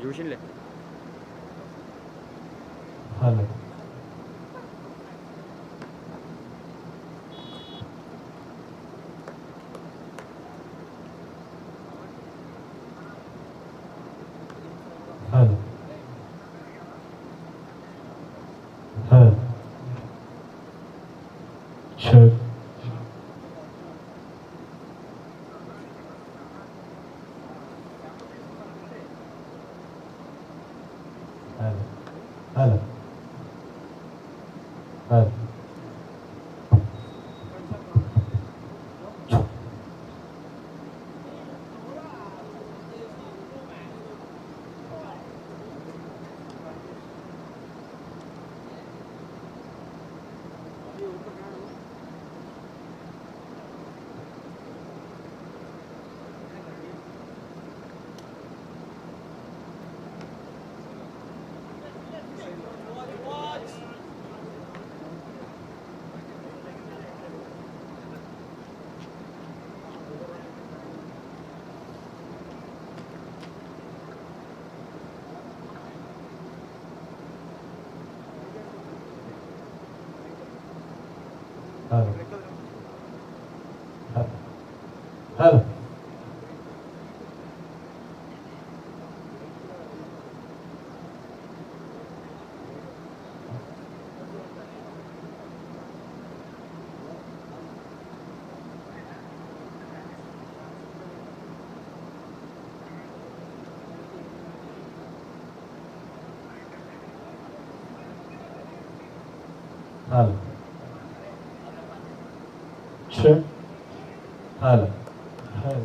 చూసిండే. Hello. Hello. Hello. Check. Hello. Hello. Hello. Hello. Hello. Hello. Check. Hello. Hello.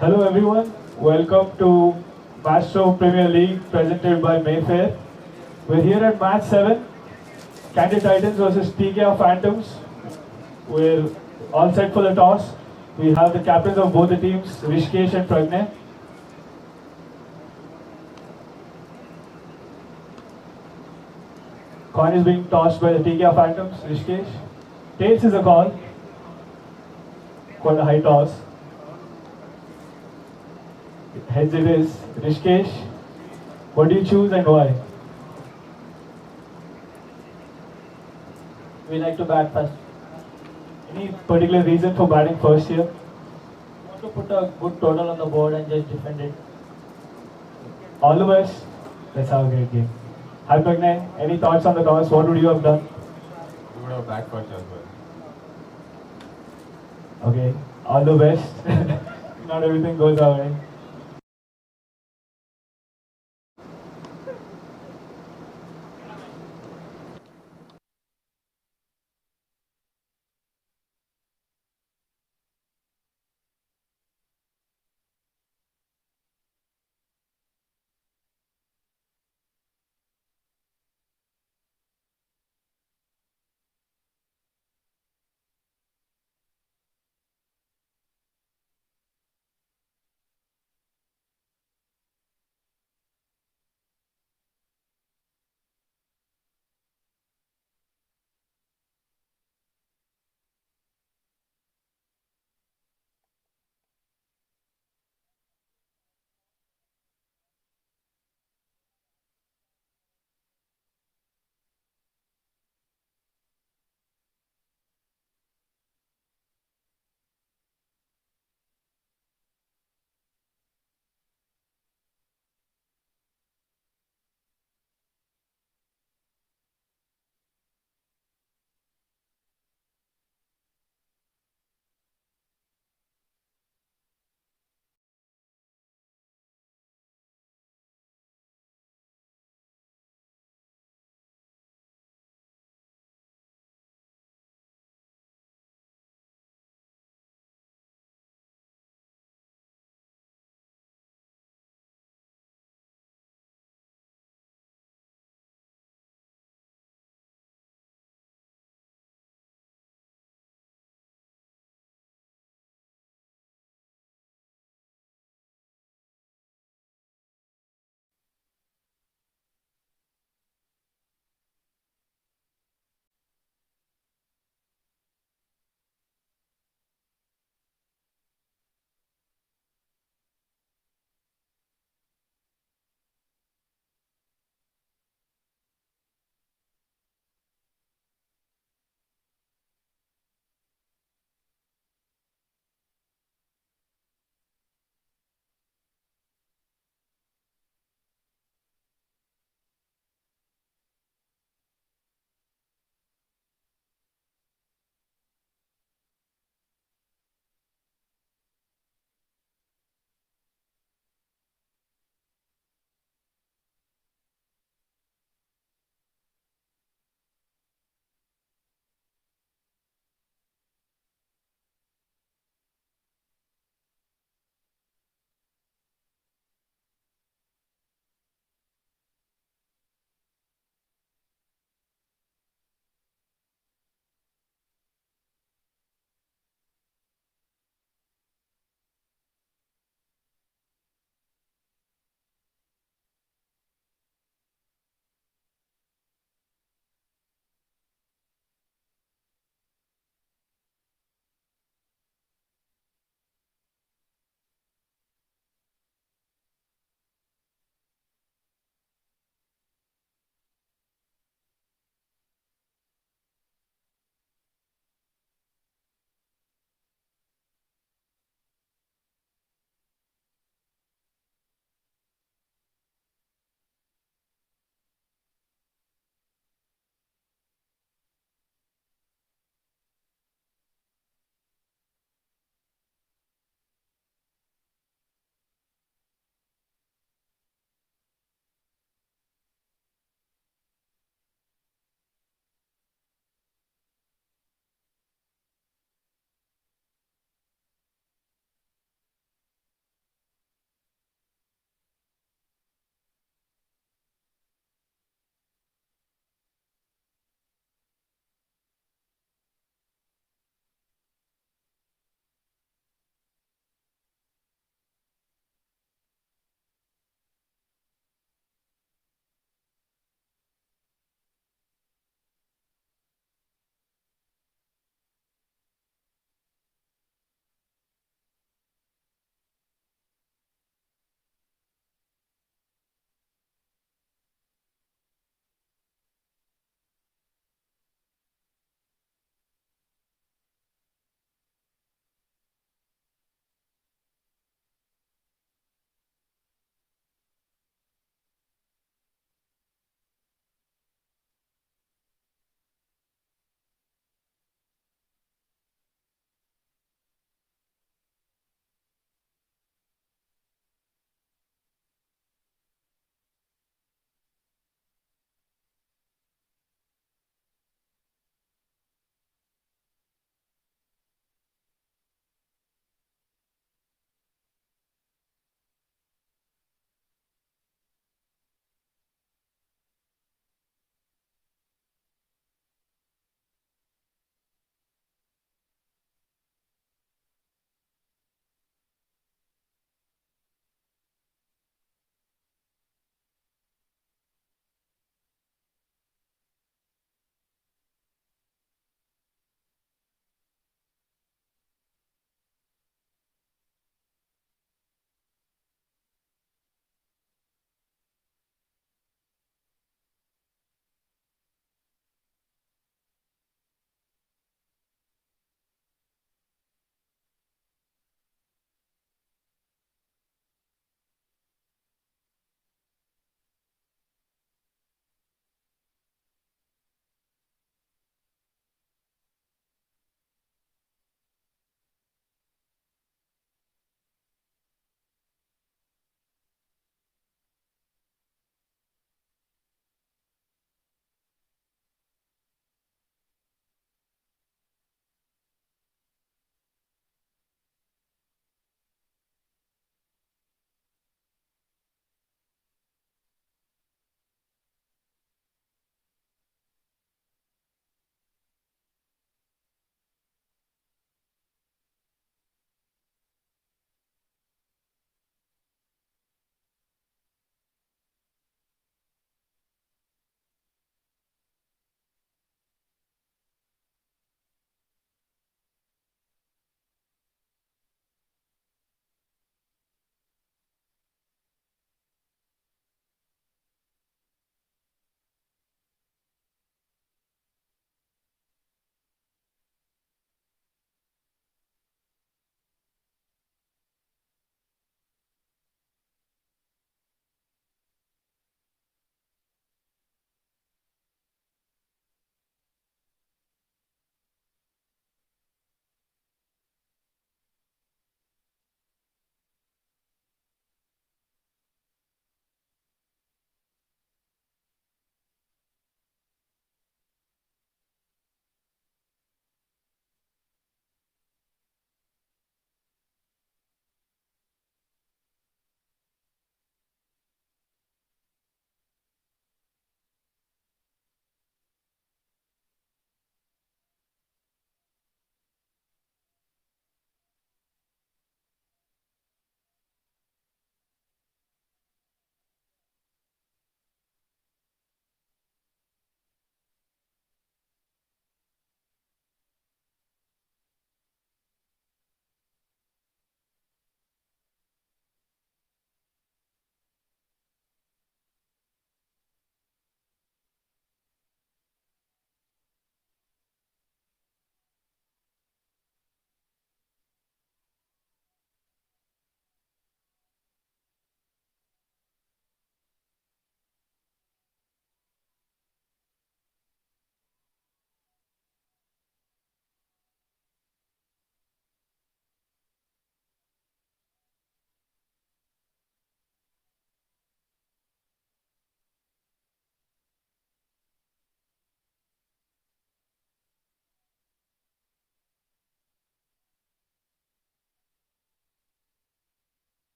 Hello everyone, welcome to Mastro Premier League presented by Mayfair. We're here at match 7, Candy Titans versus TKR Phantoms. We're all set for the toss. We have the captains of both the teams, Rishikesh and Pranav. Coin is being tossed by the TKR Phantoms, Rishikesh. Tails is a call. Quite a high toss. Heads it is. Rishikesh, what do you choose and why? We like to bat first. Any particular reason for batting first here? We want to put a good total on the board and just defend it. All the best. Let's have a great game. Hi Pragnay, any thoughts on the toss? What would you have done? We would have bat first as well. Okay, all the best. Not everything goes our way.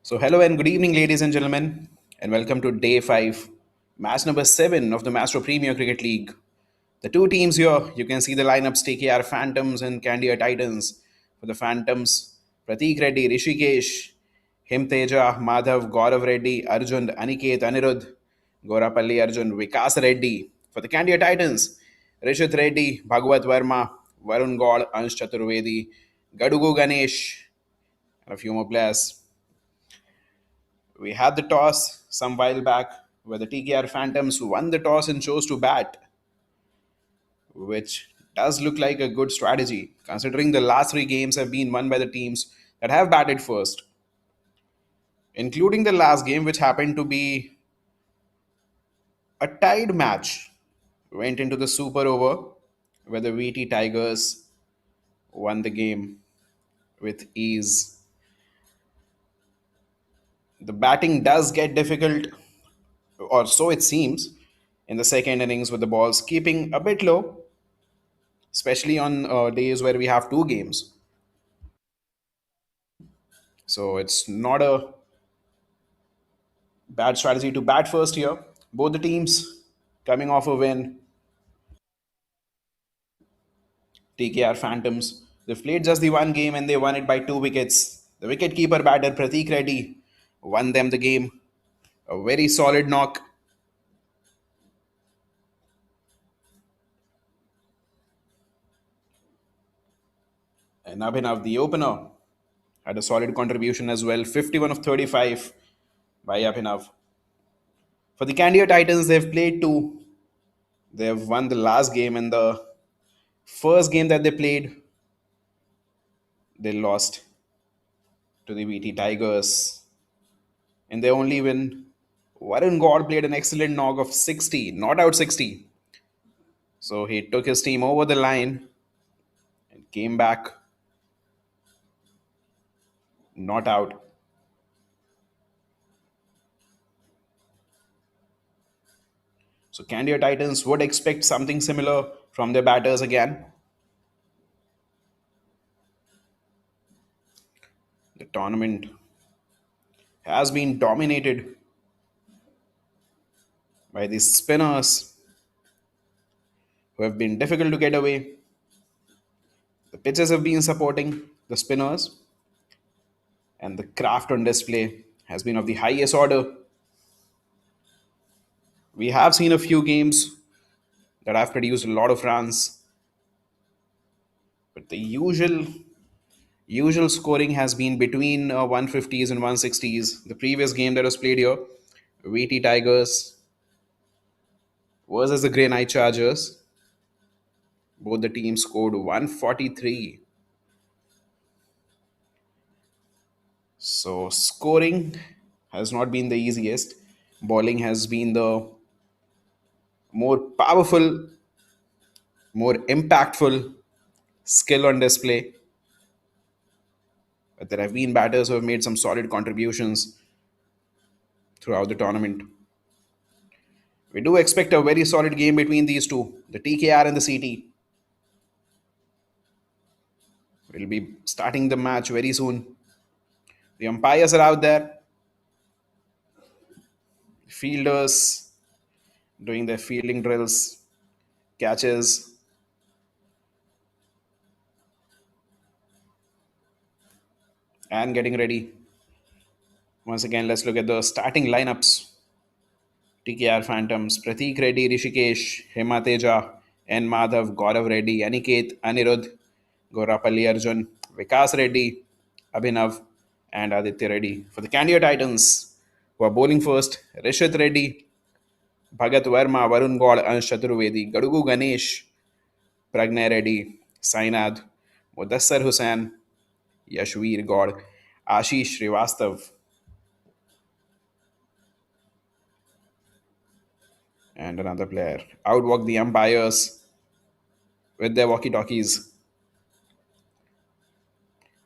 So, hello and good evening, ladies and gentlemen, and welcome to day 5, match number 7 of the Mastro Premier Cricket League. The two teams here, you can see the lineups TKR Phantoms and Candia Titans. For the Phantoms, Pratik Reddy, Rishikesh, Himteja, Madhav, Gaurav Reddy, Arjun, Aniket, Anirudh, Gorapalli Arjun, Vikas Reddy. For the Candia Titans, Rishit Reddy, Bhagwat Verma, Varun Gaul, Ansh Chaturvedi, Gadugu Ganesh, and a few more players. We had the toss some while back where the TKR Phantoms won the toss and chose to bat, which does look like a good strategy considering the last three games have been won by the teams that have batted first, including the last game, which happened to be a tied match. Went into the super over where the VT Tigers won the game with ease. The batting does get difficult, or so it seems, in the second innings with the balls keeping a bit low, especially on days where we have two games. So it's not a bad strategy to bat first here. Both the teams coming off a win. TKR Phantoms. They've played just the one game and they won it by 2 wickets. The wicket-keeper batter Pratik Reddy won them the game. A very solid knock. And Abhinav, the opener, had a solid contribution as well. 51 of 35 by Abhinav. For the Candia Titans, they've played two. They've won the last game, and the first game that they played, they lost to the VT Tigers. In their only win, Varun God played an excellent knock of 60, not out 60. So he took his team over the line and came back not out. So Candia Titans would expect something similar from their batters again. The tournament has been dominated by these spinners who have been difficult to get away. The pitches have been supporting the spinners, and the craft on display has been of the highest order. We have seen a few games that have produced a lot of runs, but the usual scoring has been between 150s and 160s. The previous game that was played here, VT Tigers versus the Grey Knight Chargers, both the teams scored 143. So scoring has not been the easiest. Bowling has been the more powerful, more impactful skill on display. But there have been batters who have made some solid contributions throughout the tournament. We do expect a very solid game between these two, the TKR and the CT. We'll be starting the match very soon. The umpires are out there, fielders doing their fielding drills, catches, and getting ready. Once again, let's look at the starting lineups. TKR Phantoms, Pratik Reddy, Rishikesh, Hemateja, N. Madhav, Gaurav Reddy, Aniket, Anirudh, Gorapalli Arjun, Vikas Reddy, Abhinav, and Aditya Reddy. For the Candia Titans, who are bowling first, Rishit Reddy, Bhagat Verma, Varun Gaul, Ansh Chaturvedi, Gadugu Ganesh, Pragnay Reddy, Sainad, Mudassar Hussain, Yashveer Gaud, Ashish Srivastav, and another player. Outwalk the umpires with their walkie talkies.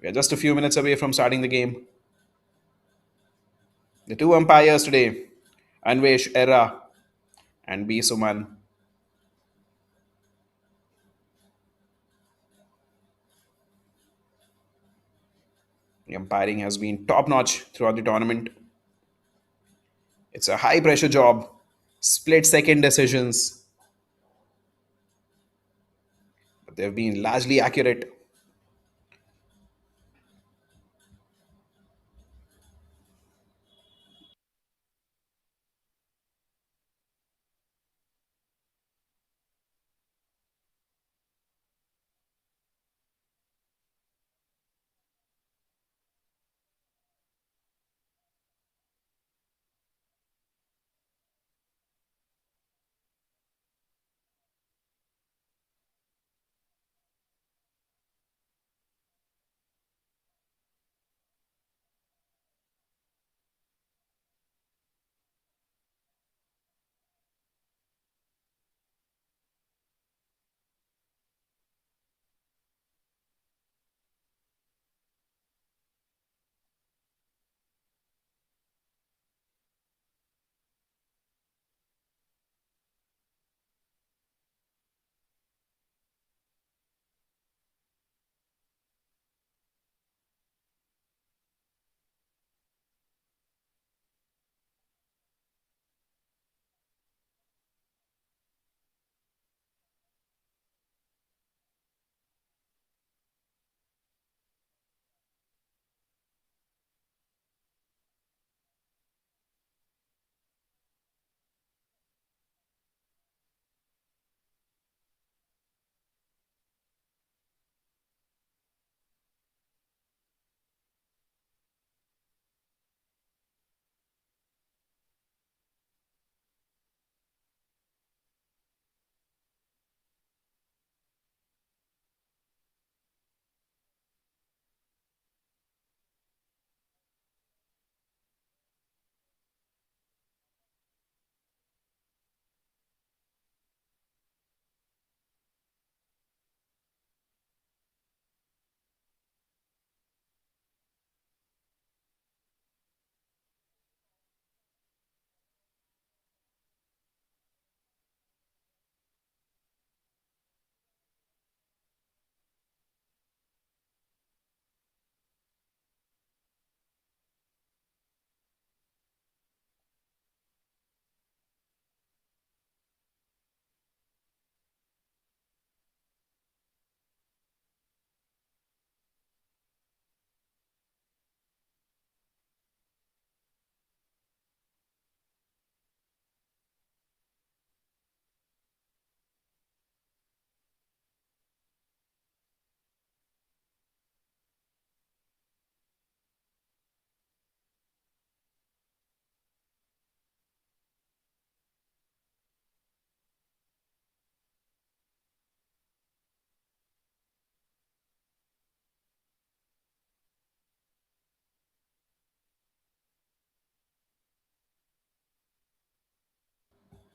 We are just a few minutes away from starting the game. The two umpires today, Anvesh Era and B. Suman. The umpiring has been top notch throughout the tournament. It's a high pressure job, split second decisions, but they've been largely accurate.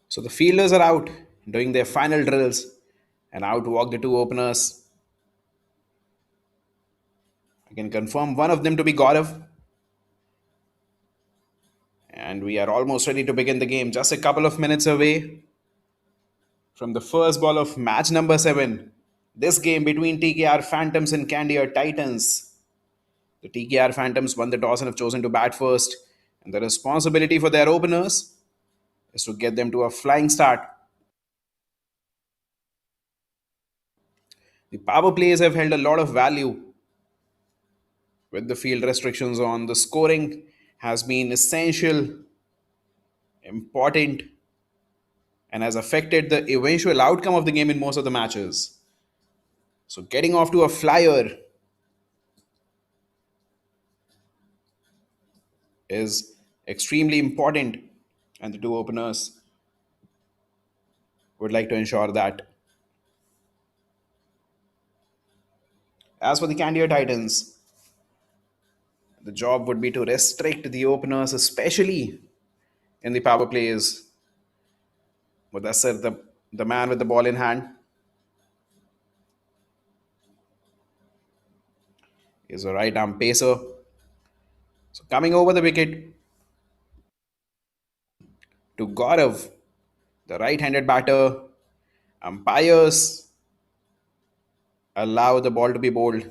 So the fielders are out doing their final drills, and out walk the two openers. I can confirm one of them to be Gaurav, and we are almost ready to begin the game. Just a couple of minutes away from the first ball of match number 7. This game between TKR Phantoms and Candia Titans. The TKR Phantoms won the toss and have chosen to bat first, and the responsibility for their openers is to get them to a flying start. The power plays have held a lot of value with the field restrictions on. The scoring has been essential, important, and has affected the eventual outcome of the game in most of the matches. So getting off to a flyer is extremely important, and the two openers would like to ensure that. As for the Candia Titans, the job would be to restrict the openers, especially in the power plays. Mudassir, the man with the ball in hand, is a right arm pacer. So coming over the wicket to Gaurav, the right handed batter. Umpires allow the ball to be bowled.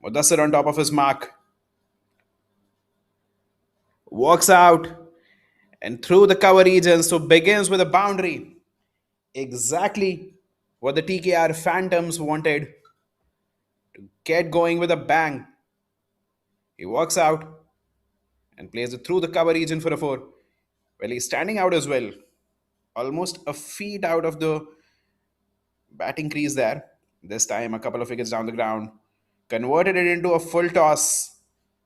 Mudassir on top of his mark. Walks out and through the cover region. So begins with a boundary. Exactly what the TKR Phantoms wanted. Get going with a bang. He walks out and plays it through the cover region for a four. Well, he's standing out as well. Almost a feet out of the batting crease there. This time, a couple of wickets down the ground. Converted it into a full toss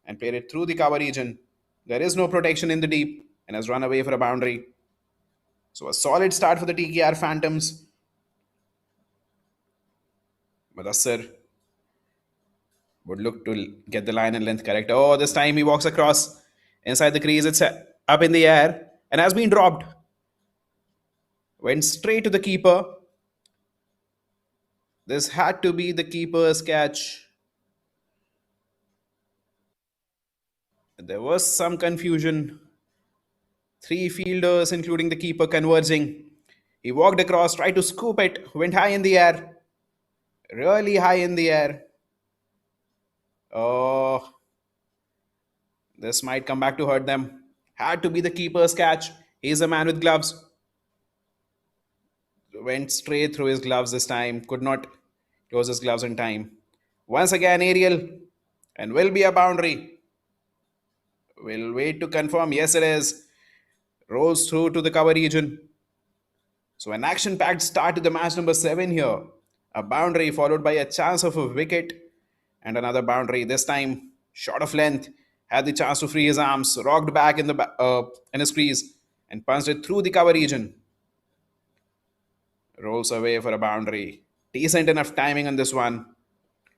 and played it through the cover region. There is no protection in the deep and has run away for a boundary. So, a solid start for the TKR Phantoms. Mudassir would look to get the line and length correct. Oh, this time he walks across inside the crease. It's up in the air and has been dropped. Went straight to the keeper. This had to be the keeper's catch. There was some confusion. Three fielders, including the keeper, converging. He walked across, tried to scoop it, went high in the air. Really high in the air. Oh, this might come back to hurt them. Had to be the keeper's catch. He's a man with gloves. Went straight through his gloves this time. Could not close his gloves in time. Once again, aerial. And will be a boundary. We'll wait to confirm. Yes, it is. Rolls through to the cover region. So an action-packed start to the match number 7 here. A boundary followed by a chance of a wicket and another boundary. This time, short of length, had the chance to free his arms, rocked back in the in his crease and punched it through the cover region. Rolls away for a boundary. Decent enough timing on this one.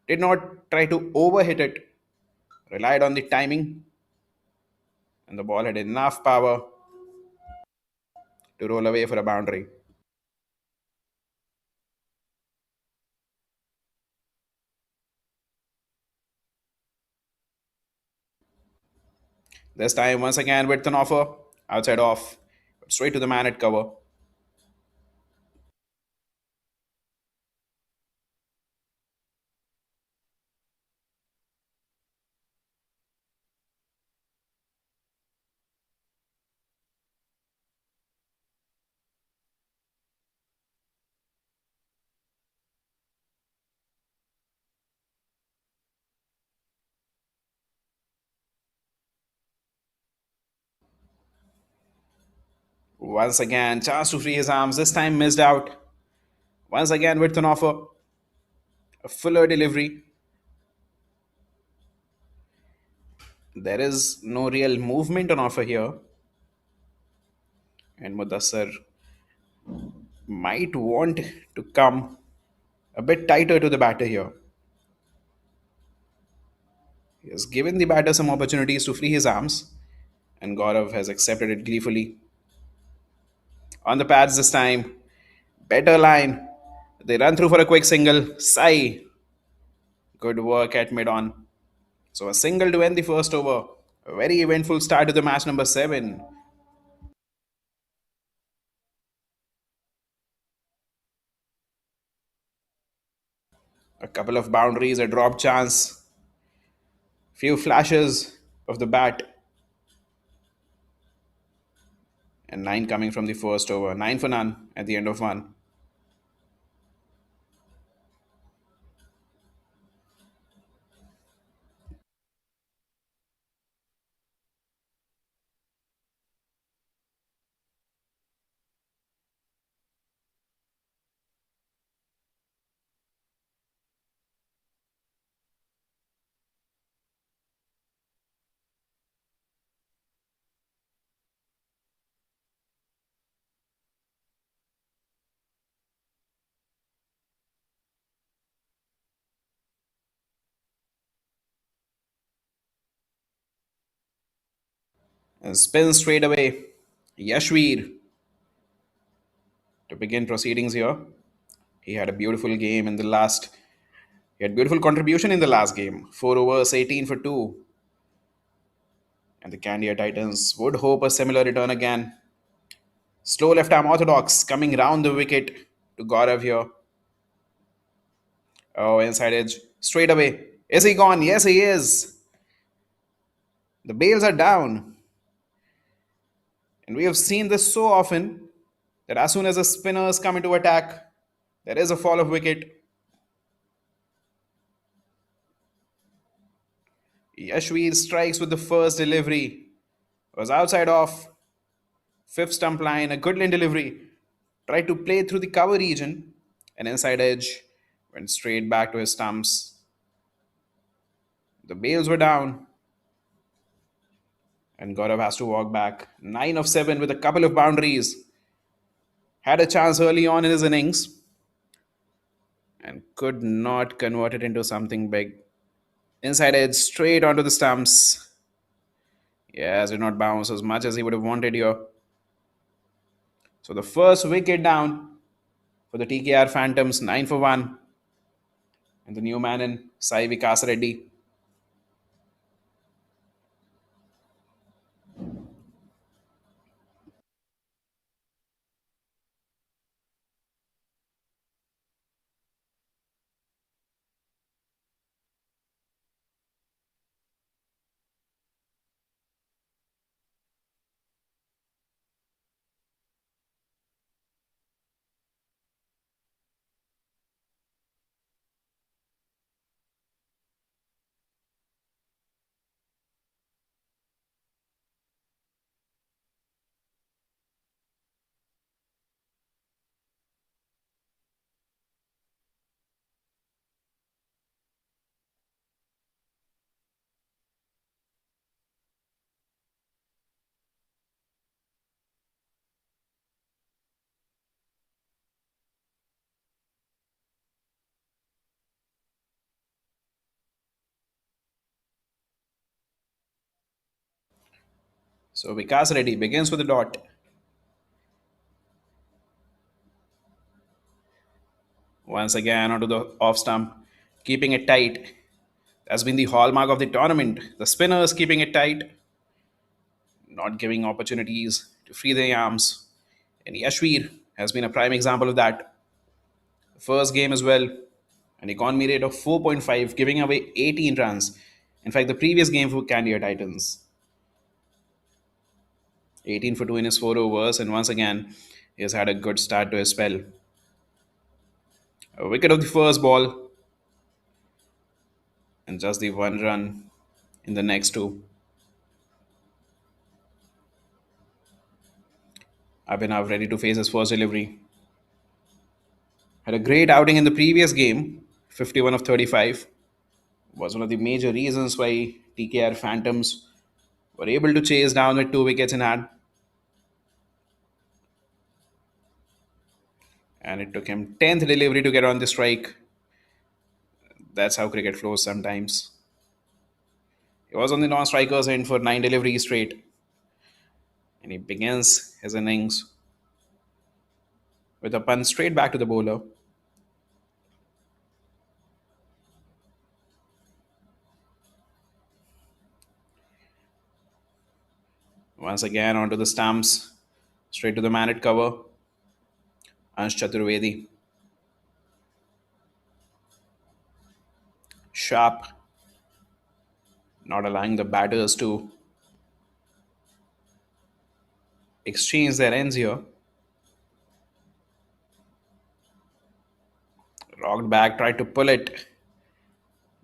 Did not try to overhit it. Relied on the timing and the ball had enough power to roll away for a boundary. This time, once again, with an offer, outside off, but straight to the man at cover. Once again, chance to free his arms. This time missed out. Once again, with an offer, a fuller delivery. There is no real movement on offer here, and Mudassar might want to come a bit tighter to the batter here. He has given the batter some opportunities to free his arms, and Gaurav has accepted it gleefully. On the pads this time, better line. They run through for a quick single. Sai, good work at mid on. So a single to end the first over. A very eventful start to the match number 7. A couple of boundaries, a drop chance, few flashes of the bat, and 9 coming from the first over. 9 for none at the end of one. And spin straight away. Yashveer to begin proceedings here. He had a beautiful game in the last. He had beautiful contribution in the last game. 4 overs, 18 for 2. And the Candia Titans would hope a similar return again. Slow left arm orthodox coming round the wicket to Gaurav here. Oh, inside edge. Straight away. Is he gone? Yes, he is. The bails are down. And we have seen this so often that as soon as the spinners come into attack, there is a fall of wicket. Yashveer strikes with the first delivery. Was outside off. Fifth stump line, a good line delivery. Tried to play through the cover region. An inside edge. Went straight back to his stumps. The bails were down. And Gaurav has to walk back. 9 of 7 with a couple of boundaries. Had a chance early on in his innings and could not convert it into something big. Inside edge straight onto the stumps. Yes, did not bounce as much as he would have wanted here. So the first wicket down for the TKR Phantoms, 9 for 1. And the new man in Sai Vikas Reddy. So Vikas Reddy begins with a dot. Once again onto the off stump, keeping it tight. That's been the hallmark of the tournament. The spinners keeping it tight, not giving opportunities to free their arms. And Yashveer has been a prime example of that. First game as well, an economy rate of 4.5, giving away 18 runs. In fact, the previous game for Candia Titans, 18 for 2 in his 4 overs, and once again, he has had a good start to his spell. A wicket of the first ball, and just the one run in the next two. Abhinav ready to face his first delivery. Had a great outing in the previous game, 51 of 35. Was one of the major reasons why TKR Phantoms were able to chase down with 2 wickets in hand. And it took him 10th delivery to get on the strike. That's how cricket flows sometimes. He was on the non-strikers end for 9 deliveries straight. And he begins his innings with a punt straight back to the bowler. Once again onto the stumps, straight to the man at cover, Ansh Chaturvedi. Sharp, not allowing the batters to exchange their ends here. Rocked back, tried to pull it,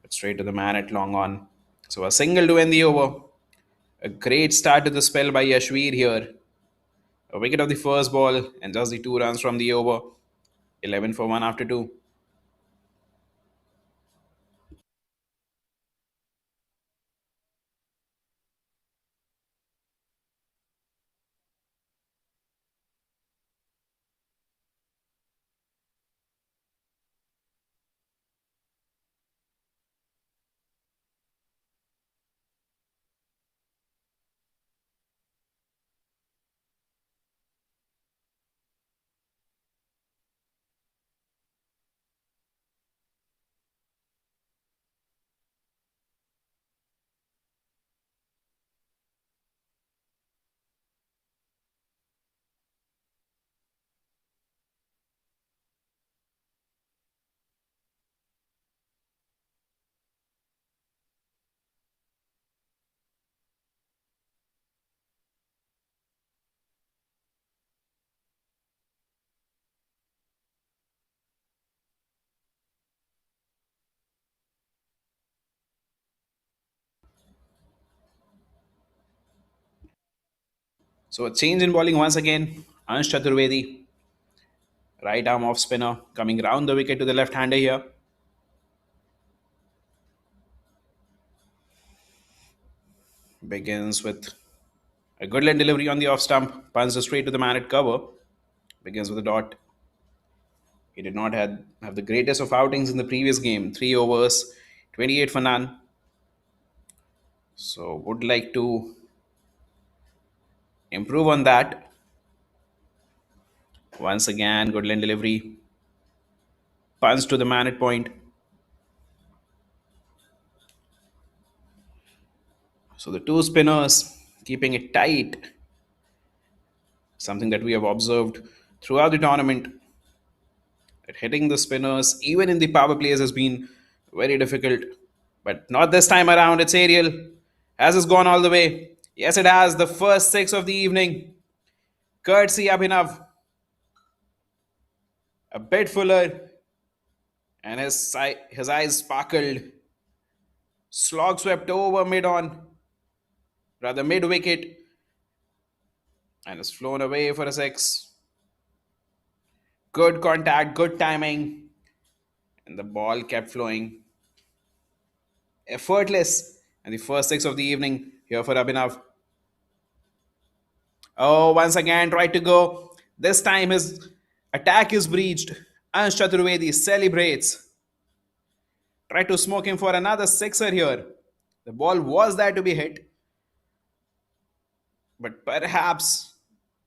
but straight to the man at long on. So a single to end the over. A great start to the spell by Yashveer here. A wicket of the first ball and just the 2 runs from the over. 11 for 1 after 2. So a change in bowling once again. Ansh Chaturvedi, right arm off spinner, coming round the wicket to the left hander here. Begins with a good leg delivery on the off stump, punches straight to the man at cover. Begins with a dot. He did not have the greatest of outings in the previous game. 3 overs, 28 for none. So would like to improve on that. Once again, good leg delivery. Punch to the man at point. So the two spinners keeping it tight. Something that we have observed throughout the tournament. That hitting the spinners, even in the power plays, has been very difficult. But not this time around. It's Ariel. Has this gone all the way? Yes, it has. The first six of the evening. Courtesy Abhinav. A bit fuller. And his eyes sparkled. Slog swept over mid on. Rather mid wicket. And has flown away for a six. Good contact, good timing. And the ball kept flowing. Effortless. And the first six of the evening here for Abhinav. Oh, once again, tried to go. This time his attack is breached. Ansh Chaturvedi celebrates. Tried to smoke him for another sixer here. The ball was there to be hit, but perhaps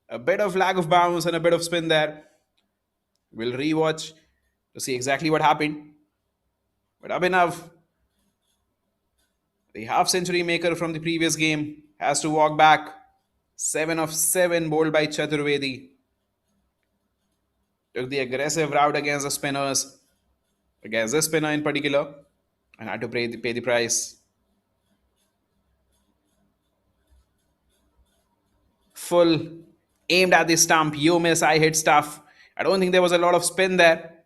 a bit of lag of bounce and a bit of spin there. We'll rewatch to see exactly what happened. But Abhinav, the half century maker from the previous game, has to walk back. 7 of 7 bowled by Chaturvedi. Took the aggressive route against the spinners, against this spinner in particular, and had to pay the price. Full aimed at the stump. You miss, I hit stuff. I don't think there was a lot of spin there.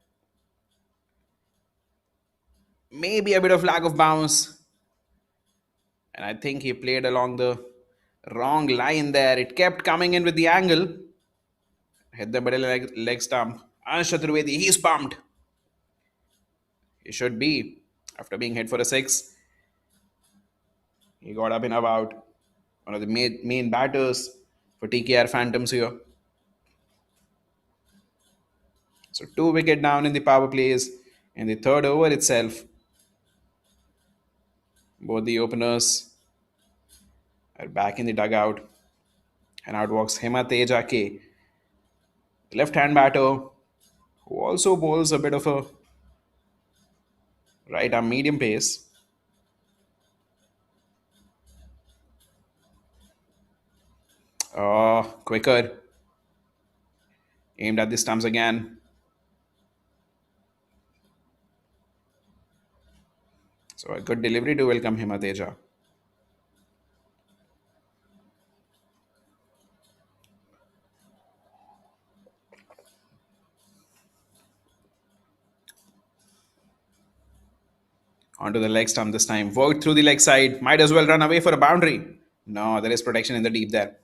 Maybe a bit of lack of bounce. And I think he played along the wrong line there. It kept coming in with the angle. Hit the middle leg stump. Ansh Chaturvedi, he's pumped. He should be. After being hit for a six, he got up and about. One of the main batters for TKR Phantoms here. So 2 wicket down in the power plays in the third over itself. Both the openers are back in the dugout. And out walks Hema Teja K, left hand batter, who also bowls a bit of a right arm medium pace. Quicker. Aimed at the stumps again. So a good delivery to welcome Hema Teja. Onto the leg stump this time. Worked through the leg side. Might as well run away for a boundary. No, there is protection in the deep there.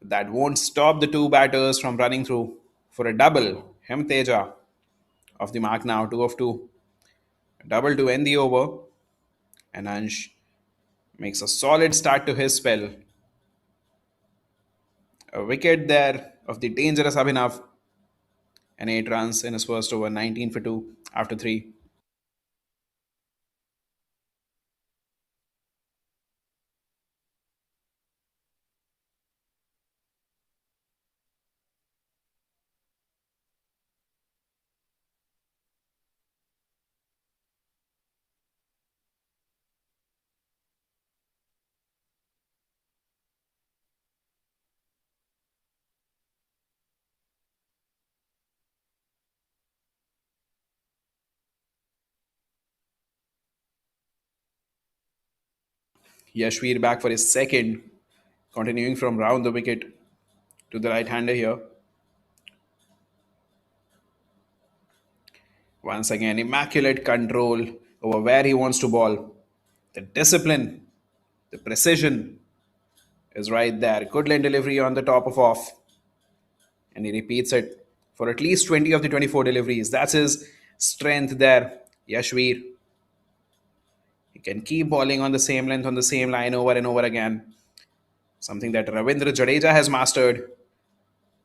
That won't stop the two batters from running through for a double. Hem Teja off the mark now. 2 of 2. Double to end the over. And Ansh makes a solid start to his spell. A wicket there of the dangerous Abhinav. And 8 runs in his first over. 19 for 2 after 3. Yashveer back for his second, continuing from round the wicket to the right hander here. Once again, immaculate control over where he wants to ball. The discipline, the precision. is right there. Good line delivery on the top of off. And he repeats it for at least 20 of the 24 deliveries. That's his strength there. Yashveer. He can keep bowling on the same length, on the same line over and over again. Something that Ravindra Jadeja has mastered.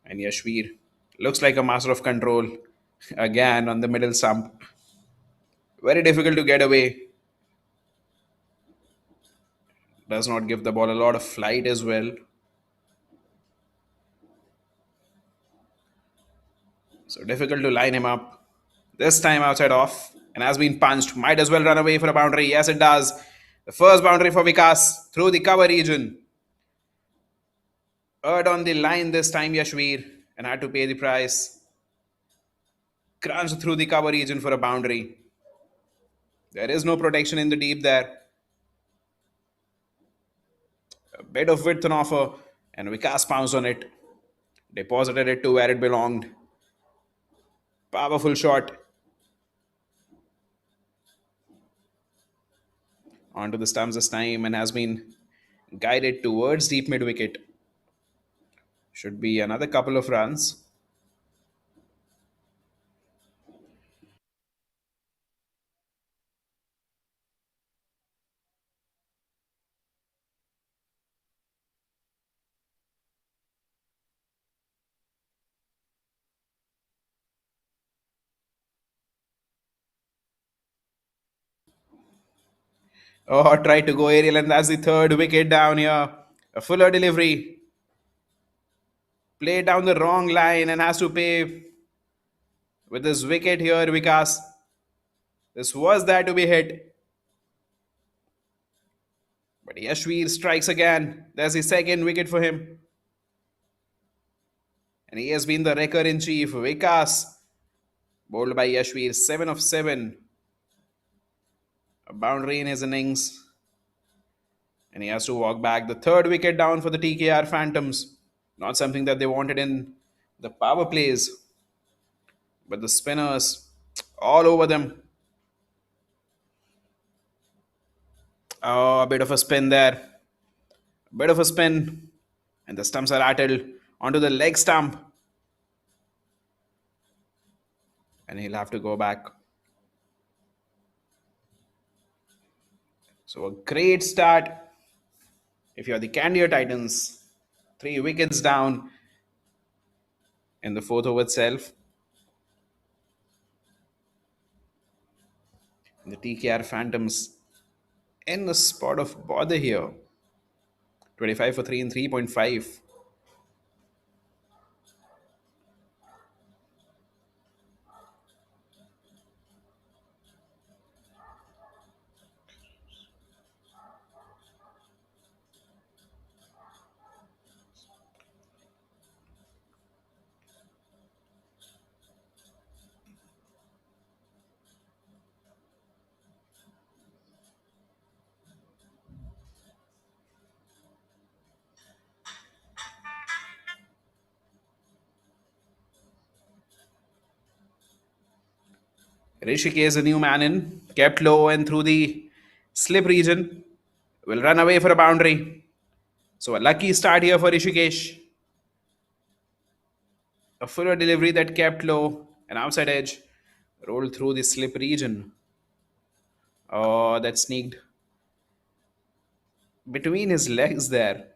And Yashveer looks like a master of control again on the middle stump. Very difficult to get away. Does not give the ball a lot of flight as well. So difficult to line him up. This time outside off and has been punched. Might as well run away for a boundary. Yes, it does. The first boundary for Vikas through the cover region. Earned on the line this time, Yashveer, and had to pay the price. Crunched through the cover region for a boundary. There is no protection in the deep there. A bit of width on offer, and Vikas pounced on it. Deposited it to where it belonged. Powerful shot onto the stumps this time and has been guided towards deep mid wicket. Should be another couple of runs. Oh, tried to go aerial, and that's the third wicket down here. A fuller delivery. Played down the wrong line and has to pay with this wicket here, Vikas. This was there to be hit. But Yashveer strikes again. There's the second wicket for him. And he has been the wrecker in chief. Vikas, bowled by Yashveer, 7 of 7. A boundary in his innings. And he has to walk back. The third wicket down for the TKR Phantoms. Not something that they wanted in the power plays. But the spinners all over them. Oh, a bit of a spin there. A bit of a spin. And the stumps are rattled onto the leg stump. And he'll have to go back. So a great start if you're the Candia Titans. 3 wickets down in the fourth over itself. The TKR Phantoms in the spot of bother here. 25 for 3 and 3.5. Rishikesh is a new man in, kept low and through the slip region. Will run away for a boundary. So a lucky start here for Rishikesh. A fuller delivery that kept low, an outside edge, rolled through the slip region. Oh, that sneaked between his legs there.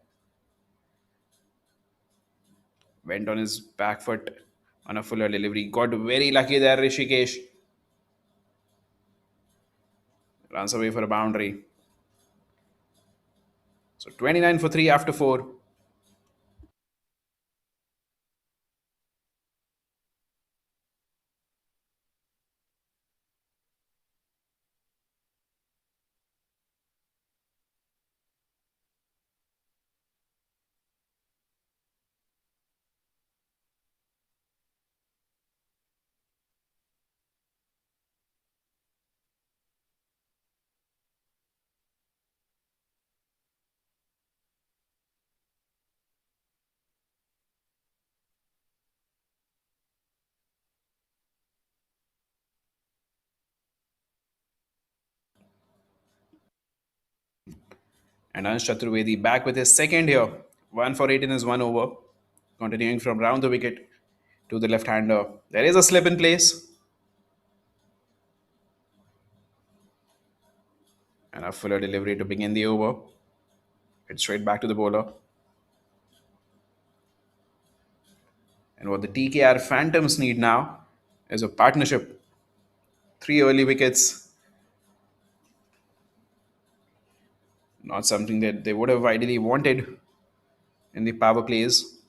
Went on his back foot on a fuller delivery. Got very lucky there, Rishikesh. Runs away for a boundary. So 29 for 3 after 4. And Ansh Chaturvedi back with his second here. 1 for 8 in his one over. Continuing from round the wicket to the left hander. There is a slip in place. And a fuller delivery to begin the over. It's straight back to the bowler. And what the TKR Phantoms need now is a partnership. Three early wickets. Not something that they would have ideally wanted in the power plays.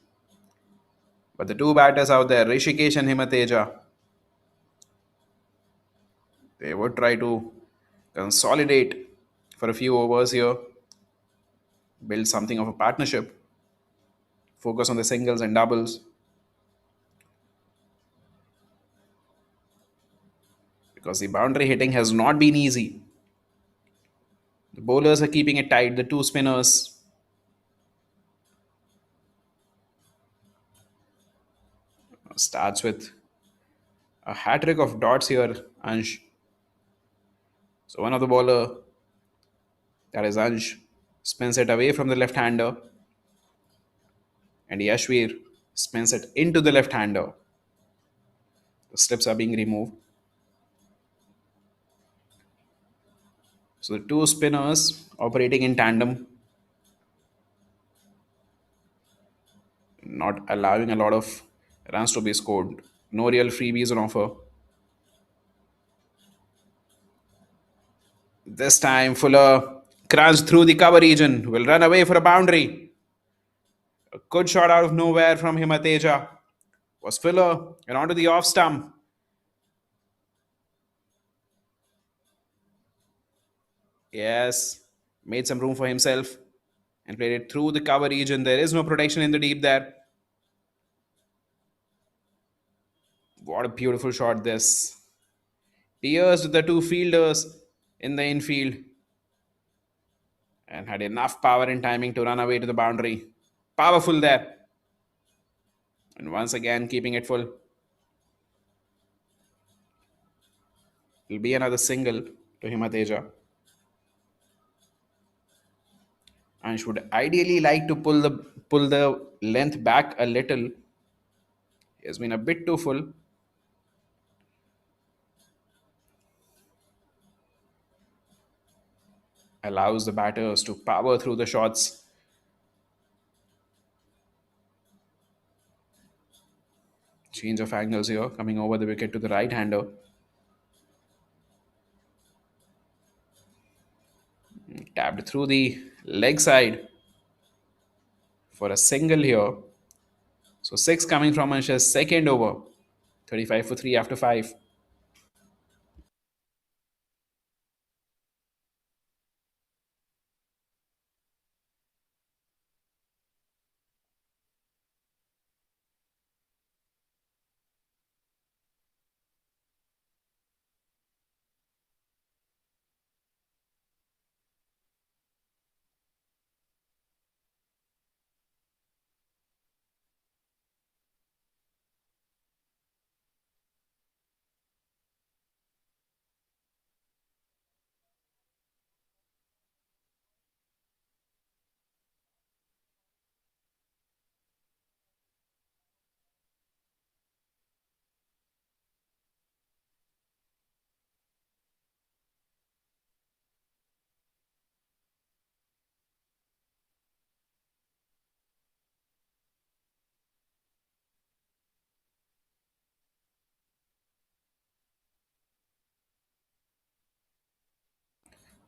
But the two batters out there, Rishikesh and Himateja, they would try to consolidate for a few overs here, build something of a partnership, focus on the singles and doubles, because the boundary hitting has not been easy. The bowlers are keeping it tight, the two spinners. Starts with a hat trick of dots here, Ansh. So one of the bowler, that is Ansh, spins it away from the left hander, and Yashvir spins it into the left hander. The slips are being removed. So the two spinners operating in tandem, not allowing a lot of runs to be scored. No real freebies on offer. This time, Fuller crunched through the cover region, will run away for a boundary. A good shot out of nowhere from Himateja. Was Fuller and onto the off stump. Yes, made some room for himself and played it through the cover region. There is no protection in the deep there. What a beautiful shot this. Pierced the two fielders in the infield and had enough power and timing to run away to the boundary. Powerful there. And once again, keeping it full. It'll be another single to Himateja. And should ideally like to pull the length back a little. He has been a bit too full. Allows the batters to power through the shots. Change of angles here, coming over the wicket to the right hander. Tapped through the leg side for a single here. So six coming from Ansh's second over. 35 for 3 after 5.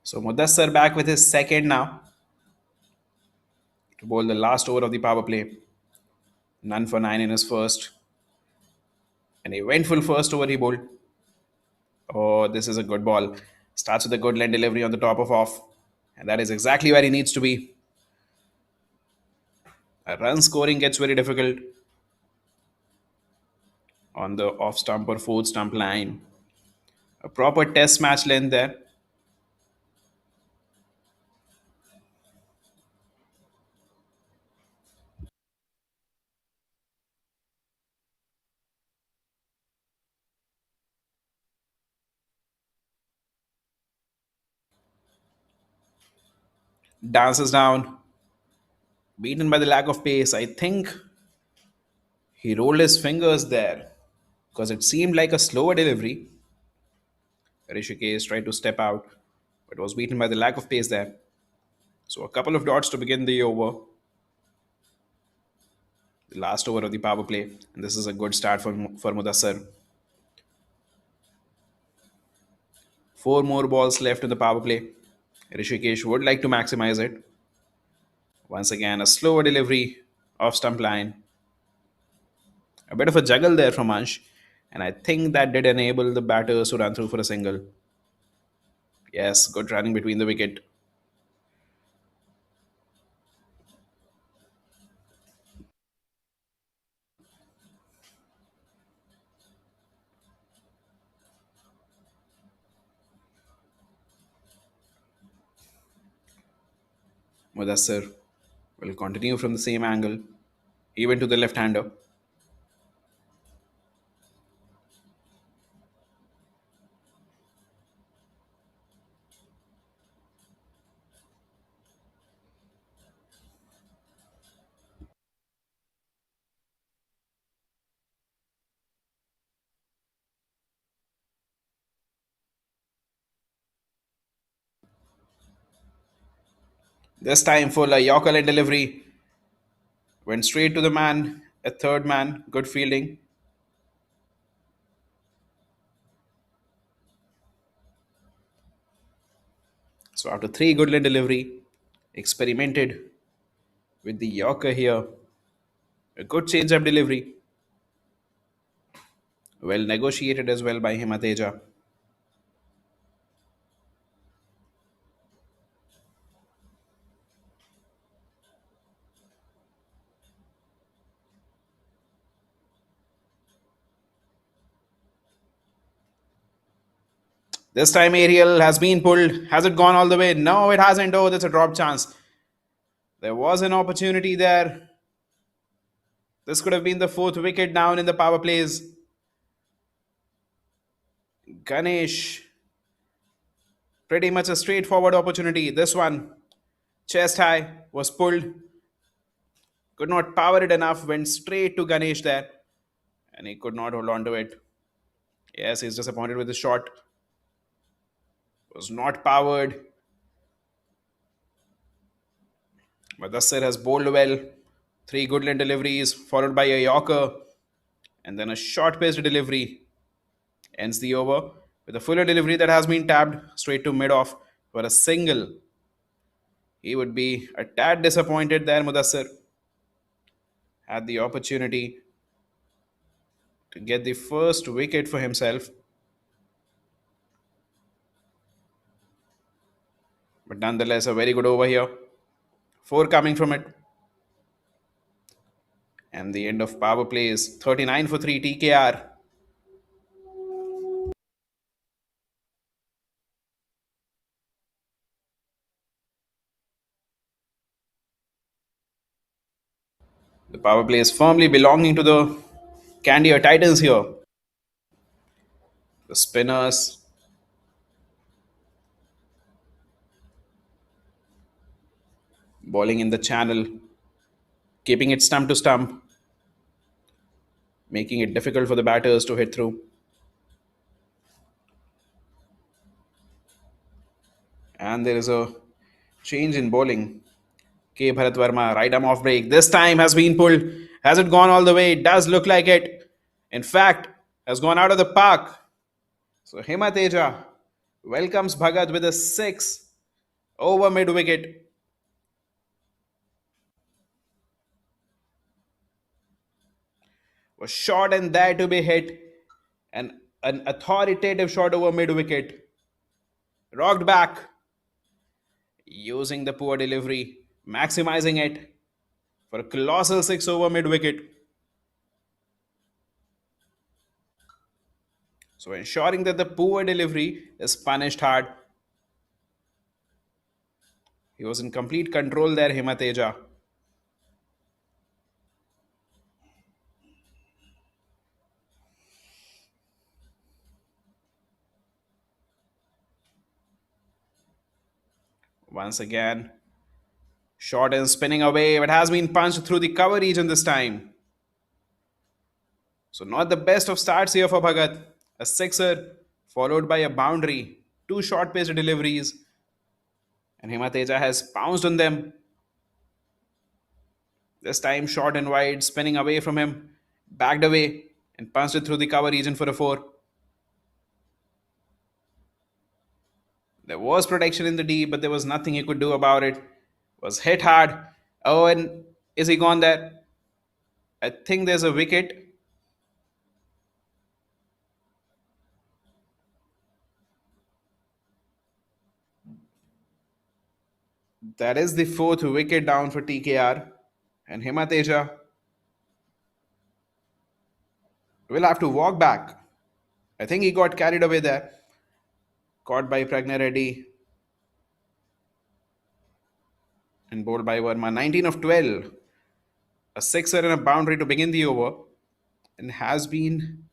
So Mudassar back with his second now to bowl the last over of the power play. None for 9 in his first. An eventful first over he bowled. Oh, this is a good ball. Starts with a good leg delivery on the top of off. And that is exactly where he needs to be. A run scoring gets very difficult on the off stump or fourth stump line. A proper test match length there. dances down, beaten by the lack of pace. I think he rolled his fingers there because it seemed like a slower delivery. Rishikesh tried to step out, but was beaten by the lack of pace there. So a couple of dots to begin the over, the last over of the power play, and this is a good start for Mudassar. Four more balls left in the power play. Rishikesh would like to maximize it. Once again, a slower delivery off stump line. A bit of a juggle there from Ansh, and I think that did enable the batters to run through for a single. Yes, good running between the wicket. Mudassar will continue from the same angle, even to the left hander. This time full a Yorker leg delivery. Went straight to the man, a third man. Good fielding. So after three good leg delivery, experimented with the Yorker here. A good change-up delivery. Well negotiated as well by Himateja. This time Ariel has been pulled. Has it gone all the way? No, it hasn't. Oh, that's a drop chance. There was an opportunity there. This could have been the fourth wicket down in the power plays. Ganesh, pretty much a straightforward opportunity. This one, chest high, was pulled. Could not power it enough. Went straight to Ganesh there. And he could not hold on to it. Yes, he's disappointed with the shot. Was not powered. But Dassir has bowled well. Three good line deliveries, followed by a Yorker. And then a short paced delivery ends the over with a fuller delivery that has been tapped straight to mid off for a single. He would be a tad disappointed there. Mudassir had the opportunity to get the first wicket for himself, but nonetheless, a very good over here. Four coming from it. And the end of power play is 39 for 3 TKR. The power play is firmly belonging to the Candia Titans here. The spinners bowling in the channel, keeping it stump to stump, making it difficult for the batters to hit through. And there is a change in bowling. K. Bharat Verma, right arm off break. This time has been pulled. Has it gone all the way? It does look like it. In fact, has gone out of the park. So Himateja welcomes Bhagat with a six over mid wicket. Was shot and there to be hit. And an authoritative shot over mid wicket. Rocked back, using the poor delivery, maximizing it for a colossal six over mid wicket. So ensuring that the poor delivery is punished hard. He was in complete control there, Himateja. Once again, Short and spinning away, but has been punched through the cover region this time. So, not the best of starts here for Bhagat. A sixer, followed by a boundary, two short pitch deliveries, and Himateja has pounced on them. This time, short and wide, spinning away from him, backed away, and punched it through the cover region for a four. There was protection in the D, but there was nothing he could do about it. Was hit hard. Oh, and is he gone there? I think there's a wicket. That is the fourth wicket down for TKR. And Himateja will have to walk back. I think he got carried away there. Caught by Pragna Reddy and bowled by Verma. 19 of 12. A sixer and a boundary to begin the over. And has been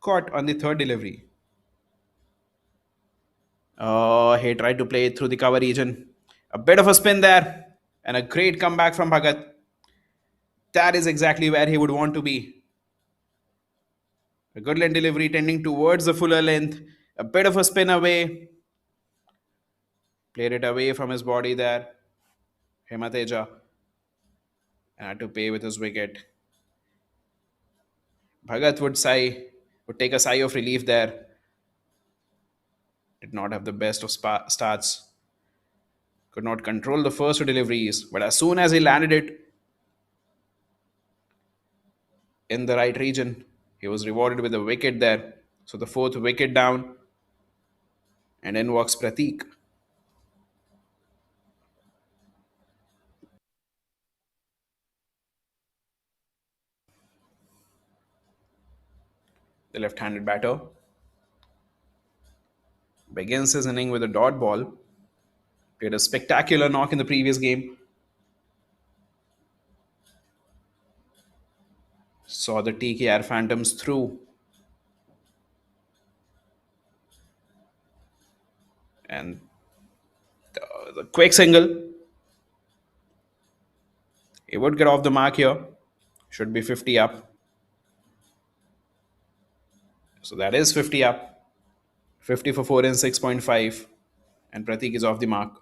caught on the third delivery. Oh, he tried to play it through the cover region. A bit of a spin there. And a great comeback from Bhagat. That is exactly where he would want to be. A good length delivery tending towards the fuller length. A bit of a spin away. Played it away from his body there. Himateja and had to pay with his wicket. Bhagat would take a sigh of relief there. Did not have the best of starts. Could not control the first two deliveries. But as soon as he landed it in the right region, he was rewarded with a wicket there. So the fourth wicket down. And in walks Pratik. The left-handed batter begins his inning with a dot ball. Played a spectacular knock in the previous game. Saw the TKR Phantoms through. And the quick single. He would get off the mark here. Should be 50 up. So that is 50 up. 50 for 4 and 6.5. And Pratik is off the mark.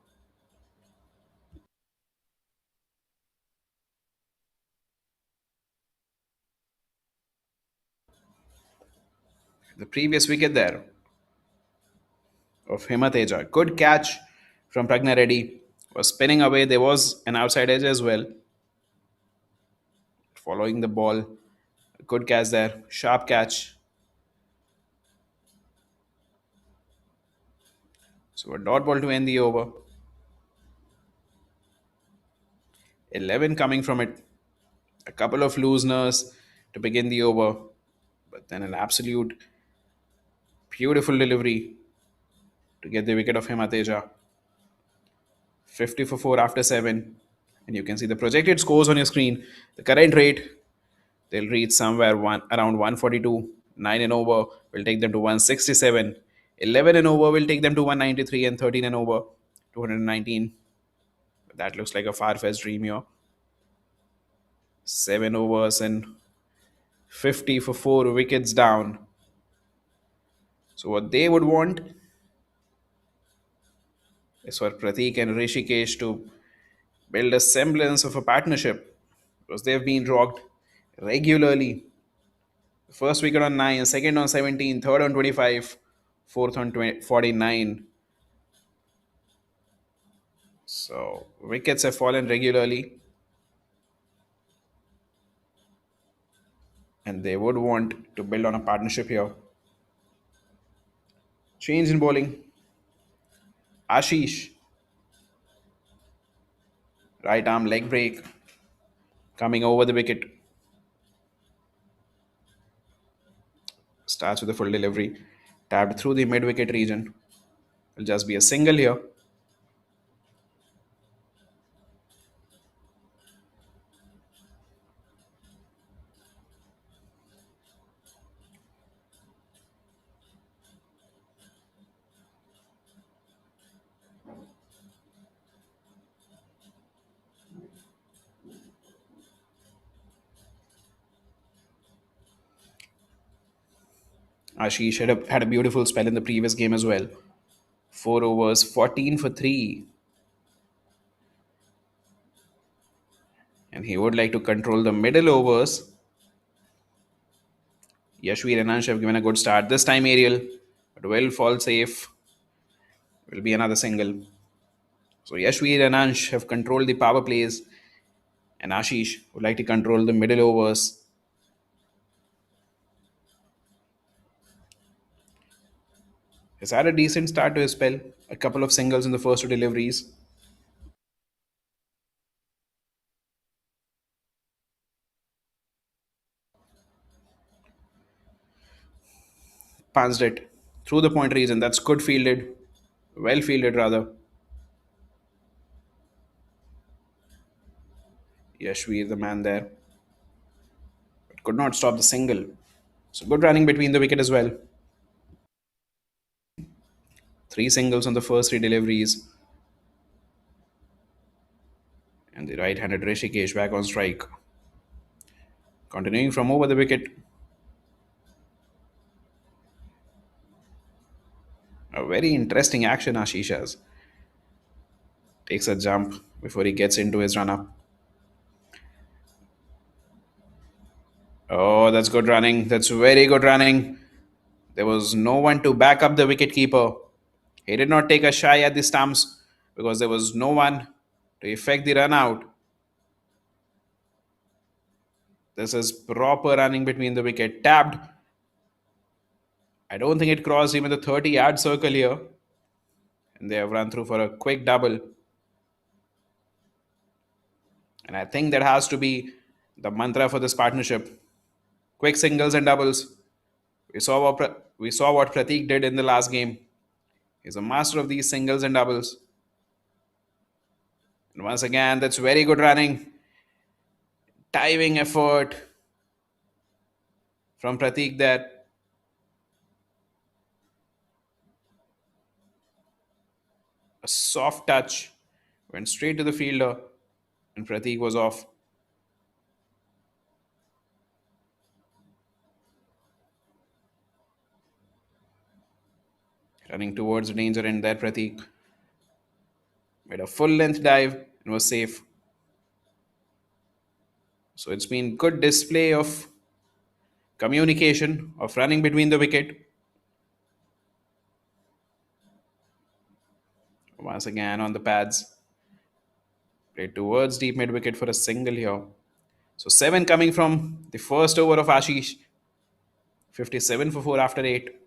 The previous wicket there of Himateja. Good catch from Pragna Reddy. Was spinning away. There was an outside edge as well. Following the ball. Good catch there. Sharp catch. So a dot ball to end the over. 11 coming from it. A couple of looseners to begin the over. But then an absolute beautiful delivery to get the wicket of Himateja. 50 for 4 after 7. And you can see the projected scores on your screen. The current rate, they'll reach somewhere around 142. 9 and over will take them to 167. 11 and over will take them to 193. And 13 and over, 219. But that looks like a far-fetched dream here. 7 overs and 50 for 4 wickets down. So what they would want is for Pratik and Rishikesh to build a semblance of a partnership because they've been rocked regularly. First wicket on 9, second on 17, third on 25, fourth on 49. So wickets have fallen regularly and they would want to build on a partnership here. Change in bowling. Ashish, right arm leg break, coming over the wicket. Starts with a full delivery. Tapped through the mid wicket region. Will just be a single here. Ashish had a beautiful spell in the previous game as well. 4 overs, 14 for 3. And he would like to control the middle overs. Yashveer and Ansh have given a good start. This time Ariel, but will fall safe. Will be another single. So Yashveer and Ansh have controlled the power plays, and Ashish would like to control the middle overs. Has had a decent start to his spell. A couple of singles in the first two deliveries. Pounced it through the point region. That's good fielded. Well fielded, rather. Yashveer, the man there. But could not stop the single. So good running between the wicket as well. Three singles on the first three deliveries. And the right handed Rishikesh back on strike. Continuing from over the wicket. A very interesting action Ashish has. Takes a jump before he gets into his run up. Oh, that's good running. That's very good running. There was no one to back up the wicketkeeper. He did not take a shy at the stumps because there was no one to effect the run out. This is proper running between the wicket. Tapped. I don't think it crossed even the 30-yard circle here. And they have run through for a quick double. And I think that has to be the mantra for this partnership. Quick singles and doubles. We saw what Pratik did in the last game. He's a master of these singles and doubles. And once again, that's very good running. Diving effort from Pratik there. A soft touch. Went straight to the fielder. And Pratik was off. Running towards the danger end there, Pratik. Made a full length dive and was safe. So it's been good display of communication, of running between the wicket. Once again on the pads. Played towards deep mid wicket for a single here. So 7 coming from the first over of Ashish. 57 for 4 after 8.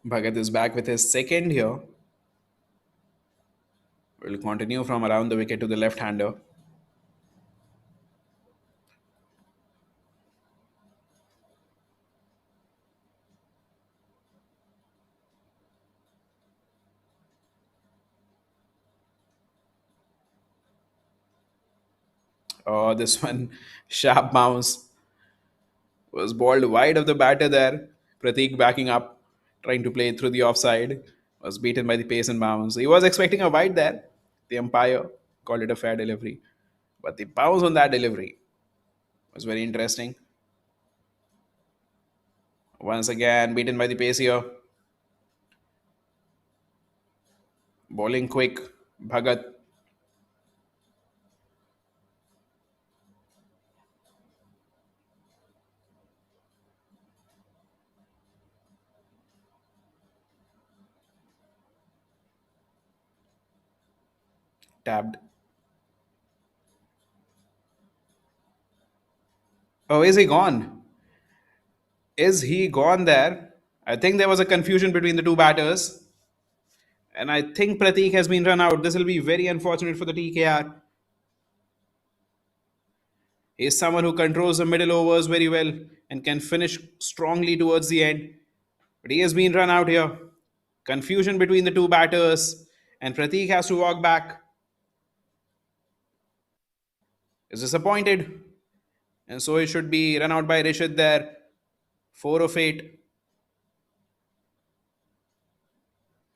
Bhagat is back with his second here. Will continue from around the wicket to the left hander. Oh, this one, sharp bounce, was balled wide of the batter there. Pratik backing up, trying to play it through the offside, was beaten by the pace and bounce. He was expecting a wide there. The umpire called it a fair delivery. But the bounce on that delivery was very interesting. Once again, beaten by the pace here. Bowling quick. Bhagat tapped. Oh, is he gone? Is he gone there? I think there was a confusion between the two batters. And I think Pratik has been run out. This will be very unfortunate for the TKR. He is someone who controls the middle overs very well and can finish strongly towards the end. But he has been run out here. Confusion between the two batters, and Pratik has to walk back. Is disappointed, and so he should be run out by Rishit there. 4 of 8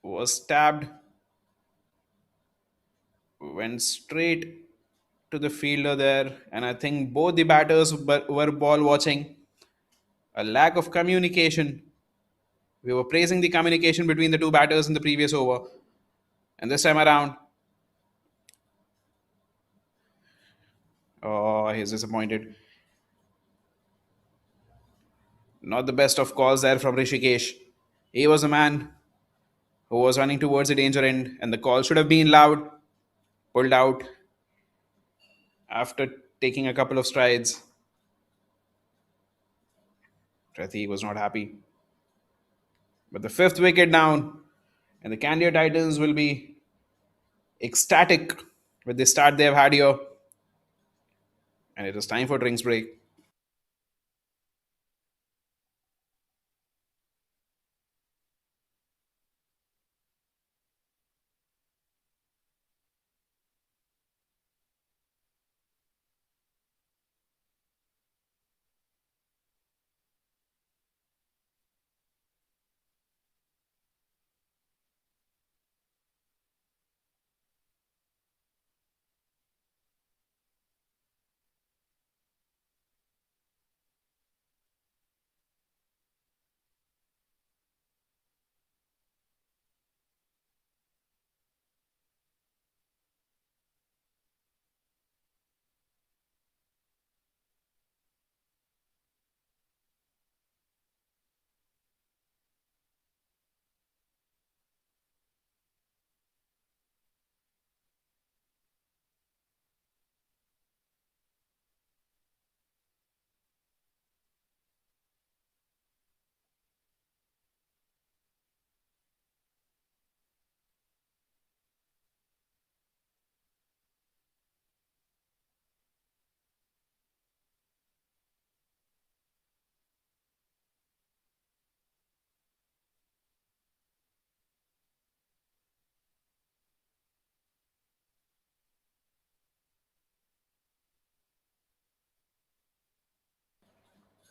was stabbed, went straight to the fielder there, and I think both the batters were ball watching. A lack of communication. We were praising the communication between the two batters in the previous over, and this time around, oh, he's disappointed. Not the best of calls there from Rishikesh. He was a man who was running towards the danger end, and the call should have been loud. Pulled out after taking a couple of strides. Pratik was not happy. But the fifth wicket down, and the Candia Titans will be ecstatic with the start they have had here. And it is time for drinks break.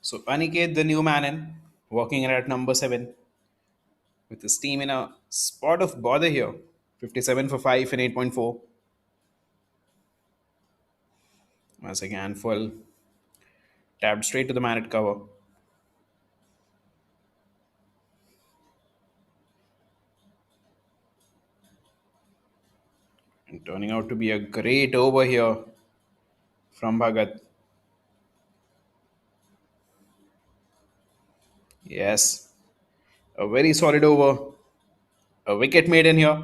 So Aniket, the new man in, walking in at number 7 with his team in a spot of bother here. 57 for 5 and 8.4. Once again, full tapped straight to the man at cover. And turning out to be a great over here from Bhagat. Yes, a very solid over. A wicket made in here,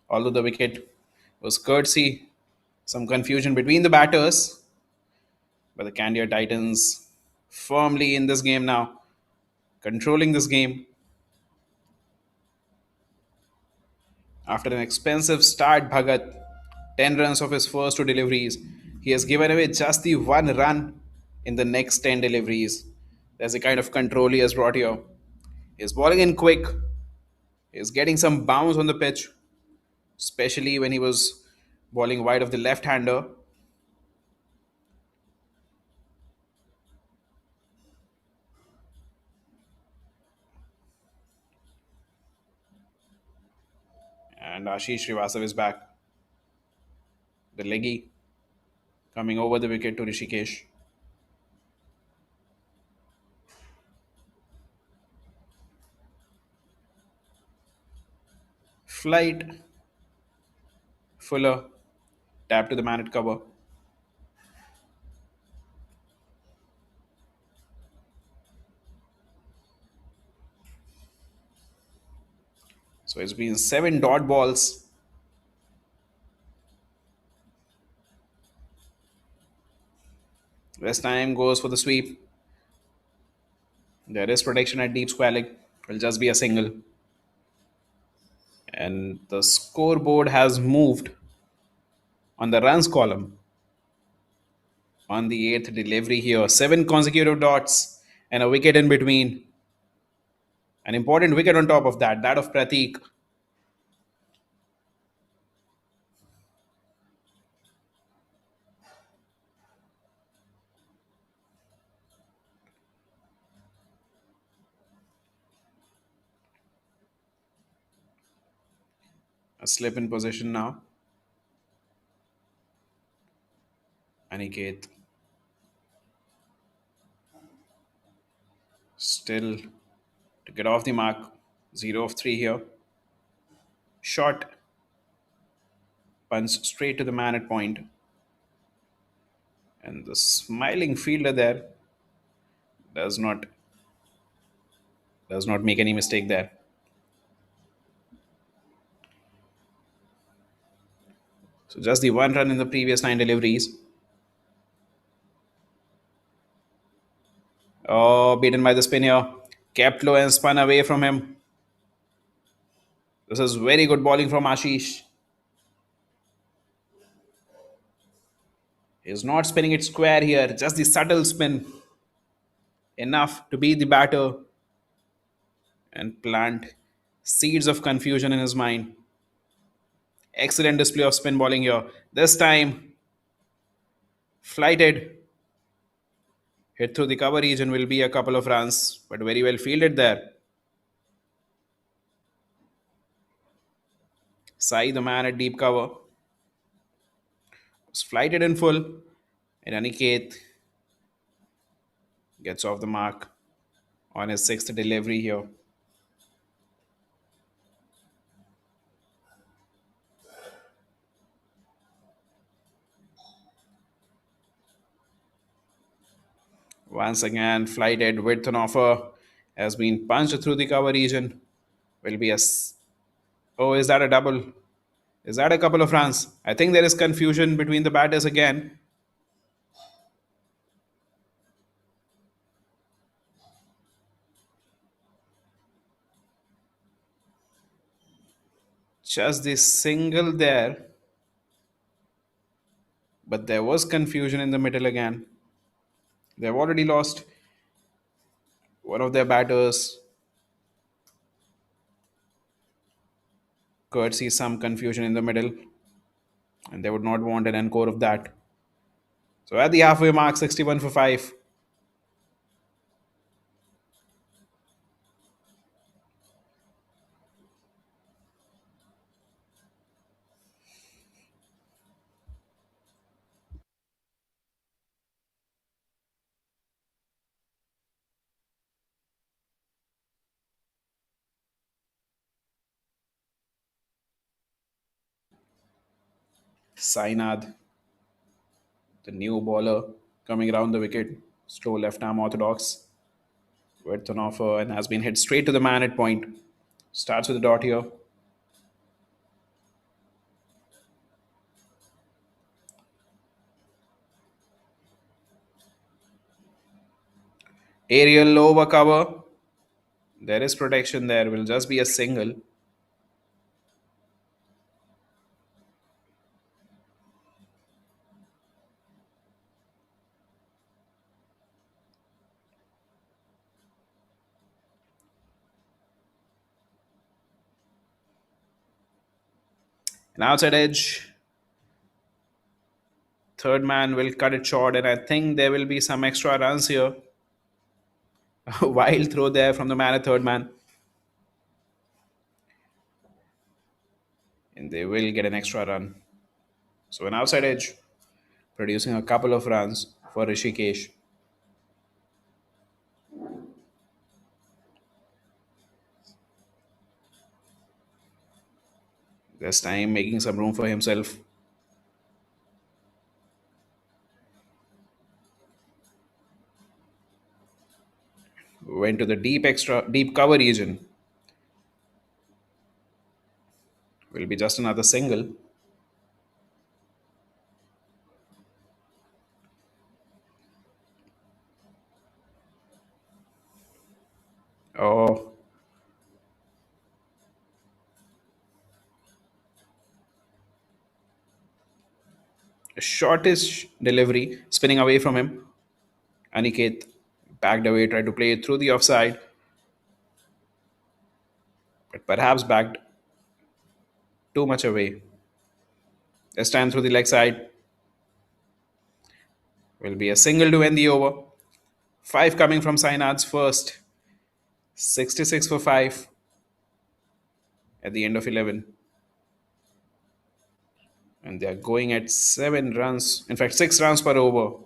although the wicket was courtesy. Some confusion between the batters, but the Candia Titans firmly in this game now, controlling this game. After an expensive start, Bhagat, 10 runs of his first two deliveries. He has given away just the one run in the next 10 deliveries. There's a kind of control he has brought here. He's bowling in quick. He's getting some bounce on the pitch, especially when he was bowling wide of the left hander. And Ashish Srivastav is back. The leggy coming over the wicket to Rishikesh. Flight, Fuller, tap to the man at cover. So it's been 7 dot balls. This time goes for the sweep. There is protection at deep square leg. Will just be a single. And the scoreboard has moved on the runs column on the eighth delivery here. Seven consecutive dots and a wicket in between. An important wicket on top of that, that of Pratik. A slip in position now. Aniket still to get off the mark. 0 of 3 here. Shot, punch straight to the man at point. And the smiling fielder there does not does not make any mistake there. So just the one run in the previous nine deliveries. Oh, beaten by the spin here. Kept low and spun away from him. This is very good bowling from Ashish. He's not spinning it square here, just the subtle spin. Enough to beat the batter and plant seeds of confusion in his mind. Excellent display of spin bowling here. This time, flighted, hit through the cover region will be a couple of runs, but very well fielded there. Sai, the man at deep cover, was flighted in full, and Aniket gets off the mark on his sixth delivery here. Once again, flighted with an offer has been punched through the cover region. Will be a. Oh, is that a double? Is that a couple of runs? I think there is confusion between the batters again. Just this single there, but there was confusion in the middle again. They've already lost one of their batters. Could see some confusion in the middle, and they would not want an encore of that. So at the halfway mark, 61 for 5. Sainad, the new bowler, coming around the wicket. Slow left arm orthodox. With an offer and has been hit straight to the man at point. Starts with a dot here. Aerial over cover. There is protection there. Will just be a single. An outside edge. Third man will cut it short, and I think there will be some extra runs here. A wild throw there from the man at third man. And they will get an extra run. So an outside edge producing a couple of runs for Rishikesh. This time making some room for himself. Went to the deep cover region. Will be just another single. Oh, A shortish delivery, spinning away from him. Aniket backed away, tried to play it through the offside, but perhaps backed too much away. This time through the leg side will be a single to end the over. Five coming from Sainad's first. 66 for five at the end of 11. And they are going at 7 runs, in fact, 6 runs per over.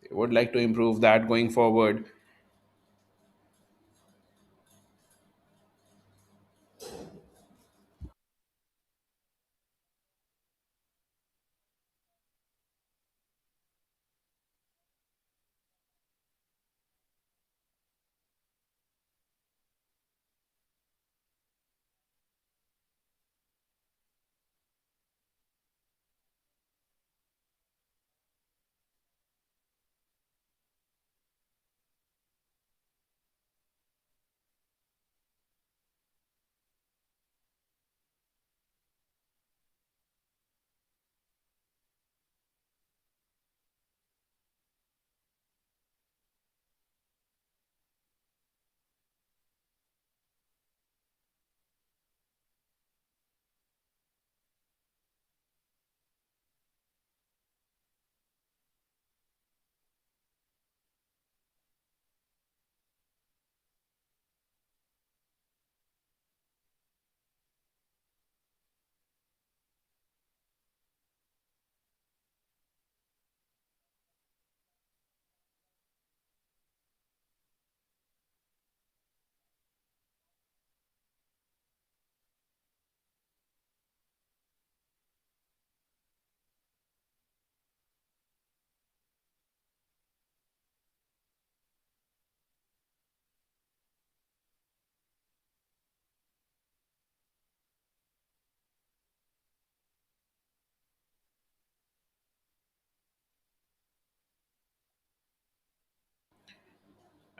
They would like to improve that going forward.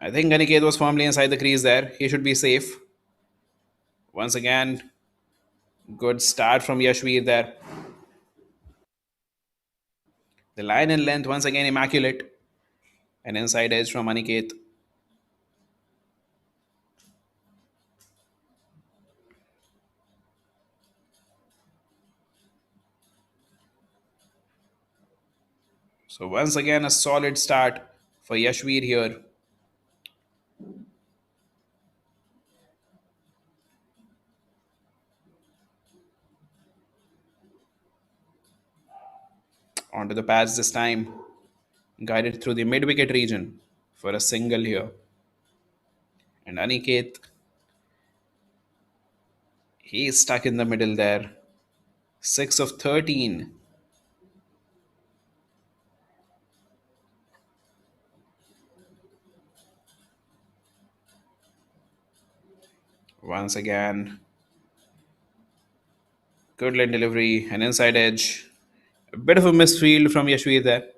I think Aniket was firmly inside the crease there. He should be safe. Once again, good start from Yashveer there. The line and length once again immaculate. An inside edge from Aniket. So once again a solid start for Yashveer here. Onto the pads this time. Guided through the mid wicket region for a single here. And Aniket, he is stuck in the middle there. 6 of 13. Once again, good line delivery, an inside edge. A bit of a misfield from Yashveer there.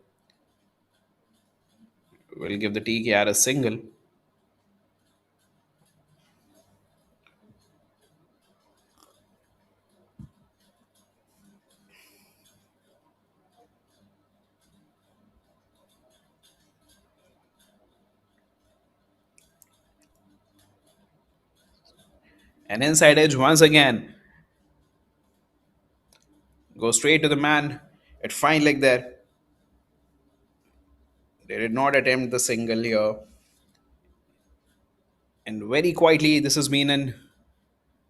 Will give the TKR a single. An inside edge once again. Go straight to the man. At fine leg there. They did not attempt the single here. And very quietly, this has been an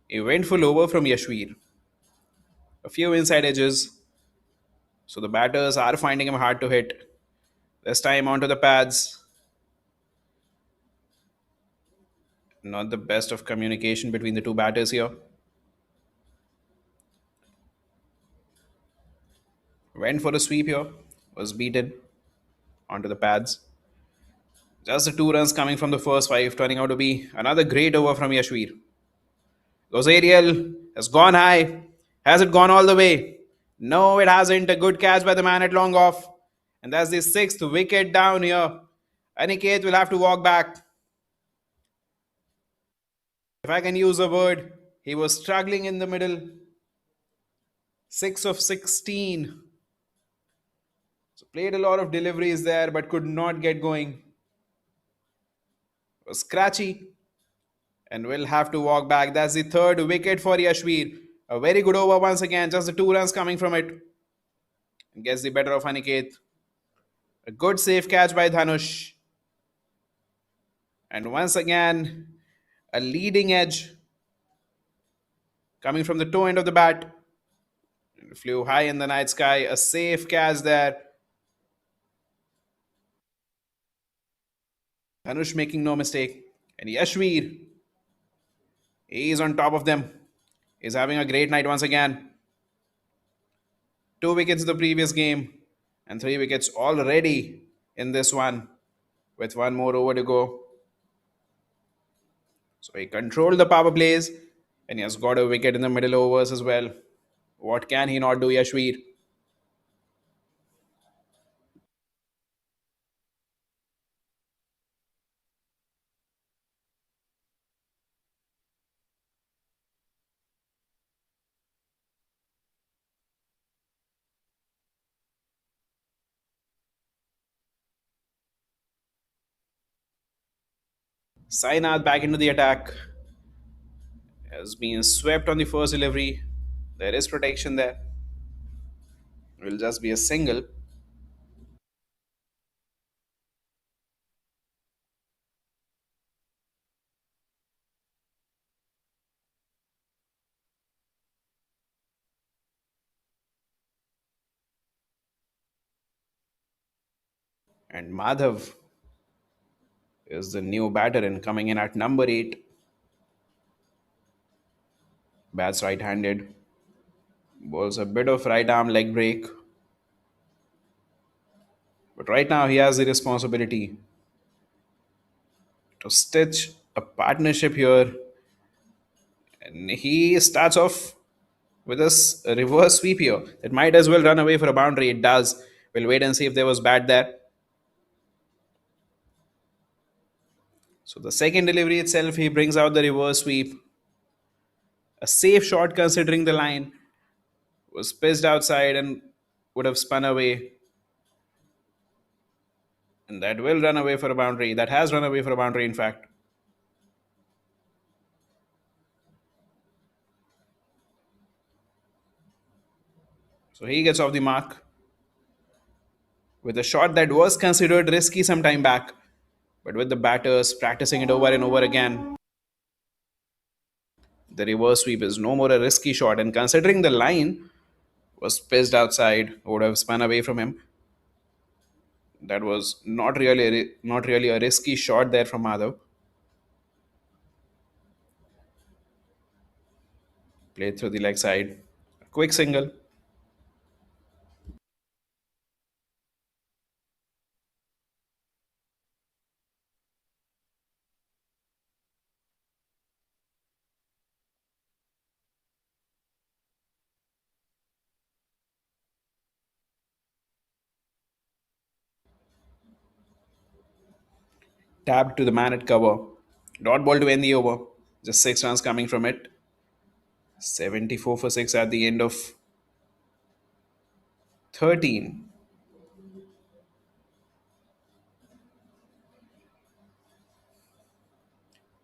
eventful over from Yashveer. A few inside edges. So the batters are finding him hard to hit. This time onto the pads. Not the best of communication between the two batters here. Went for a sweep here. Was beaten onto the pads. Just the 2 runs coming from the first five, turning out to be another great over from Yashveer. Goes aerial, has gone high. Has it gone all the way? No, it hasn't. A good catch by the man at long off. And that's the sixth wicket down here. Aniket will have to walk back. If I can use a word, he was struggling in the middle. 6 of 16. So played a lot of deliveries there, but could not get going. Was scratchy and will have to walk back. That's the third wicket for Yashveer. A very good over once again. Just the 2 runs coming from it. And gets the better of Aniket. A good safe catch by Dhanush. And once again, a leading edge coming from the toe end of the bat. Flew high in the night sky. A safe catch there. Dhanush making no mistake. And Yashveer, he is on top of them. He's having a great night once again. 2 wickets in the previous game. And 3 wickets already in this one. With one more over to go. So he controlled the power plays. And he has got a wicket in the middle overs as well. What can he not do, Yashveer? Sainath back into the attack. Has been swept on the first delivery. There is protection there. Will just be a single. And Madhav is the new batter and coming in at number 8. Bats right handed. Bowls a bit of right arm leg break. But right now he has the responsibility to stitch a partnership here. And he starts off with this reverse sweep here. It might as well run away for a boundary. It does. We'll wait and see if there was bat there. So the second delivery itself, he brings out the reverse sweep. A safe shot considering the line. Was pitched outside and would have spun away. And that will run away for a boundary. That has run away for a boundary, in fact. So he gets off the mark with a shot that was considered risky some time back. But with the batters practicing it over and over again, the reverse sweep is no more a risky shot. And considering the line was pitched outside, would have spun away from him. That was not really a risky shot there from Madhav. Played through the leg side. A quick single. Tapped to the man at cover. Dot ball to end the over. Just 6 runs coming from it. 74 for 6 at the end of 13.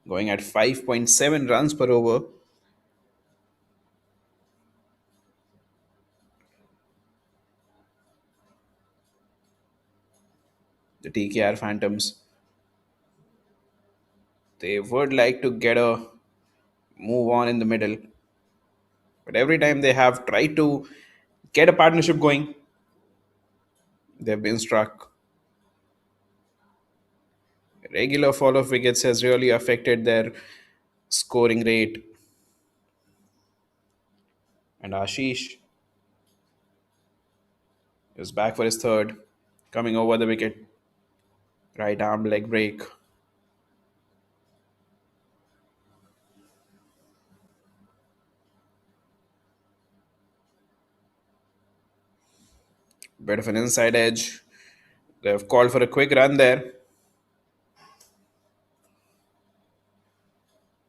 Going at 5.7 runs per over. The TKR Phantoms. They would like to get a move on in the middle. But every time they have tried to get a partnership going, they've been struck. Regular fall of wickets has really affected their scoring rate. And Ashish is back for his third, coming over the wicket. Right arm leg break. Bit of an inside edge. They've called for a quick run there.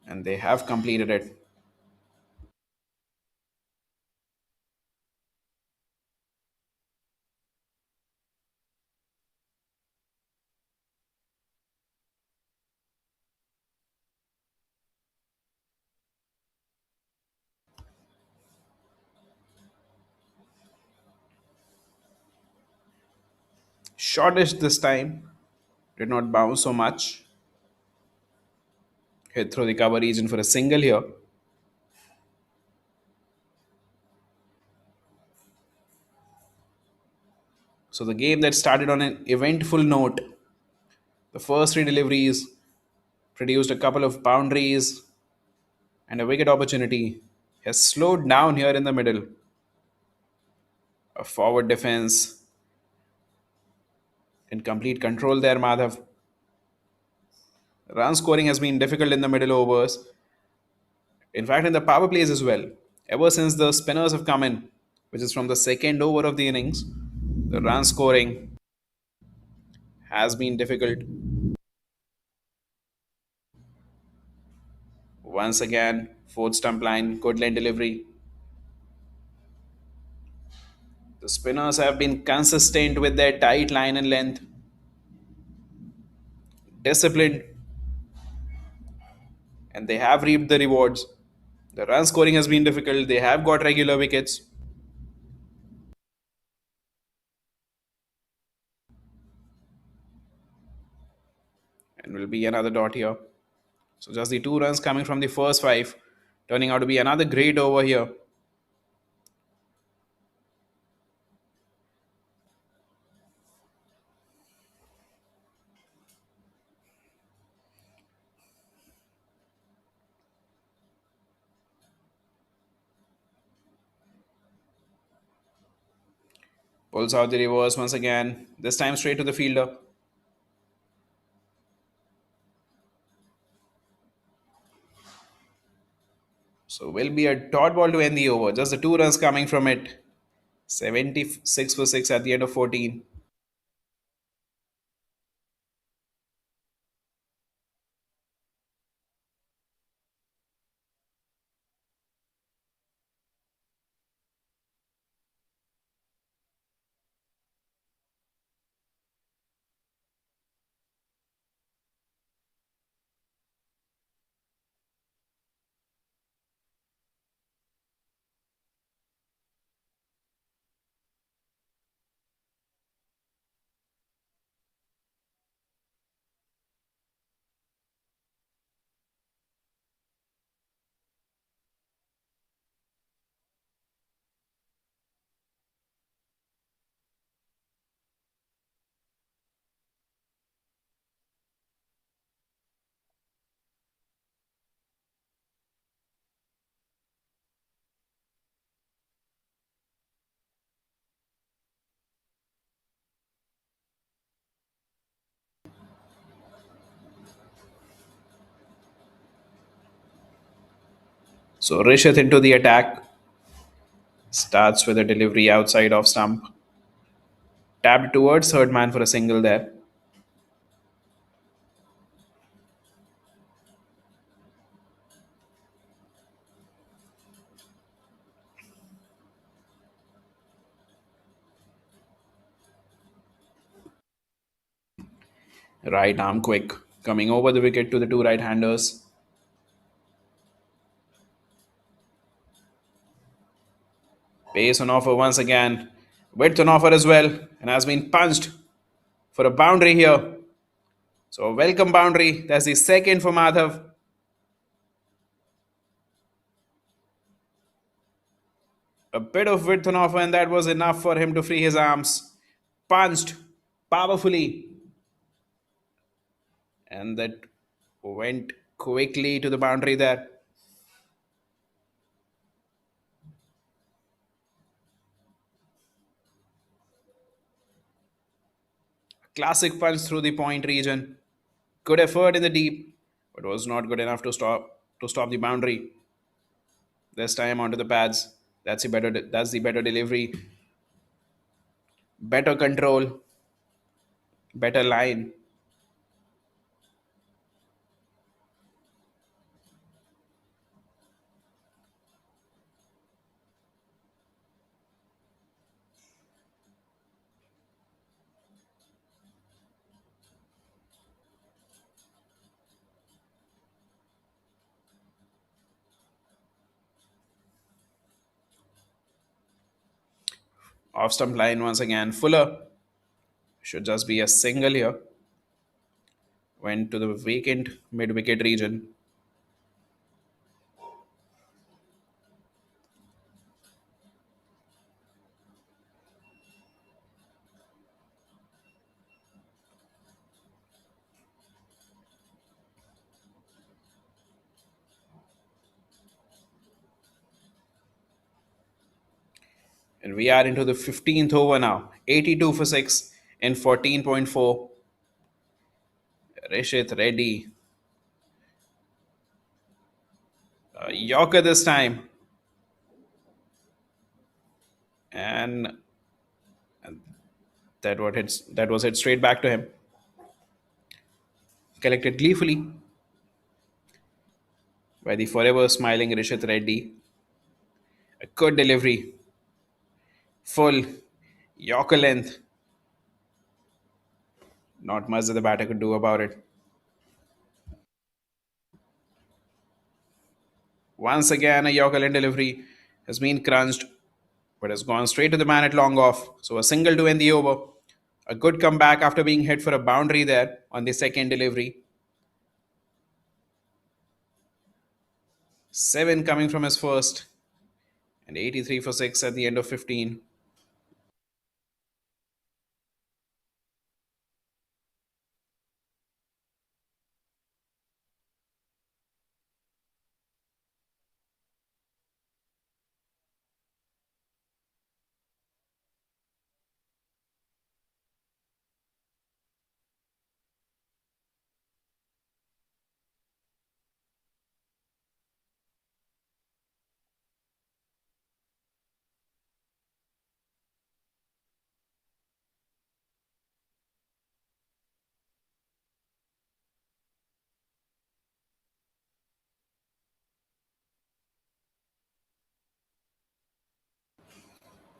And they have completed it. Shortish this time. Did not bounce so much. Hit through the cover region for a single here. So the game that started on an eventful note, the first three deliveries produced a couple of boundaries and a wicket opportunity, has slowed down here in the middle. A forward defense in complete control there, Madhav. Run scoring has been difficult in the middle overs. In fact, in the power plays as well. Ever since the spinners have come in, which is from the second over of the innings, the run scoring has been difficult. Once again, fourth stump line, good line delivery. The spinners have been consistent with their tight line and length, disciplined, and they have reaped the rewards. The run scoring has been difficult. They have got regular wickets. And will be another dot here. So just the two runs coming from the first five, turning out to be another great over here. Pulls out the reverse once again, this time straight to the fielder. So will be a dot ball to end the over. Just the two runs coming from it. 76 for 6 at the end of 14. So Rishit into the attack. Starts with a delivery outside of stump. Tapped towards third man for a single there. Right arm quick. Coming over the wicket to the two right handers. Pace on offer once again. Width on offer as well. And has been punched for a boundary here. So a welcome boundary. That's the second for Madhav. A bit of width on offer, and that was enough for him to free his arms. Punched powerfully. And that went quickly to the boundary there. Classic punch through the point region. Good effort in the deep, but was not good enough to stop the boundary. This time onto the pads. That's the better delivery, better control, better line. Off stump line once again. Fuller Should just be a single here. Went to the vacant mid wicket region. And we are into the 15th over now. 82 for 6 in 14.4. Rishit Reddy. Yorker this time. And that was hit straight back to him. Collected gleefully by the forever smiling Rishit Reddy. A good delivery. Full. Yorker length. Not much that the batter could do about it. Once again, a Yorker length delivery has been crunched, but has gone straight to the man at long off. So a single to end the over. A good comeback after being hit for a boundary there on the second delivery. 7 coming from his first, and 83 for 6 at the end of 15.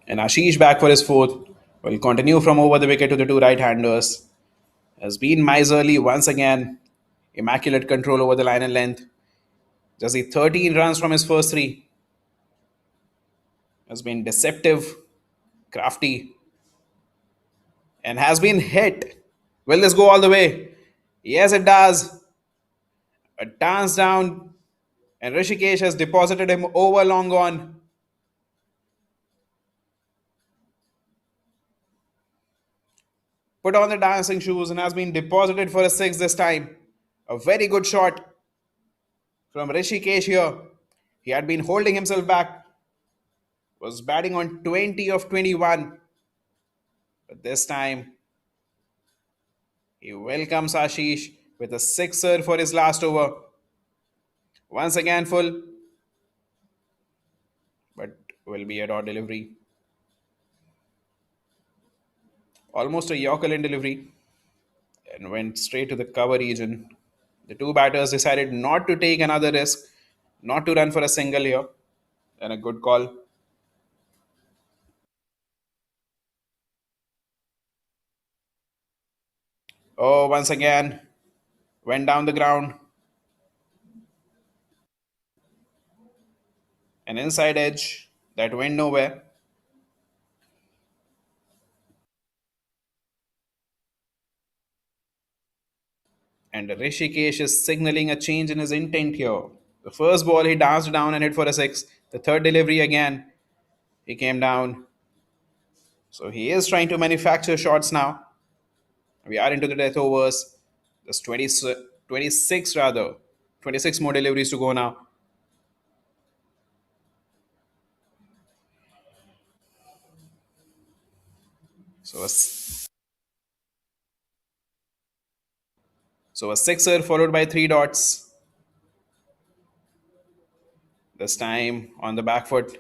And Ashish back for his fourth. Will continue from over the wicket to the two right-handers. Has been miserly once again. Immaculate control over the line and length. Just the 13 runs from his first three. Has been deceptive, crafty, and has been hit. Will this go all the way? Yes, it does. A dance down, and Rishikesh has deposited him over long on. Put on the dancing shoes and has been deposited for a six this time. A very good shot from Rishikesh here. He had been holding himself back, was batting on 20 of 21. But this time, he welcomes Ashish with a sixer for his last over. Once again, full, but will be a dot delivery. Almost a Yorker delivery and went straight to the cover region. The two batters decided not to take another risk, not to run for a single here, and a good call. Oh, once again, went down the ground. An inside edge that went nowhere. And Rishikesh is signaling a change in his intent here. The first ball he danced down and hit for a six. The third delivery again, he came down. So he is trying to manufacture shots now. We are into the death overs. There's 20, 26 rather. 26 more deliveries to go now. So a, so a sixer followed by three dots. This time on the back foot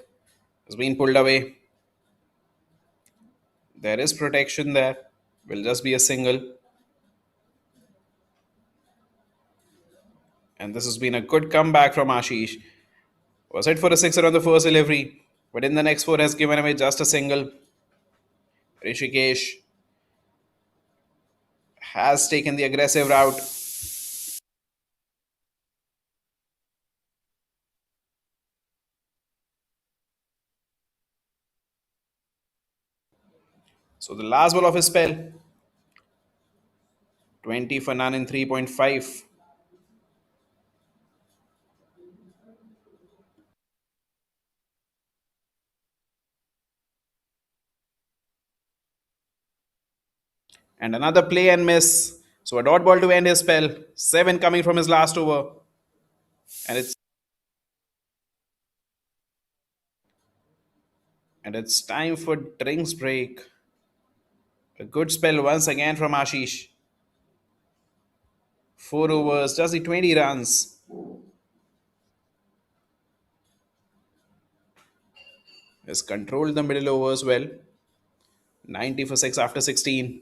has been pulled away. There is protection there. Will just be a single. And this has been a good comeback from Ashish. Was hit for a sixer on the first delivery, but in the next four has given away just a single. Rishikesh has taken the aggressive route. So the last ball of his spell 20 for none in 3.5. And another play and miss. So a dot ball to end his spell. 7 coming from his last over. And it's time for drinks break. A good spell once again from Ashish. 4 overs, just the 20 runs. Has controlled the middle overs well. 90 for 6 after 16.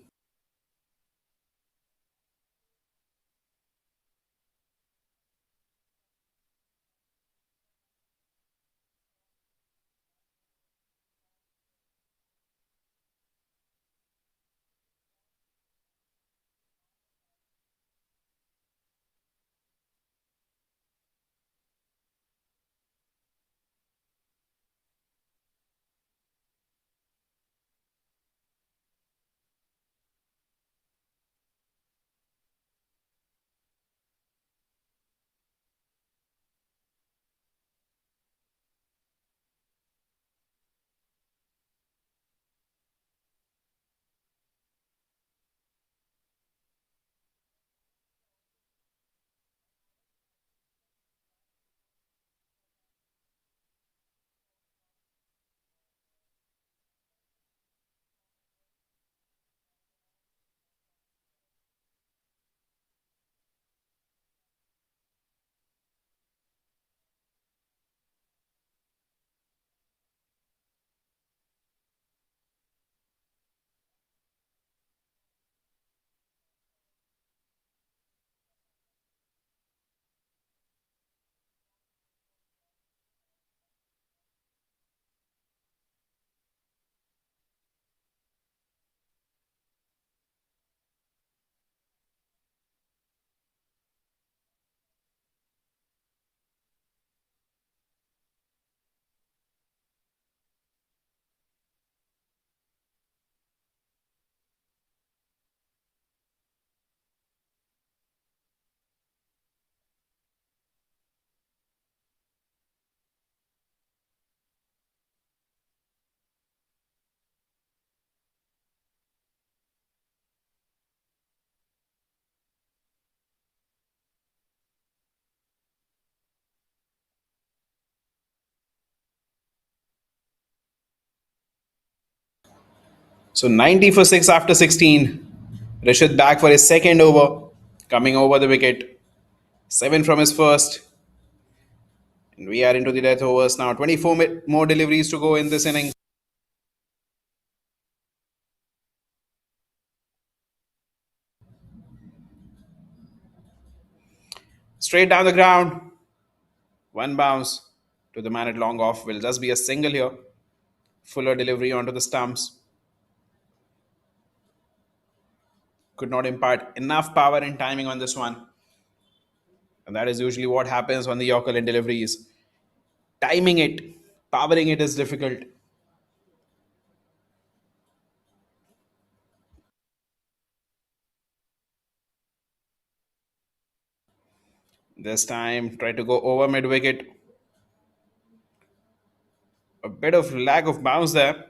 So 90 for 6 after 16. Rishit back for his second over. Coming over the wicket. 7 from his first. And we are into the death overs now. 24 more deliveries to go in this inning. Straight down the ground. One bounce to the man at long off. Will just be a single here. Fuller delivery onto the stumps. Could not impart enough power and timing on this one. And that is usually what happens on the Yorker in deliveries. Timing it, powering it is difficult. This time, try to go over mid wicket. A bit of lack of bounce there.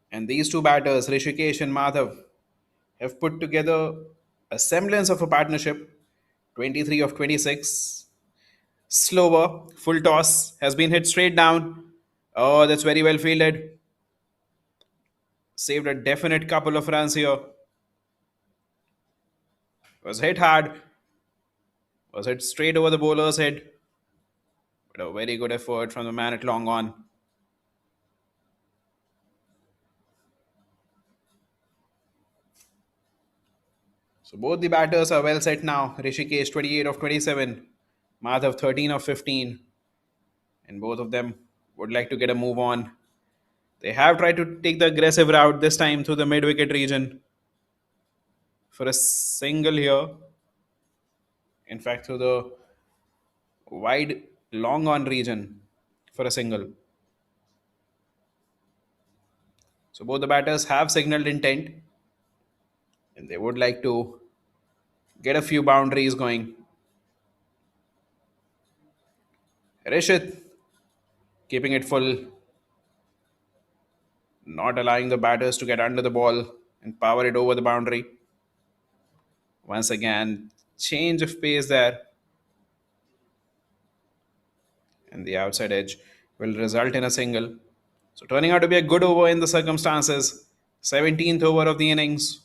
And these two batters, Rishikesh and Madhav, have put together a semblance of a partnership. 23 of 26. Slower, full toss, has been hit straight down. Oh, that's very well fielded. Saved a definite couple of runs here. Was hit hard. Was hit straight over the bowler's head. But a very good effort from the man at long on. So both the batters are well set now. Rishikesh 28 of 27, Madhav 13 of 15, and both of them would like to get a move on. They have tried to take the aggressive route this time through the mid wicket region. for a single here. In fact, through the wide long on region for a single. So both the batters have signaled intent and they would like to get a few boundaries going. Rishit keeping it full, not allowing the batters to get under the ball and power it over the boundary. Once again, change of pace there, and the outside edge will result in a single. So turning out to be a good over in the circumstances. 17th over of the innings,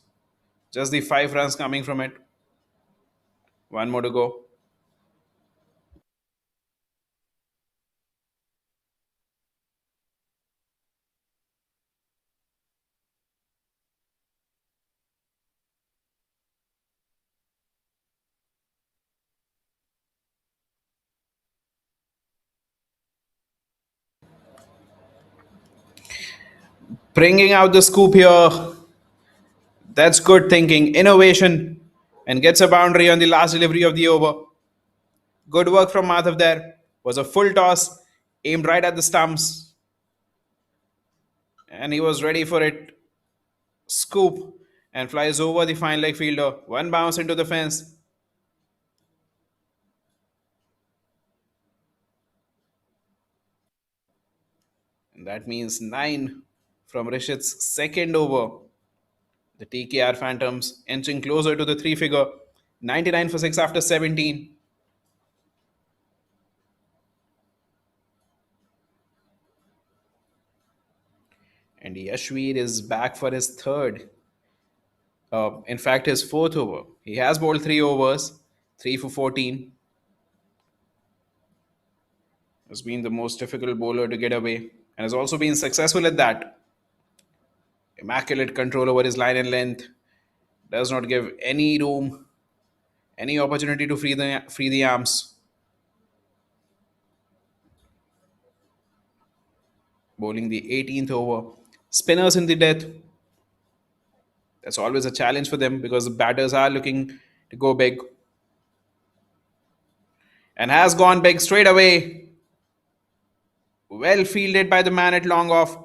just the 5 runs coming from it. One more to go. Bringing out the scoop here. That's good thinking, innovation, and gets a boundary on the last delivery of the over. Good work from Madhav there. Was a full toss, aimed right at the stumps, and he was ready for it. Scoop and flies over the fine leg fielder. One bounce into the fence. And that means 9 from Rishit's second over. The TKR Phantoms inching closer to the three figure. 99 for 6 after 17. And Yashveer is back for his third. In fact, his fourth over. He has bowled 3 overs, 3 for 14. Has been the most difficult bowler to get away and has also been successful at that. Immaculate control over his line and length. Does not give any room, any opportunity to free the arms. Bowling the 18th over. Spinners in the death. That's always a challenge for them because the batters are looking to go big. And has gone big straight away. Well fielded by the man at long off.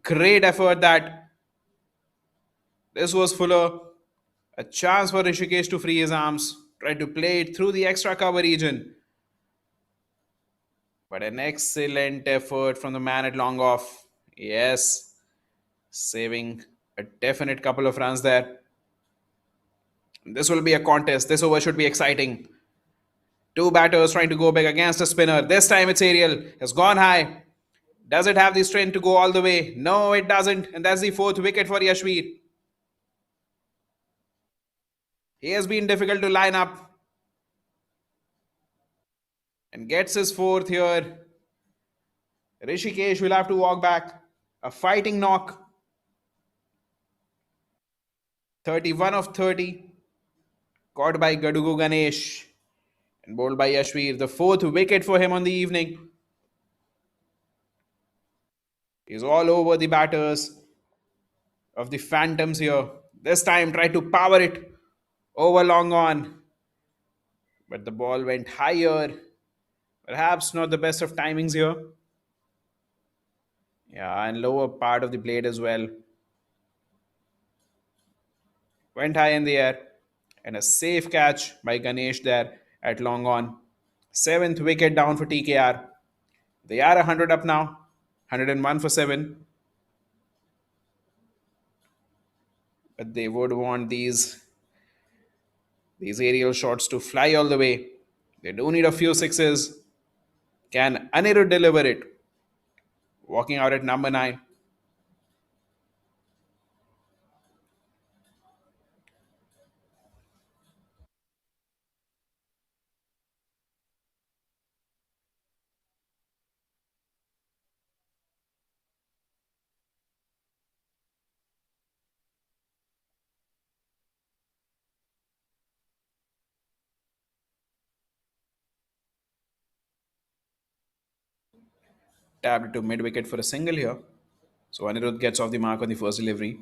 Great effort that. This was Fuller. A chance for Rishikesh to free his arms. Tried to play it through the extra cover region. But an excellent effort from the man at long off. Yes, saving a definite couple of runs there. This will be a contest. This over should be exciting. Two batters trying to go big against a spinner. This time it's Ariel. Has gone high. Does it have the strength to go all the way? No, it doesn't. And that's the fourth wicket for Yashveer. He has been difficult to line up. And gets his fourth here. Rishikesh will have to walk back. A fighting knock. 31 of 30. Caught by Gadugu Ganesh. And bowled by Yashveer. The fourth wicket for him on the evening. He's all over the batters of the Phantoms here. This time tried to power it over long on. But the ball went higher. Perhaps not the best of timings here. Yeah, and lower part of the blade as well. Went high in the air. And a safe catch by Ganesh there at long on. Seventh wicket down for TKR. They are 100 up now. 101 for 7. But they would want these aerial shots to fly all the way. They do need a few sixes. Can Anirudh deliver it? Walking out at number 9. Tapped to mid wicket for a single here. So Anirudh gets off the mark on the first delivery.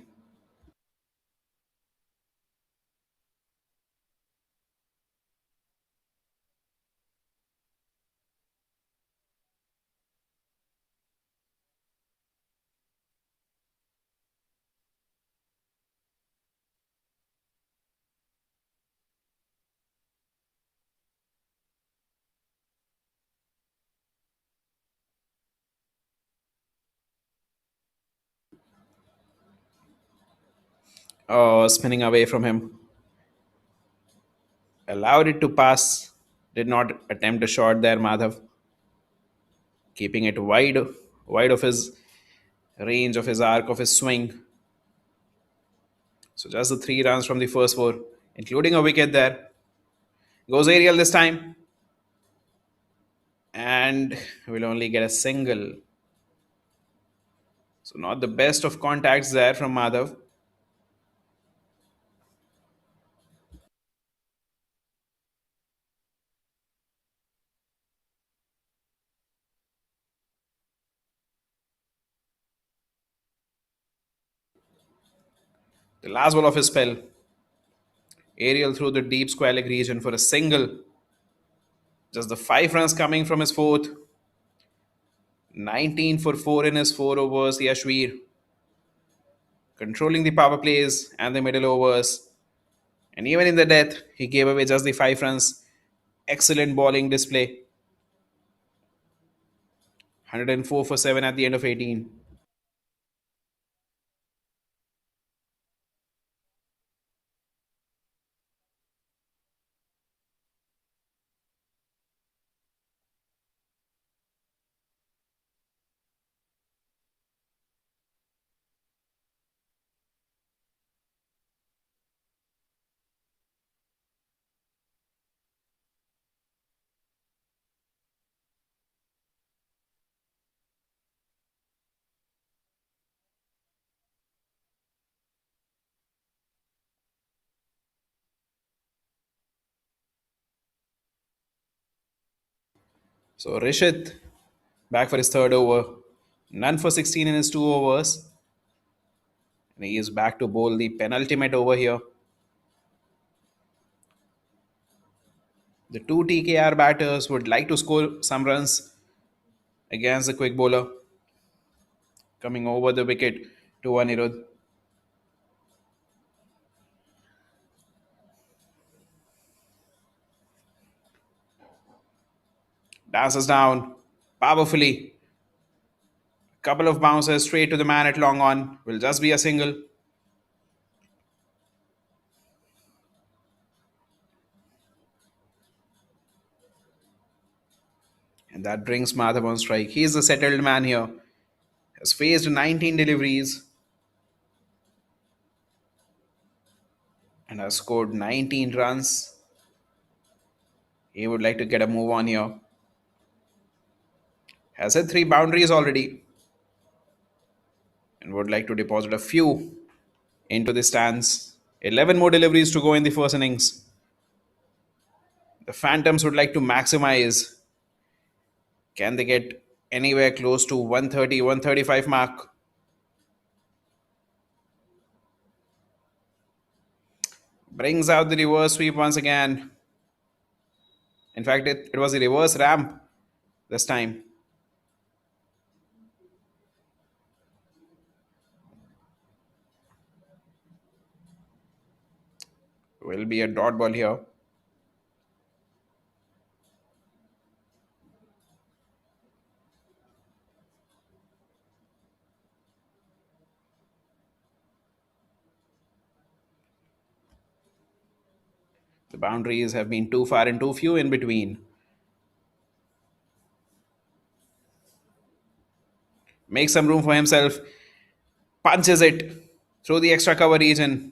Oh, spinning away from him. Allowed it to pass. Did not attempt a shot there, Madhav. Keeping it wide of his range, of his arc, of his swing. So just the 3 runs from the first four, including a wicket there. Goes aerial this time. And will only get a single. So not the best of contacts there from Madhav. The last ball of his spell. Aerial through the deep square leg region for a single. Just the 5 runs coming from his fourth. 19 for 4 in his 4 overs. Yashveer controlling the power plays and the middle overs. And even in the death, he gave away just the 5 runs. Excellent bowling display. 104 for 7 at the end of 18. So Rishit back for his third over. None for 16 in his 2 overs. And he is back to bowl the penultimate over here. The two TKR batters would like to score some runs against the quick bowler coming over the wicket to Anirudh. Dances down powerfully. Couple of bounces straight to the man at long on. Will just be a single. And that brings Madhav on strike. He is the settled man here. Has faced 19 deliveries and has scored 19 runs. He would like to get a move on here. Has hit 3 boundaries already and would like to deposit a few into the stands. 11 more deliveries to go in the first innings. The Phantoms would like to maximize. Can they get anywhere close to 130, 135 mark? Brings out the reverse sweep once again. In fact, it was a reverse ramp this time. Will be a dot ball here. The boundaries have been too far and too few in between. Makes some room for himself. Punches it through the extra cover region.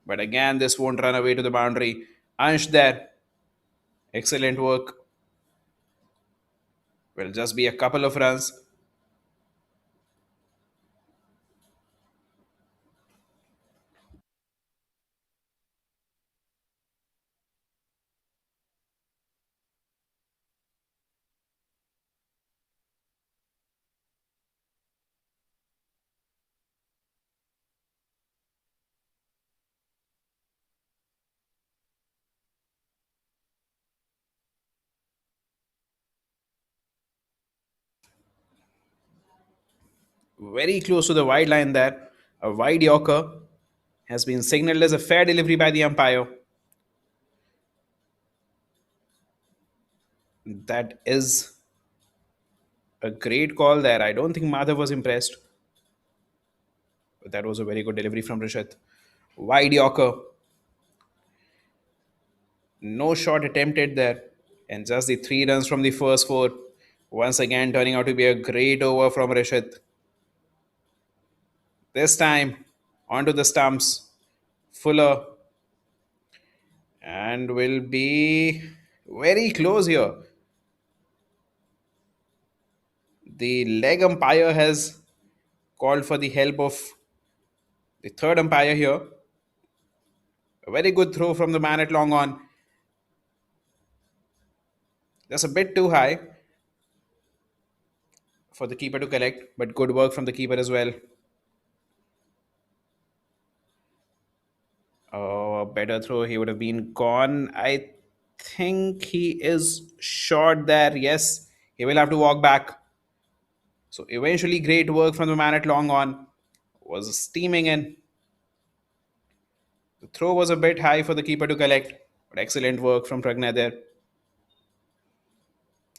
But again, this won't run away to the boundary. Ansh there. Excellent work. Will just be a couple of runs. Very close to the wide line there. A wide Yorker has been signaled as a fair delivery by the umpire. That is a great call there. I don't think Madhav was impressed. But that was a very good delivery from Rishit. Wide Yorker. No shot attempted there. And just the 3 runs from the first four. Once again, turning out to be a great over from Rishit. This time, onto the stumps. Fuller. And will be very close here. The leg umpire has called for the help of the third umpire here. A very good throw from the man at long on. Just a bit too high for the keeper to collect, but good work from the keeper as well. Oh, a better throw. He would have been gone. I think he is short there. Yes, he will have to walk back. So eventually, great work from the man at long on. Was steaming in. The throw was a bit high for the keeper to collect, but excellent work from Pragna there.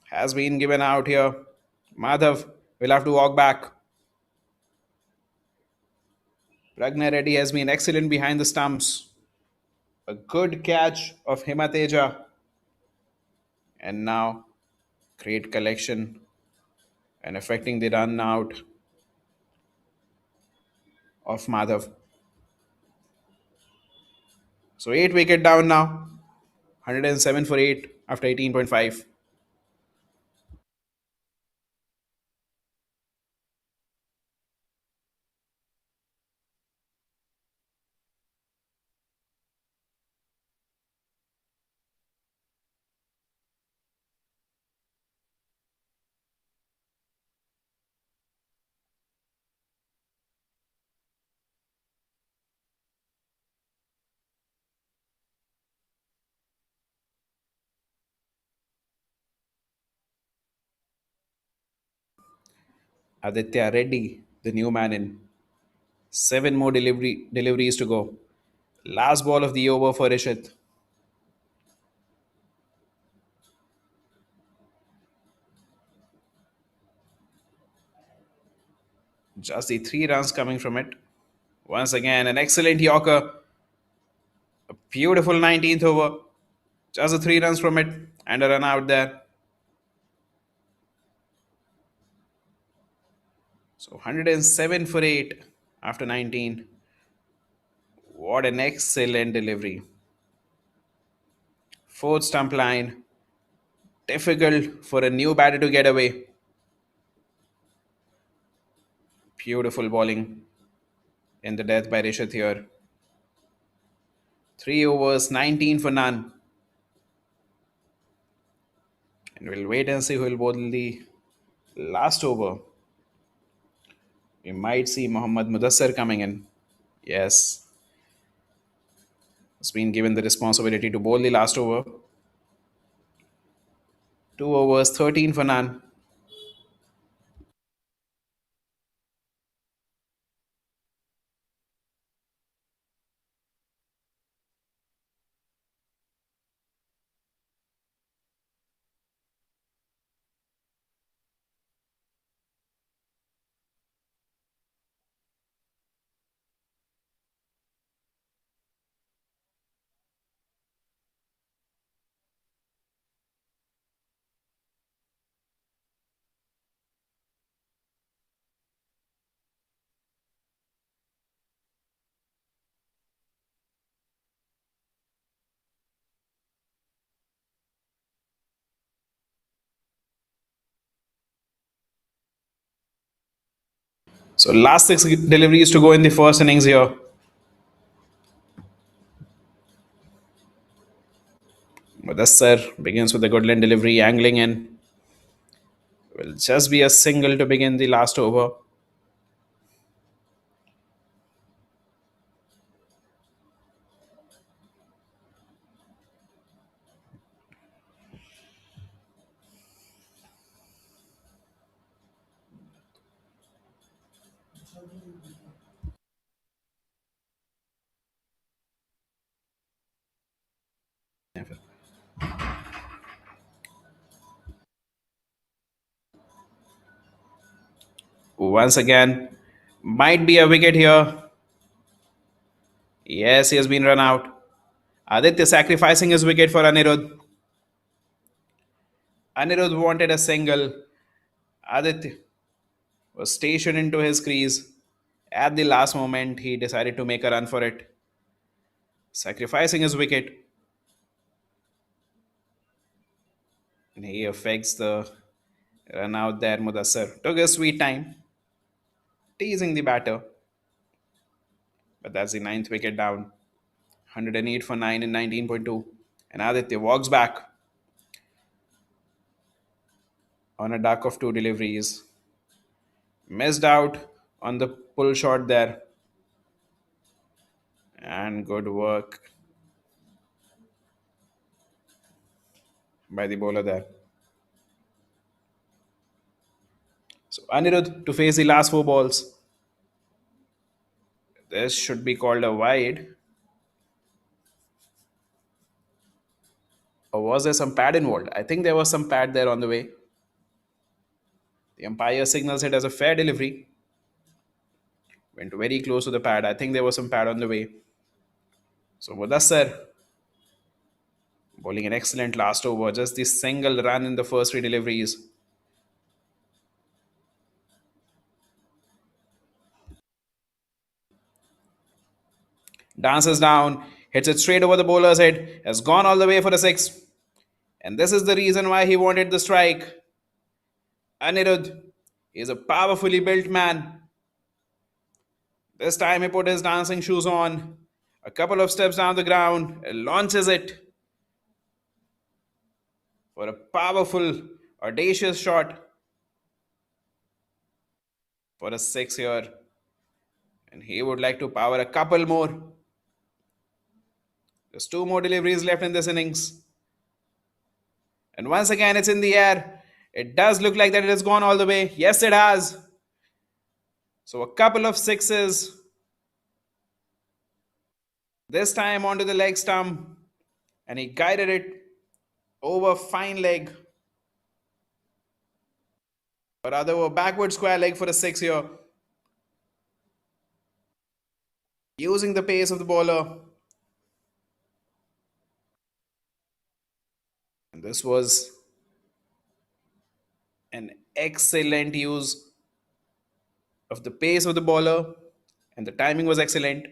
Has been given out here. Madhav will have to walk back. Pragna Reddy has been excellent behind the stumps. A good catch of Himateja. And now, great collection and affecting the run out of Madhav. So 8 wicket down now. 107 for 8 after 18.5. Aditya Reddy, the new man in. 7 more deliveries to go. Last ball of the over for Rishit. Just the 3 runs coming from it. Once again, an excellent Yorker. A beautiful 19th over. Just the 3 runs from it and a run out there. So 107 for 8 after 19. What an excellent delivery. Fourth stump line. Difficult for a new batter to get away. Beautiful bowling in the death by Rishit here. 3 overs, 19 for none. And we'll wait and see who will bowl the last over. We might see Mohammad Mudassar coming in. Yes, has been given the responsibility to bowl the last over. 2 overs, 13 for none. So last 6 deliveries to go in the first innings here. Mudassar begins with a good line delivery, angling in. Will just be a single to begin the last over. Once again, might be a wicket here. Yes, he has been run out. Aditya sacrificing his wicket for Anirudh. Anirudh wanted a single. Aditya was stationed into his crease. At the last moment, he decided to make a run for it, sacrificing his wicket. And he affects the run out there. Mudassar took his sweet time, teasing the batter, but that's the ninth wicket down. 108 for 9 in 19.2. And Aditya walks back on a duck of two deliveries. Missed out on the pull shot there. And good work by the bowler there. So Anirudh to face the last four balls. This should be called a wide. Or was there some pad involved? I think there was some pad there on the way. The umpire signals it as a fair delivery. Went very close to the pad. I think there was some pad on the way. So Mudassar bowling an excellent last over. Just the single run in the first three deliveries. Dances down, hits it straight over the bowler's head, has gone all the way for a six. And this is the reason why he wanted the strike. Anirudh is a powerfully built man. This time he put his dancing shoes on, a couple of steps down the ground, and launches it for a powerful, audacious shot for a six here. And he would like to power a couple more. There's two more deliveries left in this innings. And once again, it's in the air. It does look like that it has gone all the way. Yes, it has. So a couple of sixes. This time onto the leg stump. And he guided it over fine leg. Or rather, a backward square leg for a six here. Using the pace of the bowler. And this was an excellent use of the pace of the bowler. And the timing was excellent.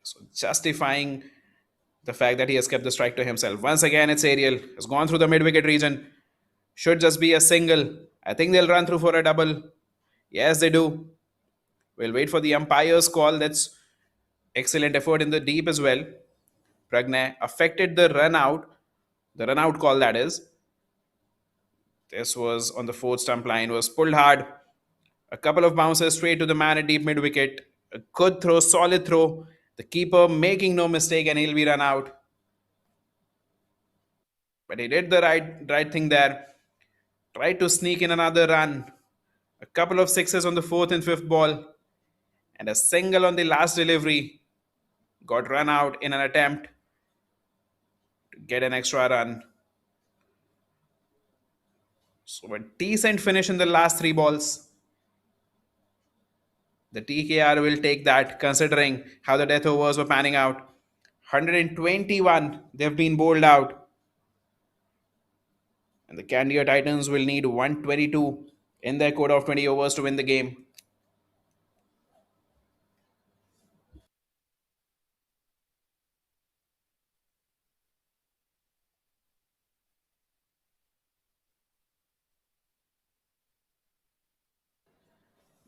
So justifying the fact that he has kept the strike to himself. Once again, it's aerial. Has gone through the mid-wicket region. Should just be a single. I think they'll run through for a double. Yes, they do. We'll wait for the umpire's call. That's excellent effort in the deep as well. Pragnay affected the run out call that is. This was on the fourth stump line, was pulled hard. A couple of bounces straight to the man at deep mid wicket. A good throw, solid throw. The keeper making no mistake and he'll be run out. But he did the right thing there. Tried to sneak in another run. A couple of sixes on the fourth and fifth ball. And a single on the last delivery. Got run out in an attempt to get an extra run. So a decent finish in the last three balls. The TKR will take that considering how the death overs were panning out. 121, they've been bowled out. And the Candia Titans will need 122 in their quota of 20 overs to win the game.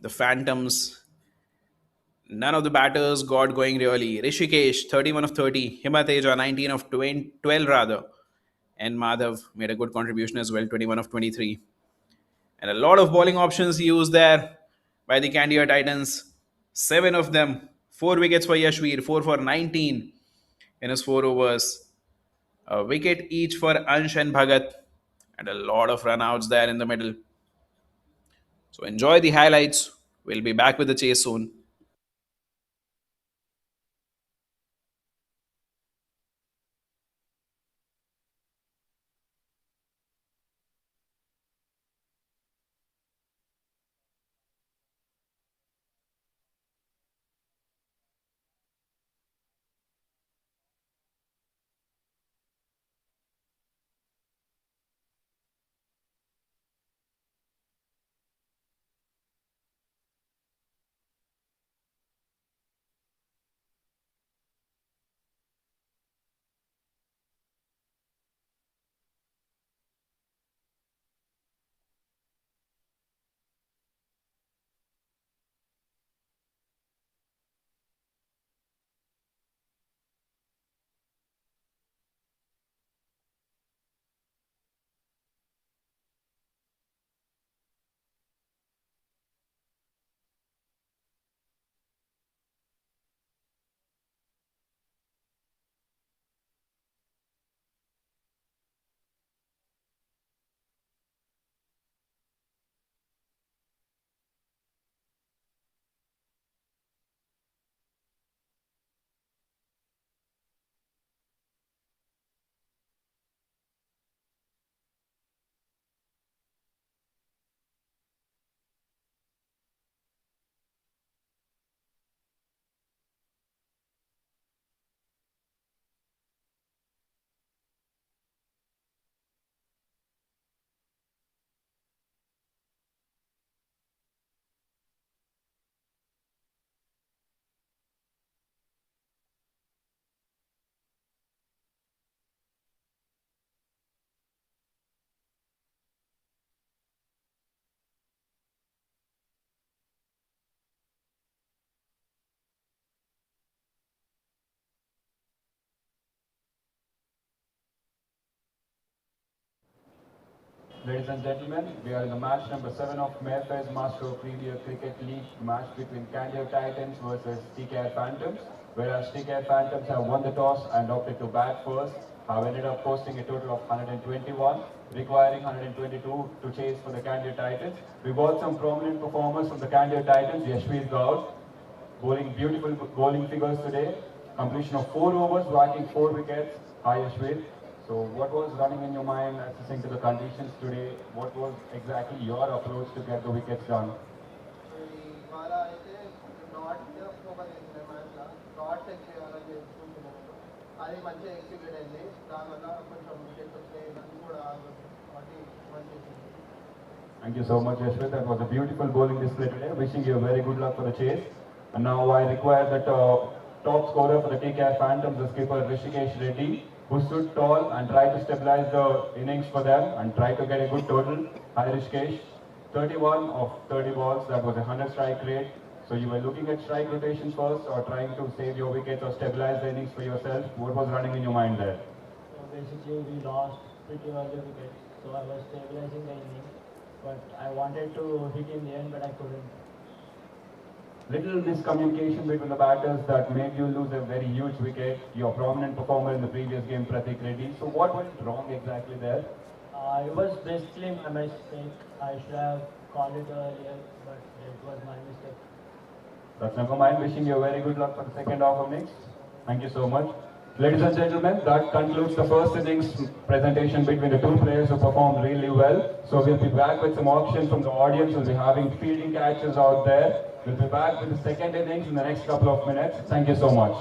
The Phantoms, none of the batters got going really. Rishikesh, 31 of 30. Himateja, 19 of 20, 12 rather. And Madhav made a good contribution as well, 21 of 23. And a lot of bowling options used there by the Candia Titans. Seven of them. Four wickets for Yashveer, four for 19 in his four overs. A wicket each for Ansh and Bhagat. And a lot of run-outs there in the middle. So enjoy the highlights. We'll be back with the chase soon. Ladies and gentlemen, we are in the match number 7 of Mayfair's Mastro Premier Cricket League match between Candia Titans versus TKR Phantoms, whereas TKR Phantoms have won the toss and opted to bat first, have ended up posting a total of 121, requiring 122 to chase for the Candia Titans. We got some prominent performers from the Candia Titans, Yashveer Gaur, bowling beautiful bowling figures today. Completion of 4 overs, whacking 4 wickets. Hi Ashwin. So what was running in your mind assessing to the conditions today? What was exactly your approach to get the wickets done? ఇవాళ అయితే dot focus చేసిన మ్యాచ్లో dot check చేయాలని చేసుకుంటున్నాను అది మంచిగా execute అయింది దానివల్ల కొంచెం వికెట్స్ వచ్చినాయి రన్ కూడా కాబట్టి మంచి Thank you so much, Ashwin. That was a beautiful bowling display today. Wishing you very good luck for the chase. And now I require that top scorer for the TKR Phantoms, the skipper Rishikesh Reddy, who stood tall and tried to stabilize the innings for them and tried to get a good total. Hi Rishikesh, 31 of 30 balls, that was a 100 strike rate. So you were looking at strike rotations first or trying to save your wickets or stabilize the innings for yourself. What was running in your mind there? So basically, we lost pretty early wickets, so I was stabilizing the innings. But I wanted to hit in the end, but I couldn't. Little miscommunication between the batters that made you lose a very huge wicket. Your prominent performer in the previous game, Pratik Reddy. So what went wrong exactly there? It was basically my mistake. I should have called it earlier, but it was my mistake. That's never mind. Wishing you very good luck for the second half of innings. Thank you so much. Ladies and gentlemen, that concludes the first innings presentation between the two players who performed really well. So we'll be back with some auction from the audience. We'll be having fielding catches out there. We'll be back with the second innings in the next couple of minutes. Thank you so much.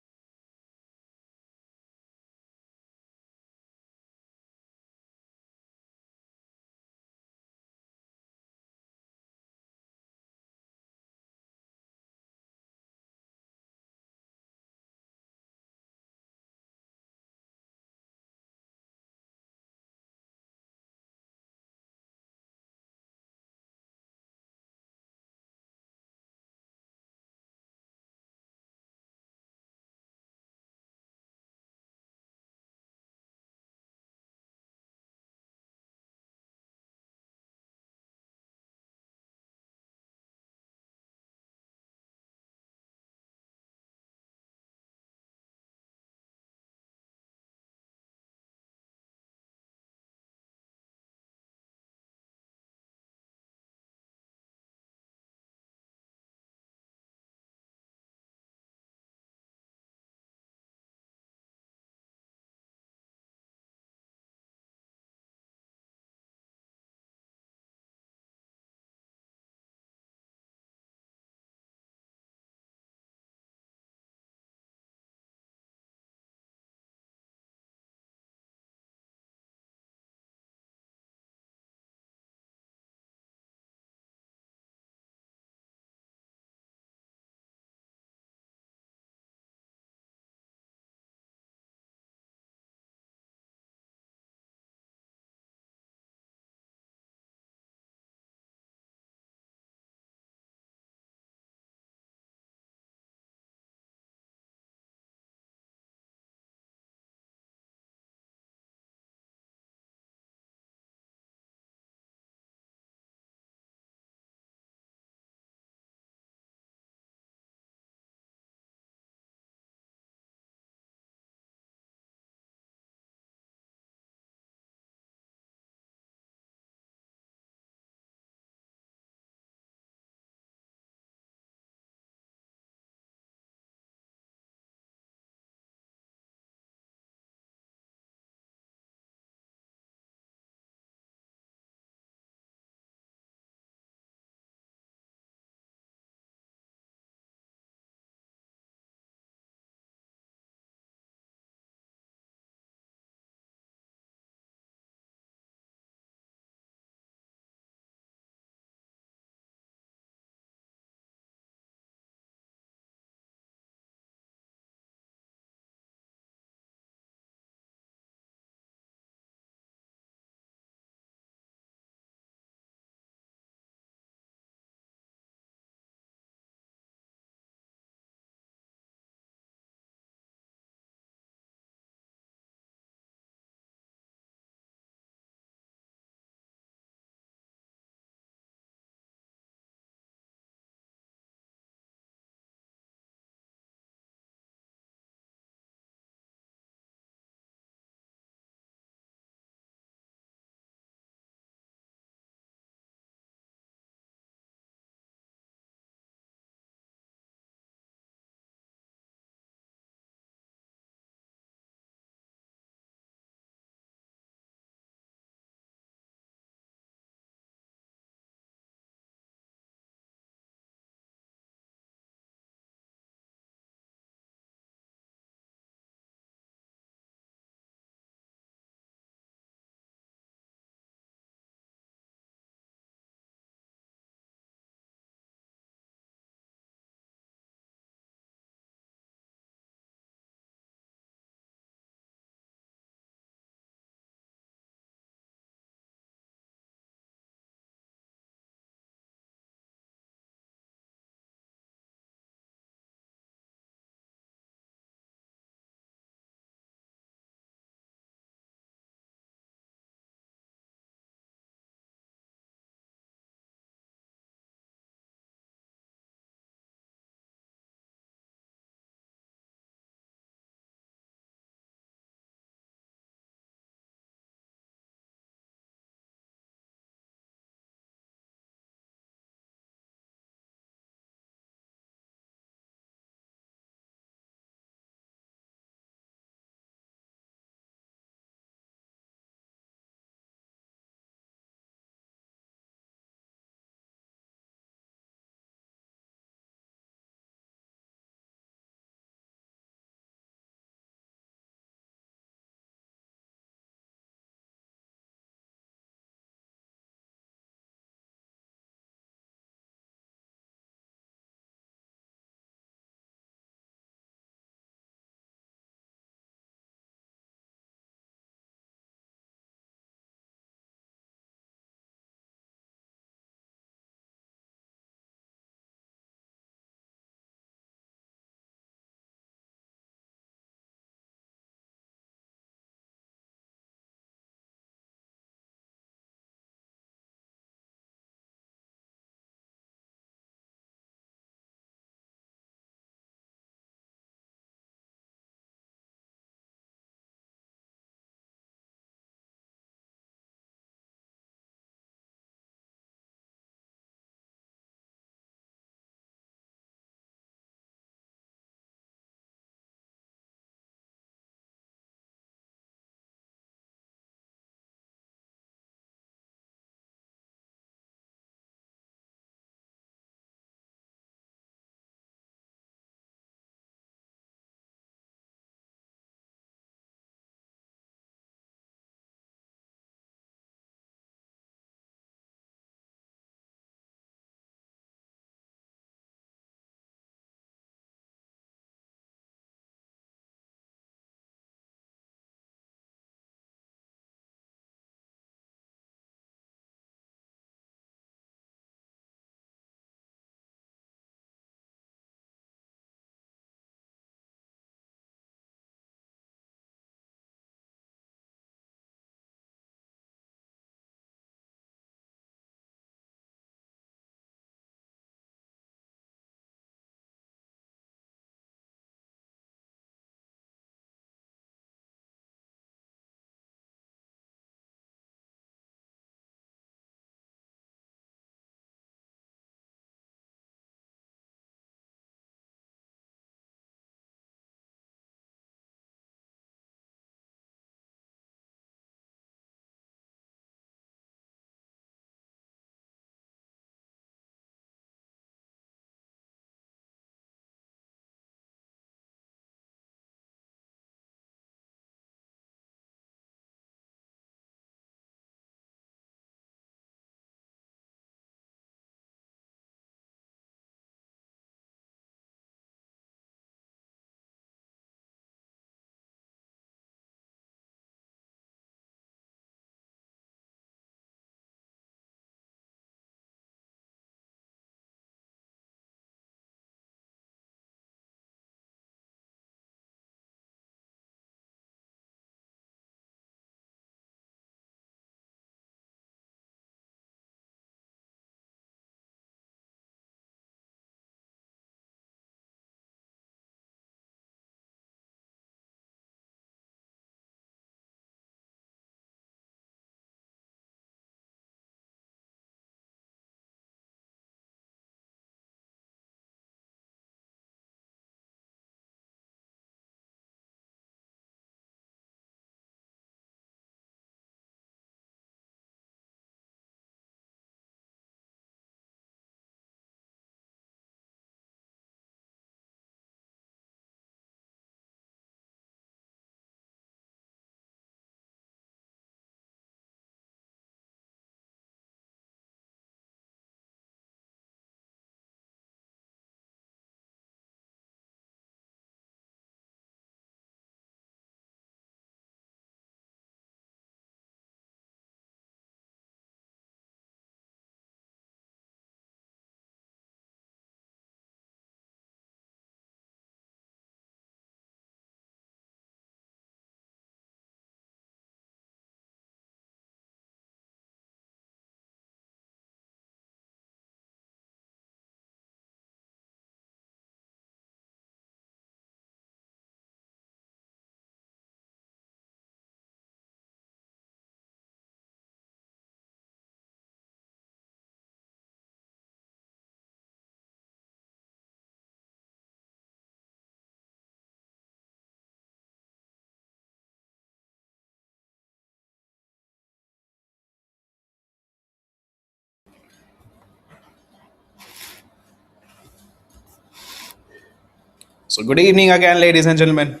So, good evening again, ladies and gentlemen.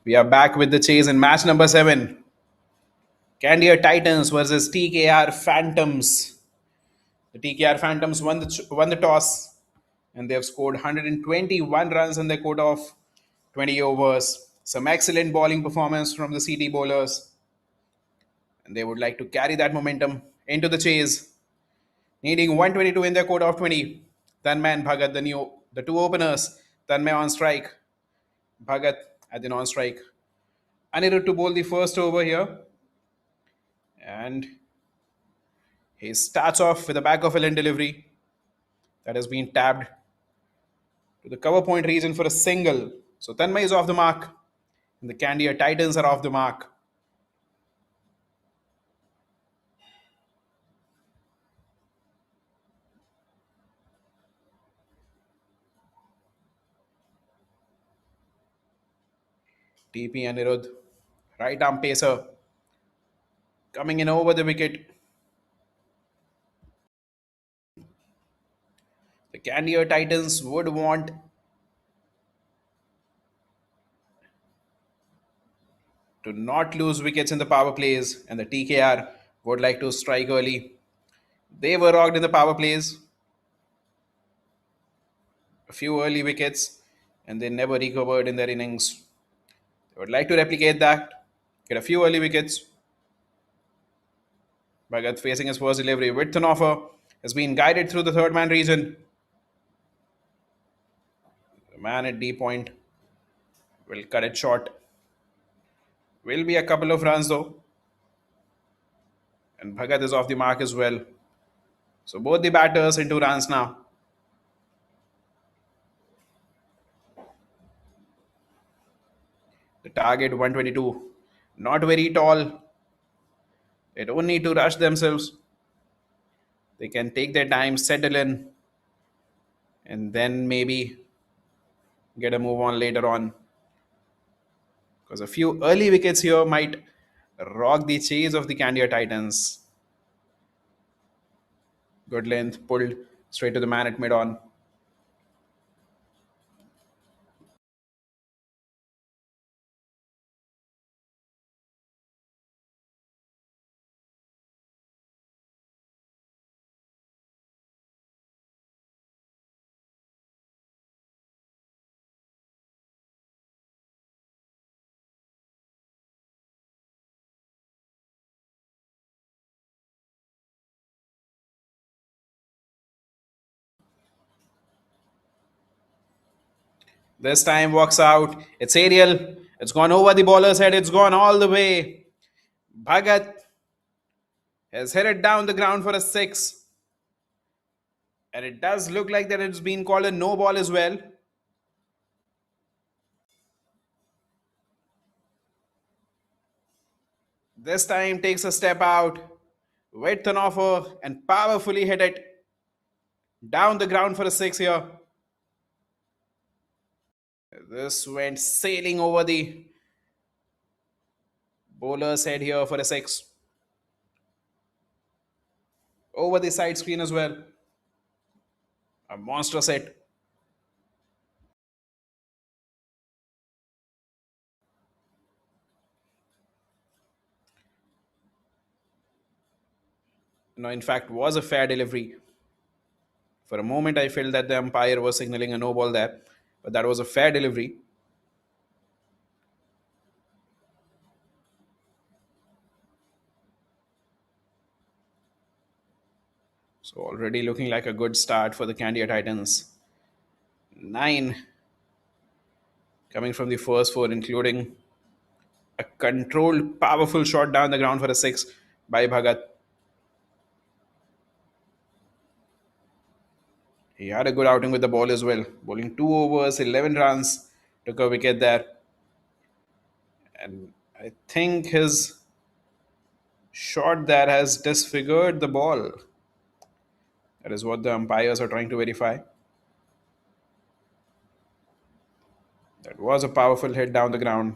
We are back with the chase in match number 7. Candia Titans versus TKR Phantoms. The TKR Phantoms won the toss and they have scored 121 runs in their quota of 20 overs. Some excellent bowling performance from the CT bowlers, and they would like to carry that momentum into the chase, needing 122 in their quota of 20. Tanmay and Bhagat, the two openers. Tanmay on strike, Bhagat at the non-strike. Anirudh to bowl the first over here, and he starts off with a back of a line delivery that has been tapped to the cover point region for a single. So Tanmay is off the mark, and the Candia Titans are off the mark. TP Anirudh, right arm pacer, coming in over the wicket. The Candia Titans would want to not lose wickets in the power plays, and the TKR would like to strike early. They were rocked in the power plays, a few early wickets, and they never recovered in their innings. They would like to replicate that, get a few early wickets. Bhagat facing his first delivery with an offer has been guided through the third man region. The man at D point will cut it short. Will be a couple of runs though, and Bhagat is off the mark as well. So both the batters into runs now. The target 122. Not very tall. They don't need to rush themselves. They can take their time, settle in, and then maybe get a move on later on. Because a few early wickets here might rock the chase of the Candia Titans. Good length, pulled straight to the man at mid on. This time walks out. It's aerial. It's gone over the bowler's head. It's gone all the way. Bhagat has hit it down the ground for a six. And it does look like that it's been called a no ball as well. This time takes a step out with an offer and powerfully hit it down the ground for a six here. This went sailing over the bowler's head here for a six. Over the side screen as well. A monstrous hit. No, in fact, was a fair delivery. For a moment, I felt that the umpire was signaling a no ball there, but that was a fair delivery. So already looking like a good start for the Candia Titans. 9 coming from the first four, including a controlled, powerful shot down the ground for a six by Bhagat. He had a good outing with the ball as well, bowling 2 overs, 11 runs, took a wicket there. And I think his shot there has disfigured the ball. That is what the umpires are trying to verify. That was a powerful hit down the ground.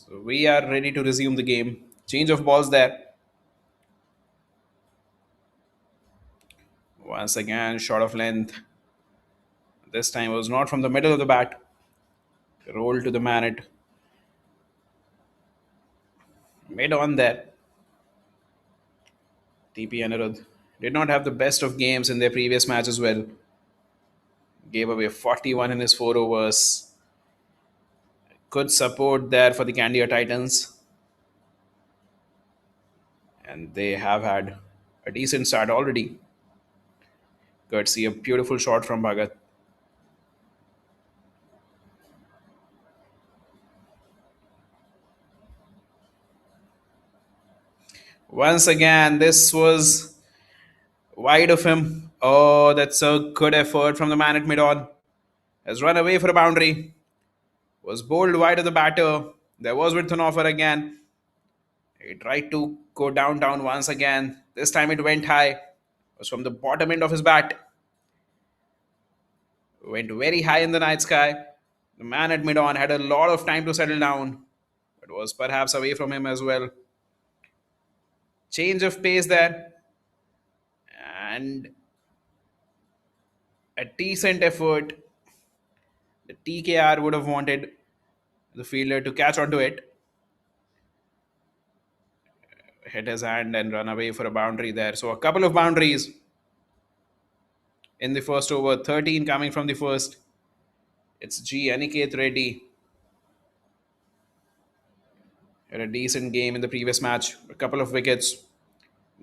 So we are ready to resume the game. Change of balls there. Once again, shot of length. This time was not from the middle of the bat. Roll to the man at mid on there. TP Anirudh did not have the best of games in their previous match as well. Gave away 41 in his 4 overs. Good support there for the Candia Titans. And they have had a decent start already. Courtesy a beautiful shot from Bhagat. Once again, this was wide of him. Oh, that's a good effort from the man at mid on. Has run away for a boundary. Was bowled wide of the batter. There was with an offer again. He tried to go down once again. This time it went high. It was from the bottom end of his bat. Went very high in the night sky. The man at mid on had a lot of time to settle down. It was perhaps away from him as well. Change of pace there. And a decent effort. The TKR would have wanted the fielder to catch onto it, hit his hand, and run away for a boundary there. So a couple of boundaries in the first over, 13 coming from the first. It's G. Aniket Reddy. Had a decent game in the previous match, a couple of wickets.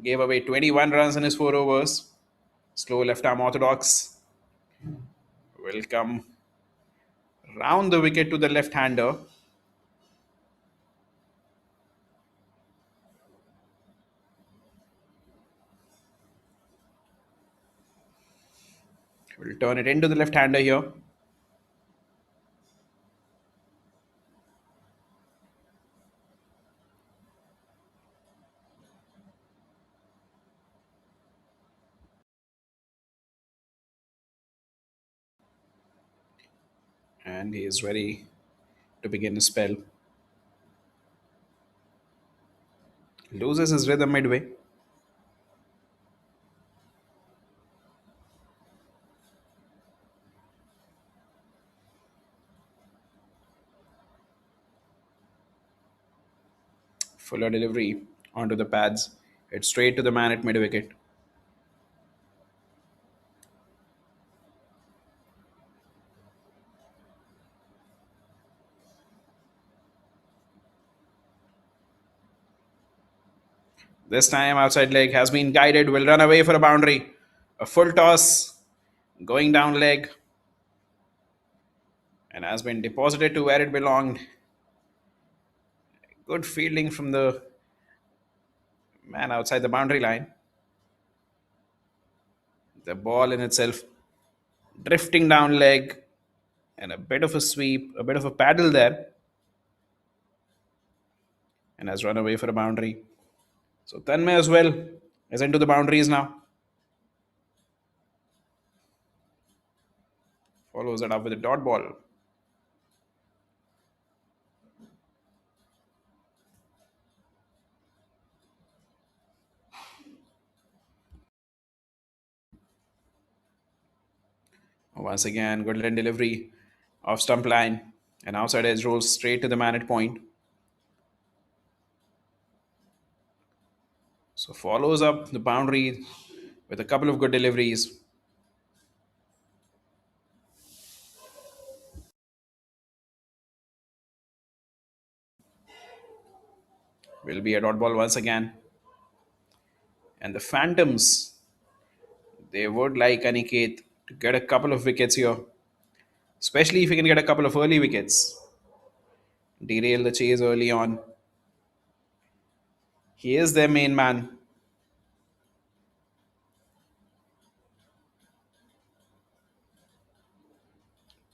Gave away 21 runs in his 4 overs. Slow left arm orthodox. Will come round the wicket to the left hander. Will turn it into the left hander here. And he is ready to begin his spell. Loses his rhythm midway. Fuller delivery onto the pads. It's straight to the man at mid wicket. This time, outside leg has been guided, will run away for a boundary. A full toss, going down leg, and has been deposited to where it belonged. Good fielding from the man outside the boundary line. The ball in itself drifting down leg, and a bit of a sweep, a bit of a paddle there, and has run away for a boundary. So Tanmay as well is into the boundaries now. Follows it up with a dot ball. Once again, good line delivery off stump line. And outside edge rolls straight to the man at point. So follows up the boundary with a couple of good deliveries. Will be a dot ball once again. And the Phantoms, they would like Aniket to get a couple of wickets here. Especially if he can get a couple of early wickets. Derail the chase early on. He is their main man.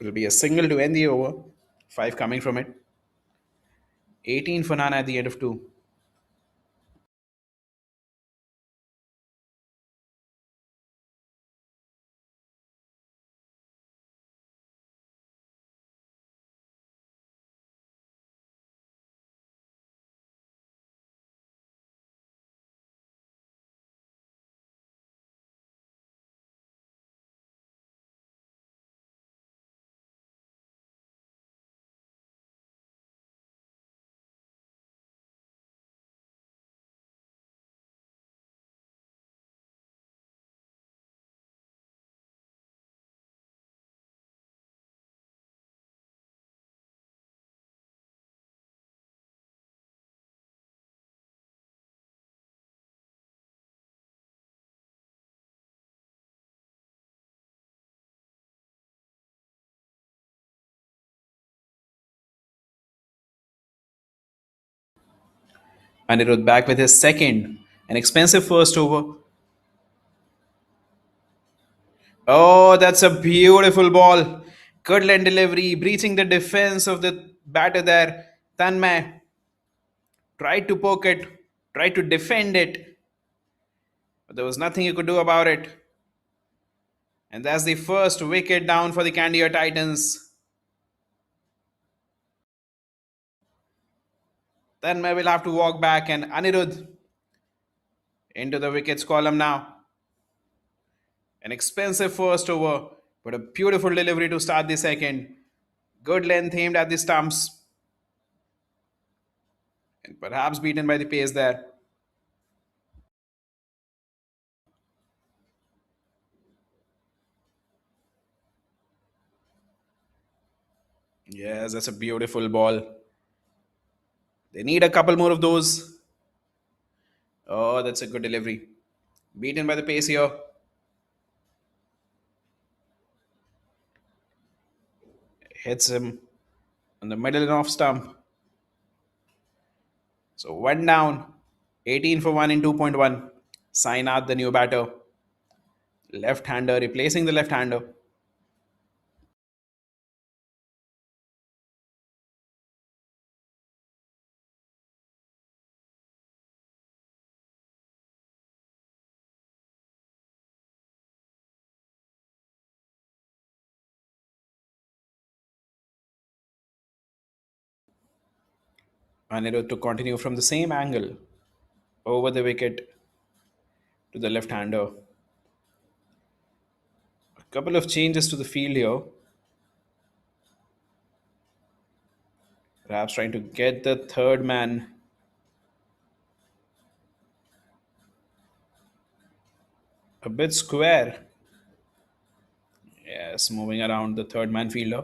Will be a single to end the over. 5 coming from it. 18 for Nana at the end of 2. Anirudh back with his second, an expensive first over. Oh, that's a beautiful ball. Good lane delivery, breaching the defense of the batter there. Tanmay tried to poke it, tried to defend it, but there was nothing you could do about it. And that's the first wicket down for the Candia Titans. Tanmay will have to walk back, and Anirudh into the wickets column now. An expensive first over, but a beautiful delivery to start the second. Good length aimed at the stumps, and perhaps beaten by the pace there. Yes, that's a beautiful ball. They need a couple more of those. Oh, that's a good delivery. Beaten by the pace here. Hits him on the middle and off stump. So one down. 18 for 1 in 2.1. Sainath, the new batter. Left-hander replacing the left-hander. Anirudh to continue from the same angle over the wicket to the left-hander. A couple of changes to the field here. Perhaps trying to get the third man a bit square. Yes, moving around the third man fielder.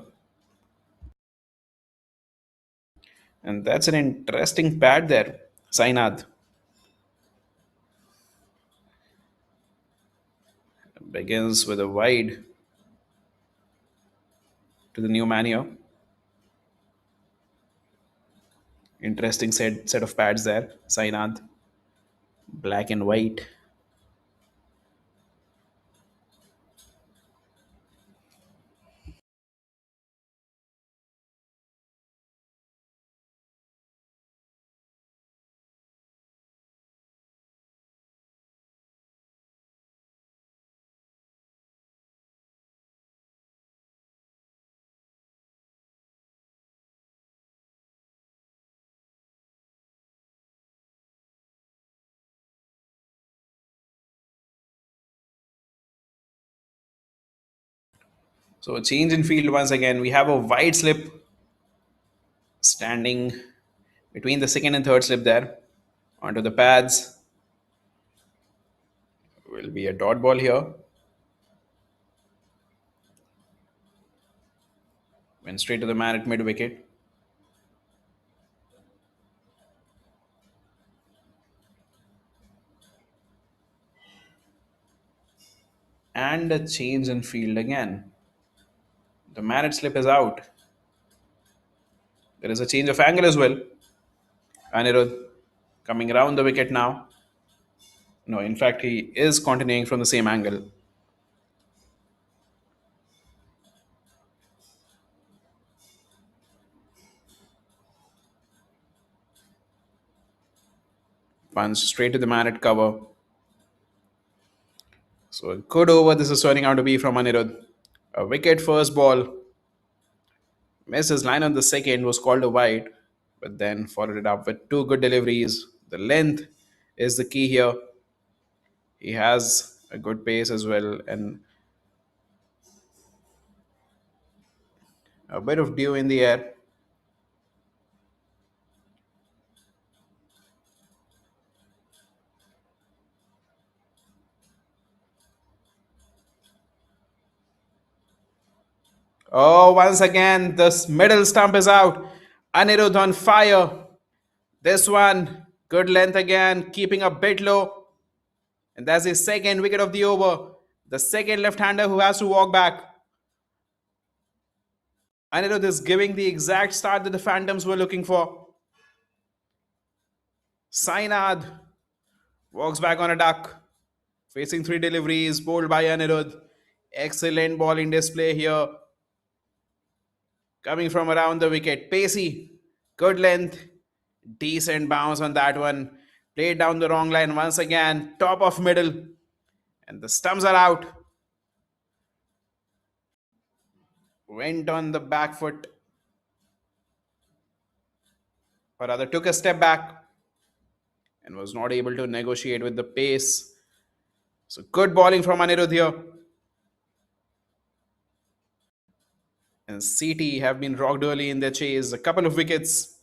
And that's an interesting pad there. Sainath begins with a wide to the new man here. Interesting set of pads there. Sainath, black and white. So a change in field once again. We have a wide slip standing between the second and third slip there. Onto the pads will be a dot ball here. Went straight to the man at mid wicket. And a change in field again. The man at slip is out. There is a change of angle as well. Anirudh coming around the wicket now. No, in fact, he is continuing from the same angle. Punch straight to the man at cover. So a good over this is turning out to be from Anirudh. A wicket first ball. Missed his line on the second, was called a wide, but then followed it up with two good deliveries. The length is the key here. He has a good pace as well, and a bit of dew in the air. Oh, once again, this middle stump is out. Anirudh on fire. This one, good length again, keeping a bit low. And that's the second wicket of the over. The second left-hander who has to walk back. Anirudh is giving the exact start that the Phantoms were looking for. Sainad walks back on a duck, facing three deliveries, bowled by Anirudh. Excellent bowling display here, coming from around the wicket. Pacey, good length, decent bounce on that one. Played down the wrong line once again, top of middle, and the stumps are out. Went on the back foot, or rather took a step back and was not able to negotiate with the pace. So good bowling from Anirudh here. And CT have been rocked early in their chase. A couple of wickets,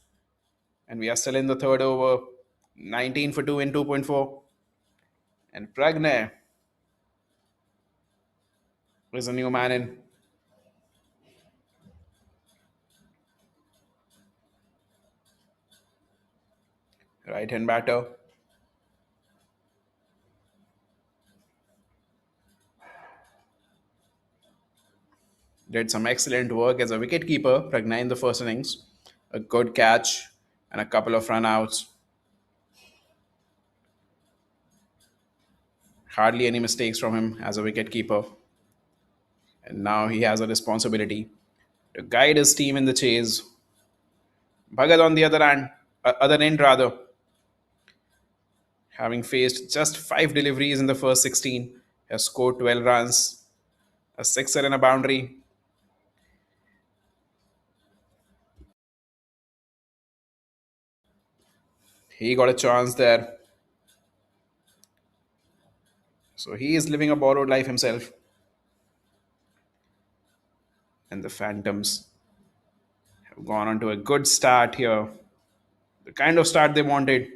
and we are still in the third over. 19 for 2 in 2.4. And Pragnay is a new man in. Right hand batter. Did some excellent work as a wicketkeeper, Pragnay in the first innings. A good catch and a couple of run outs. Hardly any mistakes from him as a wicketkeeper. And now he has a responsibility to guide his team in the chase. Bhagat on the other end rather, having faced just 5 deliveries in the first 16, has scored 12 runs, a sixer and a boundary. He got a chance there. So he is living a borrowed life himself. And the Phantoms have gone on to a good start here. The kind of start they wanted.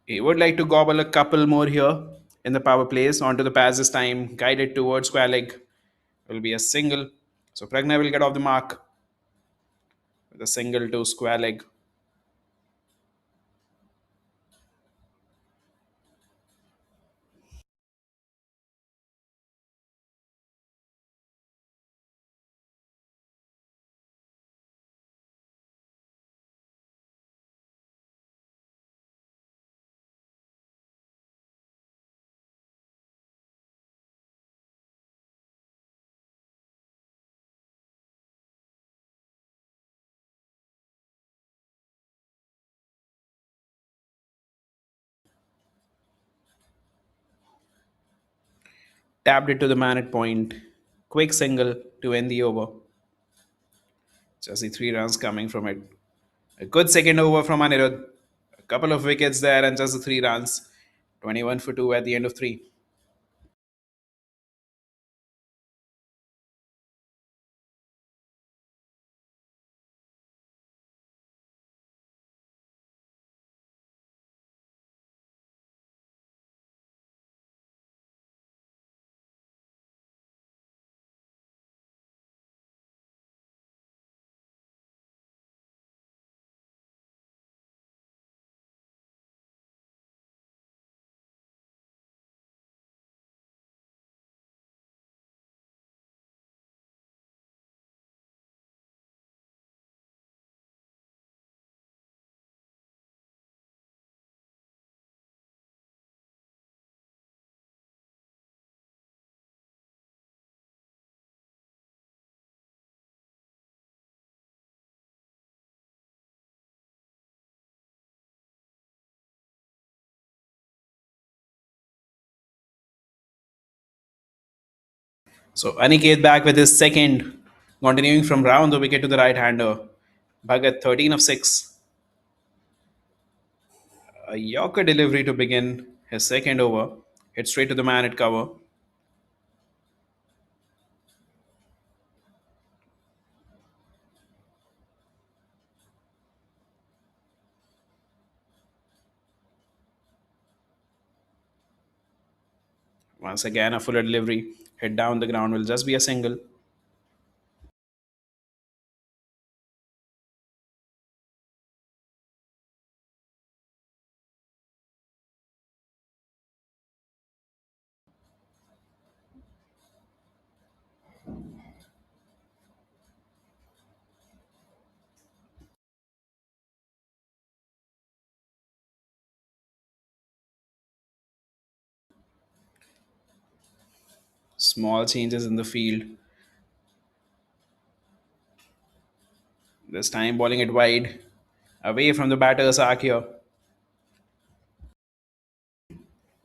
He would like to gobble a couple more here in the power plays onto the pass this time, guided towards square leg. Will be a single. So Pragna will get off the mark with a single to square leg. Tapped it to the man at point. Quick single to end the over. Just the 3 runs coming from it. A good second over from Anirudh. A couple of wickets there and just the 3 runs. 21 for 2 at the end of 3. So Aniket back with his second, continuing from round the wicket to the right hander. Bhagat 13 of 6. A Yorker delivery to begin his second over. Hit straight to the man at cover. Once again, a fuller delivery. Hit down the ground will just be a single. Small changes in the field. This time bowling it wide, away from the batter's arc here.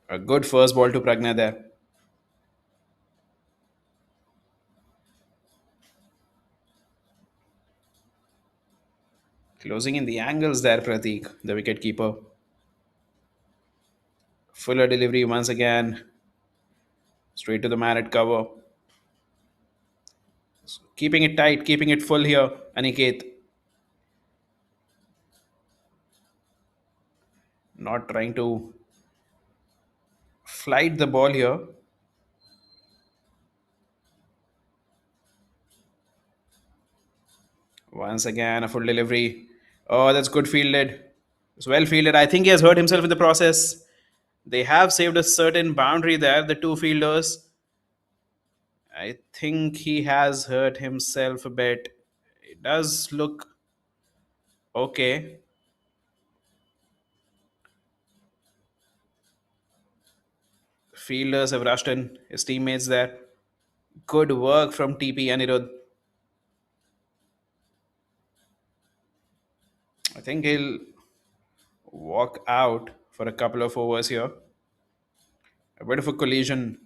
A good first ball to Pragna there. Closing in the angles there, Pratik, the wicket keeper. Fuller delivery once again, straight to the man at cover. Keeping it tight, keeping it full here, Aniket. Not trying to flight the ball here. Once again, a full delivery. Oh, that's good fielded. It's well fielded. I think he has hurt himself in the process. They have saved a certain boundary there, the two fielders. I think he has hurt himself a bit. It does look okay. Fielders have rushed in, his teammates there. Good work from TP Anirudh. I think he'll walk out for a couple of overs here. A bit of a collision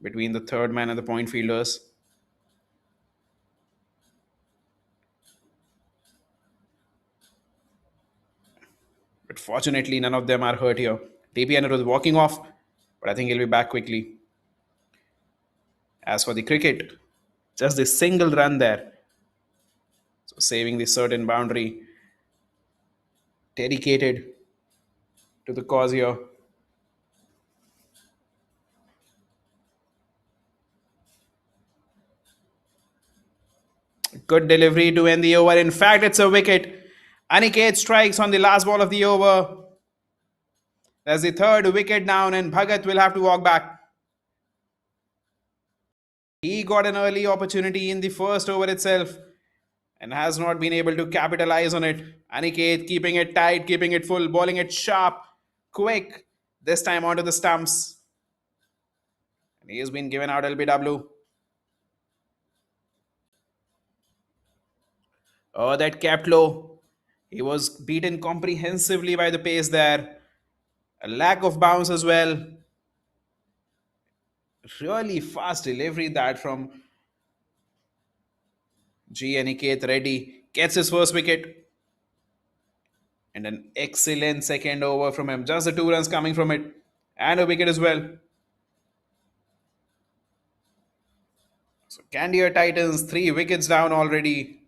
between the third man and the point fielders. But fortunately, none of them are hurt here. TP Anirudh walking off, but I think he'll be back quickly. As for the cricket, just the single run there. So saving the certain boundary. Dedicated to the cause here. Good delivery to end the over. In fact, it's a wicket. Aniket strikes on the last ball of the over. That's the third wicket down, and Bhagat will have to walk back. He got an early opportunity in the first over itself and has not been able to capitalize on it. Aniket keeping it tight, keeping it full, bowling it sharp, quick. This time onto the stumps. And he has been given out LBW. Oh, that kept low. He was beaten comprehensively by the pace there. A lack of bounce as well. Really fast delivery that from G. Aniket Reddy. Gets his first wicket. And an excellent second over from him. Just the 2 runs coming from it. And a wicket as well. So Candia Titans, 3 wickets down already.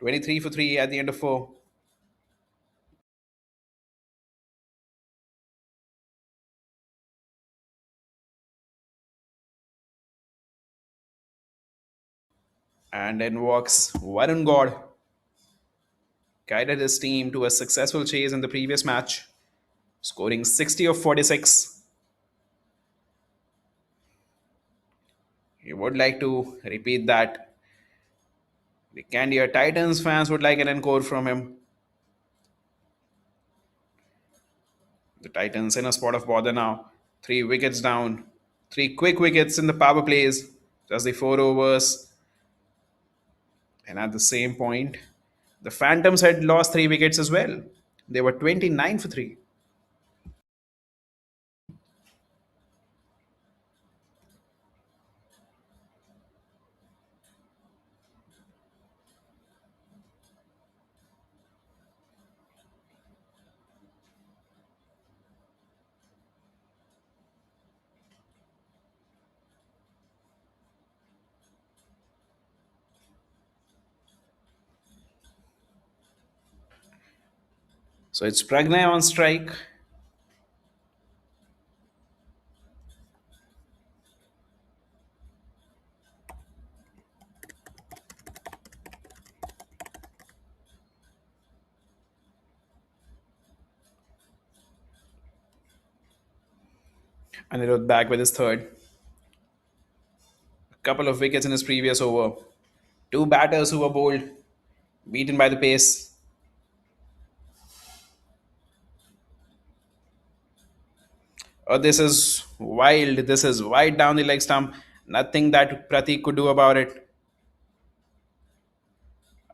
23 for 3 at the end of 4. And then walks Varun God. Guided his team to a successful chase in the previous match, scoring 60 of 46. He would like to repeat that. The Candia Titans fans would like an encore from him. The Titans in a spot of bother now. 3 wickets down. 3 quick wickets in the power plays. Just the 4 overs. And at the same point, the Phantoms had lost 3 wickets as well. They were 29 for 3. So it's Pragnay on strike. Anirudh back with his third. A couple of wickets in his previous over. 2 batters who were bowled, beaten by the pace. Oh, this is wild. This is wide down the leg stump. Nothing that Pratik could do about it.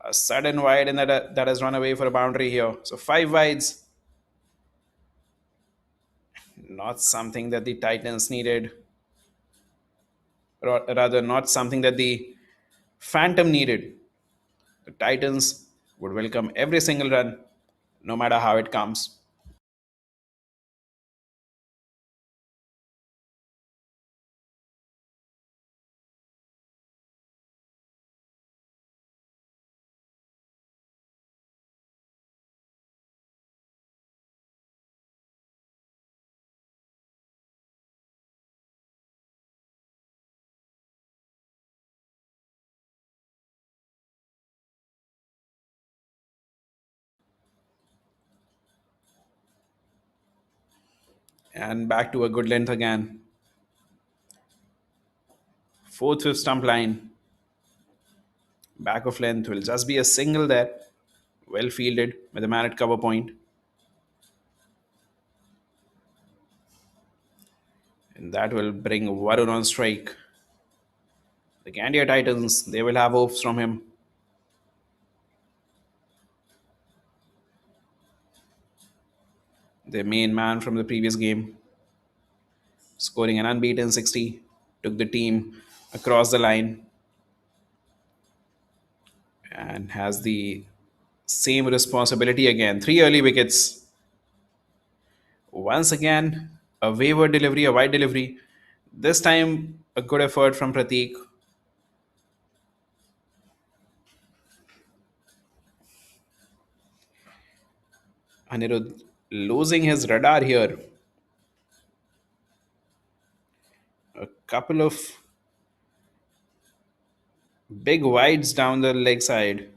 A sudden wide, and that has run away for a boundary here. So five wides, not something that the Titans needed, or rather, not something that the Phantom needed. The Titans would welcome every single run, no matter how it comes. And back to a good length again. Fourth, fifth stump line. Back of length will just be a single there. Well fielded with a man at cover point. And that will bring Varun on strike. The Candia Titans, they will have hopes from him. Their main man from the previous game, scoring an unbeaten 60, took the team across the line and has the same responsibility again. Three early wickets. Once again, a wayward delivery, a wide delivery. This time, a good effort from Pratik. Anirudh losing his radar here. A couple of big wides down the leg side.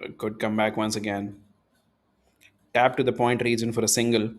A good comeback once again. Tap to the point region for a single.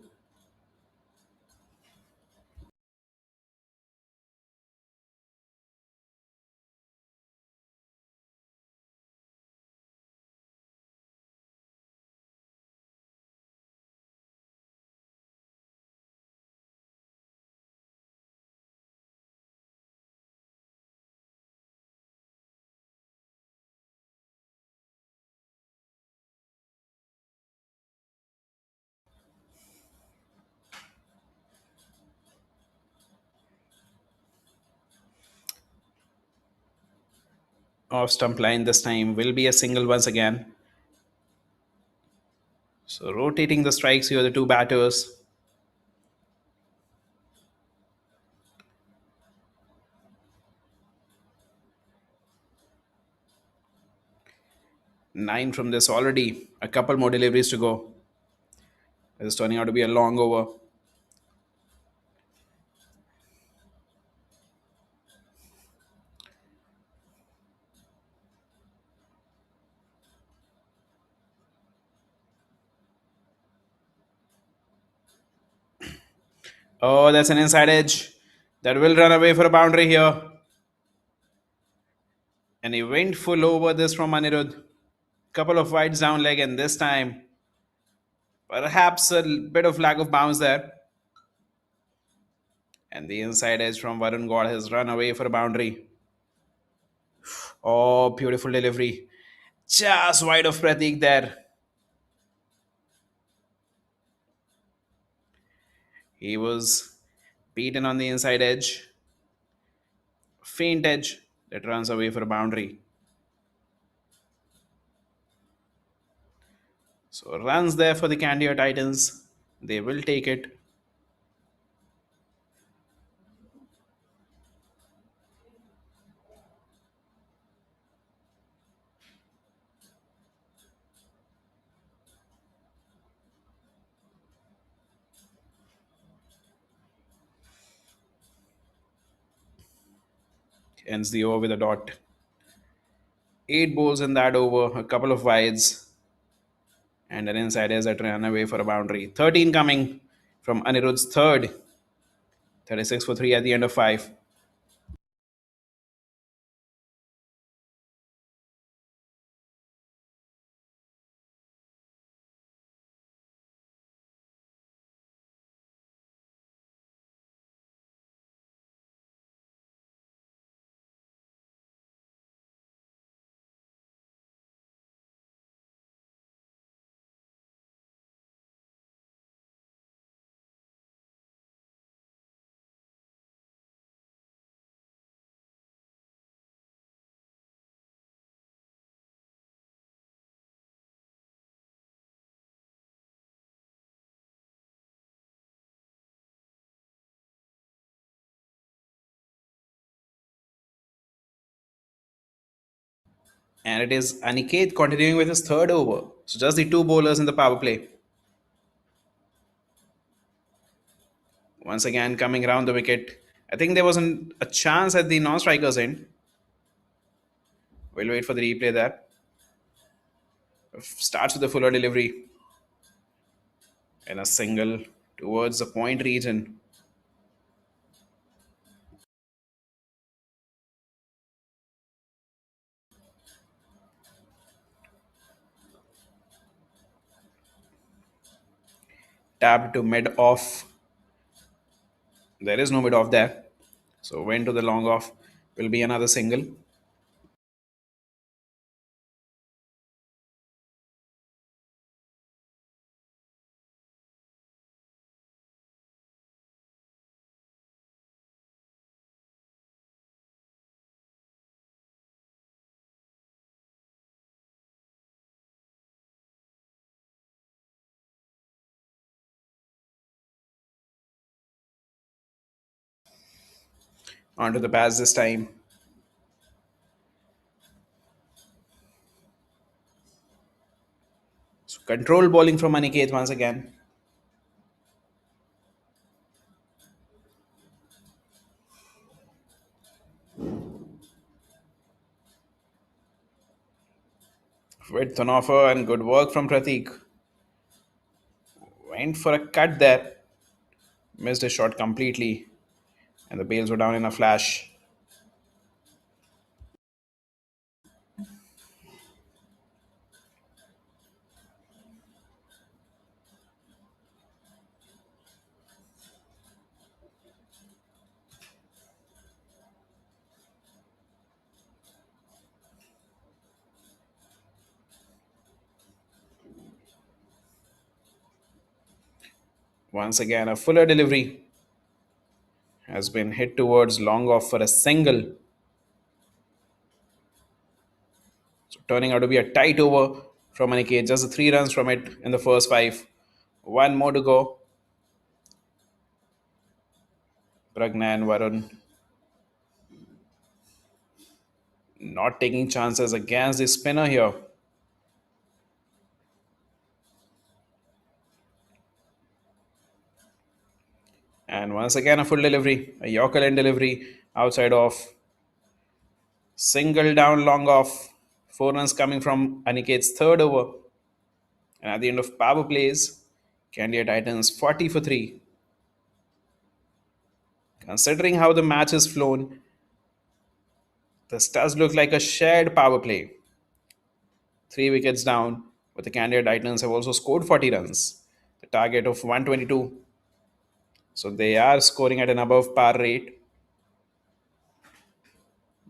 Off stump line this time will be a single once again. So rotating the strikes here, the two batters. Nine from this already. A couple more deliveries to go. It's turning out to be a long over. Oh, that's an inside edge. That will run away for a boundary here. And he went full over this from Anirudh. Couple of wides down leg, and this time perhaps a bit of lack of bounce there. And the inside edge from Varun God has run away for a boundary. Oh, beautiful delivery. Just wide of Pratik there. He was beaten on the inside edge. Faint edge that runs away for a boundary. So runs there for the Candia Titans. They will take it. Ends the over with a dot. Eight balls in that over, a couple of wides, and an inside edge that ran away for a boundary. 13 coming. from Anirudh's third, 36 for 3 at the end of 5. And it is Aniket continuing with his third over. So just the two bowlers in the power play. Once again coming around the wicket. I think there wasn't a chance at the non-strikers end. We'll wait for the replay there. Starts with the fuller delivery and a single towards the point region. Tapped to mid off. There is no mid off there. So went to the long off. Will be another single. Onto the pass this time. So control bowling from Aniket once again. With an offer and good work from Pratik. Went for a cut there. Missed his shot completely. And the bails were down in a flash. Once again, a fuller delivery has been hit towards long off for a single. So turning out to be a tight over from Aniket. Just the 3 runs from it in the first 5. One more to go. Pragna and Varun not taking chances against the spinner here. And once again, a full delivery, a Yorker end delivery outside off. Single down, long off. 4 runs coming from Aniket's third over. And at the end of power plays, Candia Titans 40 for 3. Considering how the match has flown, this does look like a shared power play. 3 wickets down, but the Candia Titans have also scored 40 runs. The target of 122. So they are scoring at an above par rate,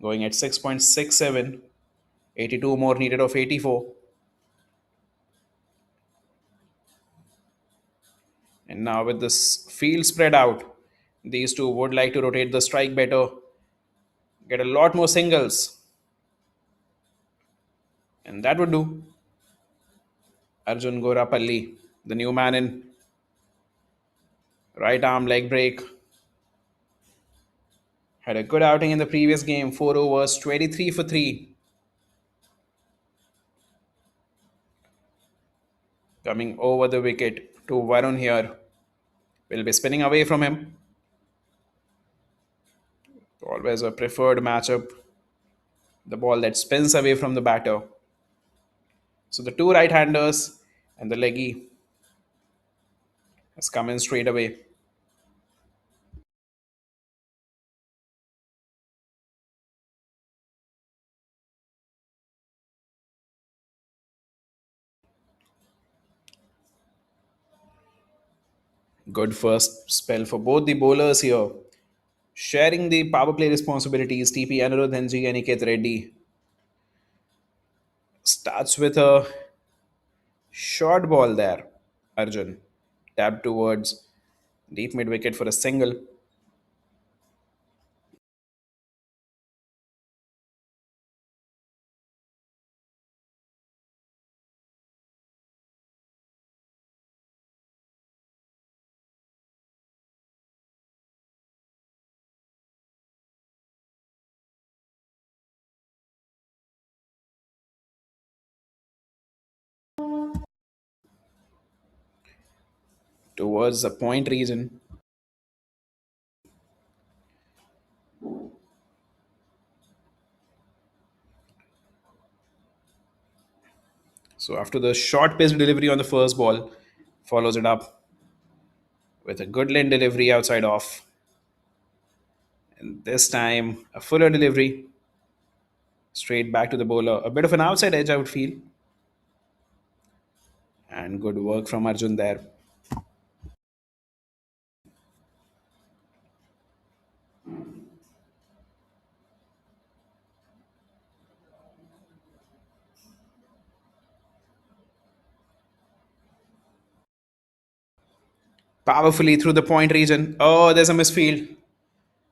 going at 6.67. 82 more needed of 84. And now with this field spread out, these two would like to rotate the strike better, get a lot more singles. And that would do. Arjun Gorapalli, the new man in right arm leg break, had a good outing in the previous game, 4 overs, 23 for 3. Coming over the wicket to Varun here. Will be spinning away from him. Always a preferred matchup. The ball that spins away from the batter. So the two right handers and the leggy has come in straight away. Good first spell for both the bowlers here. Sharing the power play responsibilities, TP Anirudh and G. Aniket Reddy starts with a short ball there. Arjun tapped towards deep mid wicket for a single. Towards the point region. So after the short pitch delivery on the first ball, follows it up with a good lane delivery outside off. And this time a fuller delivery straight back to the bowler. A bit of an outside edge, I would feel. And good work from Arjun there. Powerfully through the point region. Oh, there's a misfield.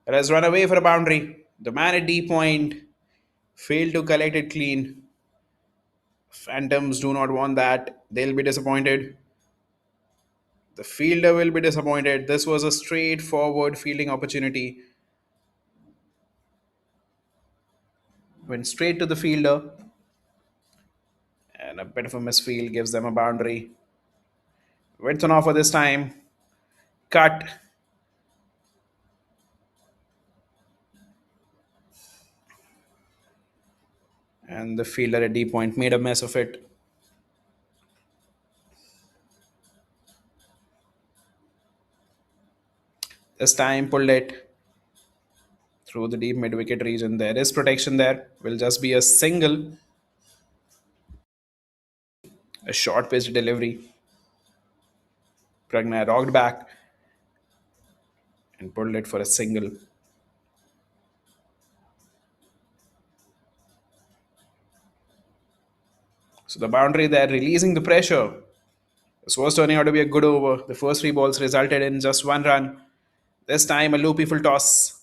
It has run away for a boundary. The man at D point failed to collect it clean. Phantoms do not want that. They'll be disappointed. The fielder will be disappointed. This was a straightforward fielding opportunity. Went straight to the fielder, and a bit of a misfield gives them a boundary. Width on offer this time. Cut. And the fielder at D point made a mess of it. This time pulled it through the deep mid wicket region. There is protection there. Will just be a single. A short pitch delivery. Pragna rocked back and pulled it for a single. So the boundary there, releasing the pressure. This was turning out to be a good over. The first three balls resulted in just one run. This time a loopy full toss.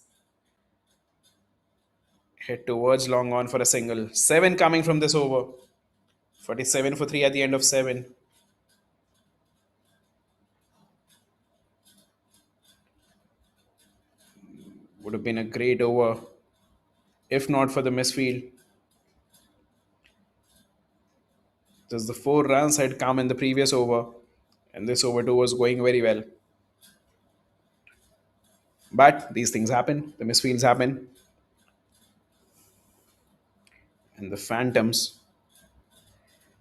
Hit towards long on for a single. Seven coming from this over. 47 for 3 at the end of 7. Would have been a great over if not for the misfield. Just the 4 runs had come in the previous over, and this over 2 was going very well. But these things happen, the misfields happen, and the Phantoms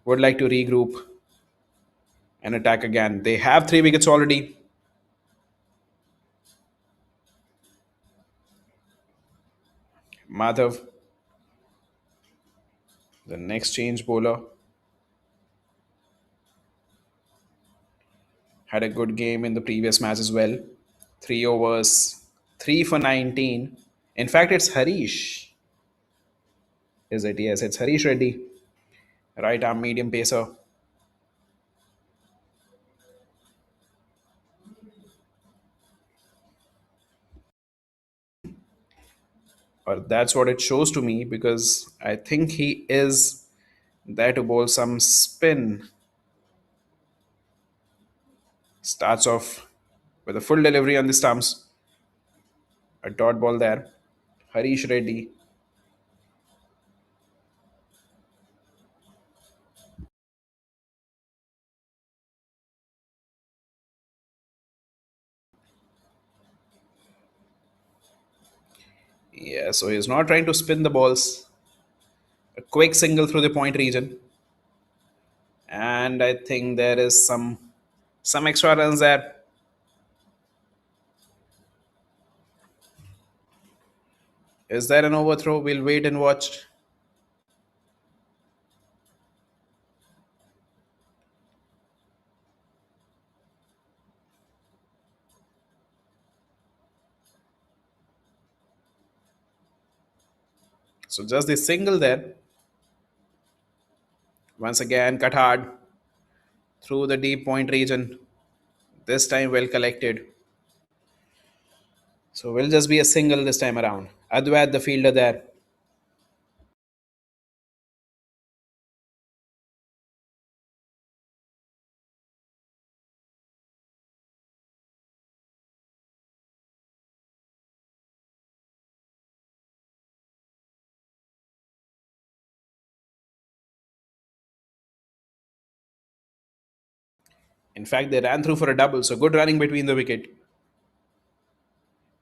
would like to regroup and attack again. They have 3 wickets already. Madhav, the next change bowler, had a good game in the previous match as well. 3 overs, 3 for 19. In fact, it's Harish. Is it? Yes, it's Harish Reddy. Right arm medium pacer. Or that's what it shows to me because I think he is there to bowl some spin. Starts off with a full delivery on the stumps. A dot ball there. Harish Reddy. Yeah, so he's not trying to spin the balls. A quick single through the point region. And I think there is some extra runs there. Is there an overthrow? We'll wait and watch. So just the single there. Once again, cut hard through the deep point region. This time well collected. So will just be a single this time around. Advait, the fielder there. In fact, they ran through for a double, so good running between the wicket.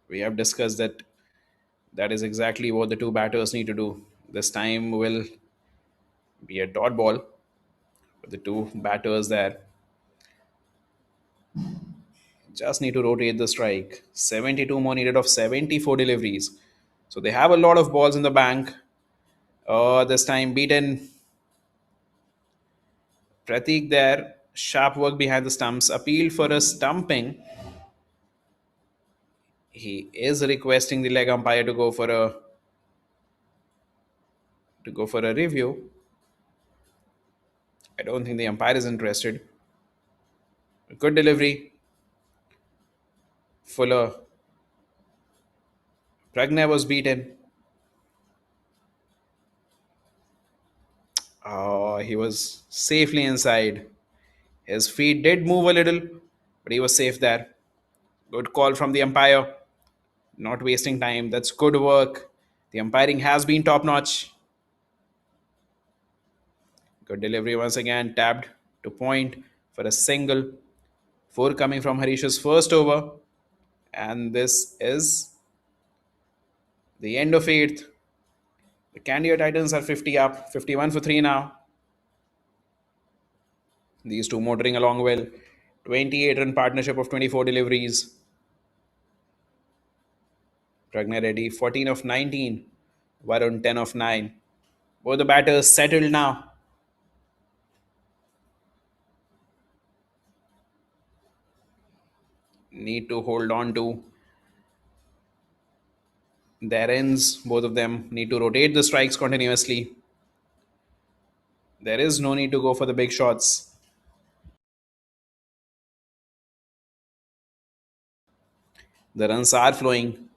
We have discussed that that is exactly what the two batters need to do. This time will be a dot ball with the two batters there. Just need to rotate the strike. 72 more needed of 74 deliveries. So they have a lot of balls in the bank. This time beaten. Pratik there. Sharp work behind the stumps. Appealed for a stumping. He is requesting the leg umpire to go for a review. I don't think the umpire is interested. Good delivery. Fuller. Pragna was beaten. Oh, he was safely inside. His feet did move a little, but he was safe there. Good call from the umpire. Not wasting time. That's good work. The umpiring has been top notch. Good delivery once again. Tapped to point for a single. Four coming from Harish's first over. And this is the end of eighth. The Candia Titans are 50 up, 51 for 3 now. These two motoring along well. 28 run partnership of 24 deliveries. Pragna Reddy 14 of 19. Varun 10 of 9. Both the batters settled now. Need to hold on to their ends. Both of them need to rotate the strikes continuously. There is no need to go for the big shots. The runs are flowing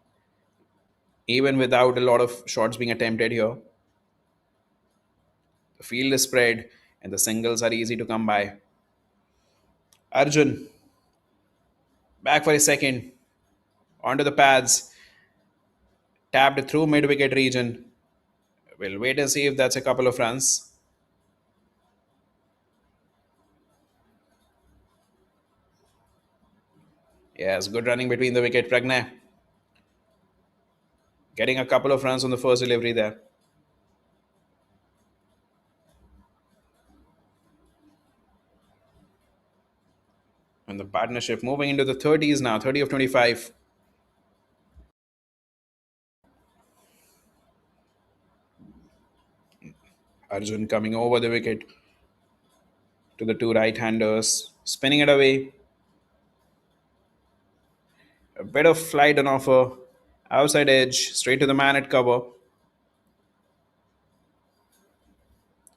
even without a lot of shots being attempted here. The field is spread and the singles are easy to come by. Arjun back for a second. Onto the pads. Tapped through mid wicket region. We'll wait and see if that's a couple of runs. Yes, good running between the wicket. Pragna getting a couple of runs on the first delivery there. And the partnership moving into the 30s now, 30 of 25. Arjun coming over the wicket to the two right-handers, spinning it away. A bit of flight on offer. Outside edge, straight to the man at cover.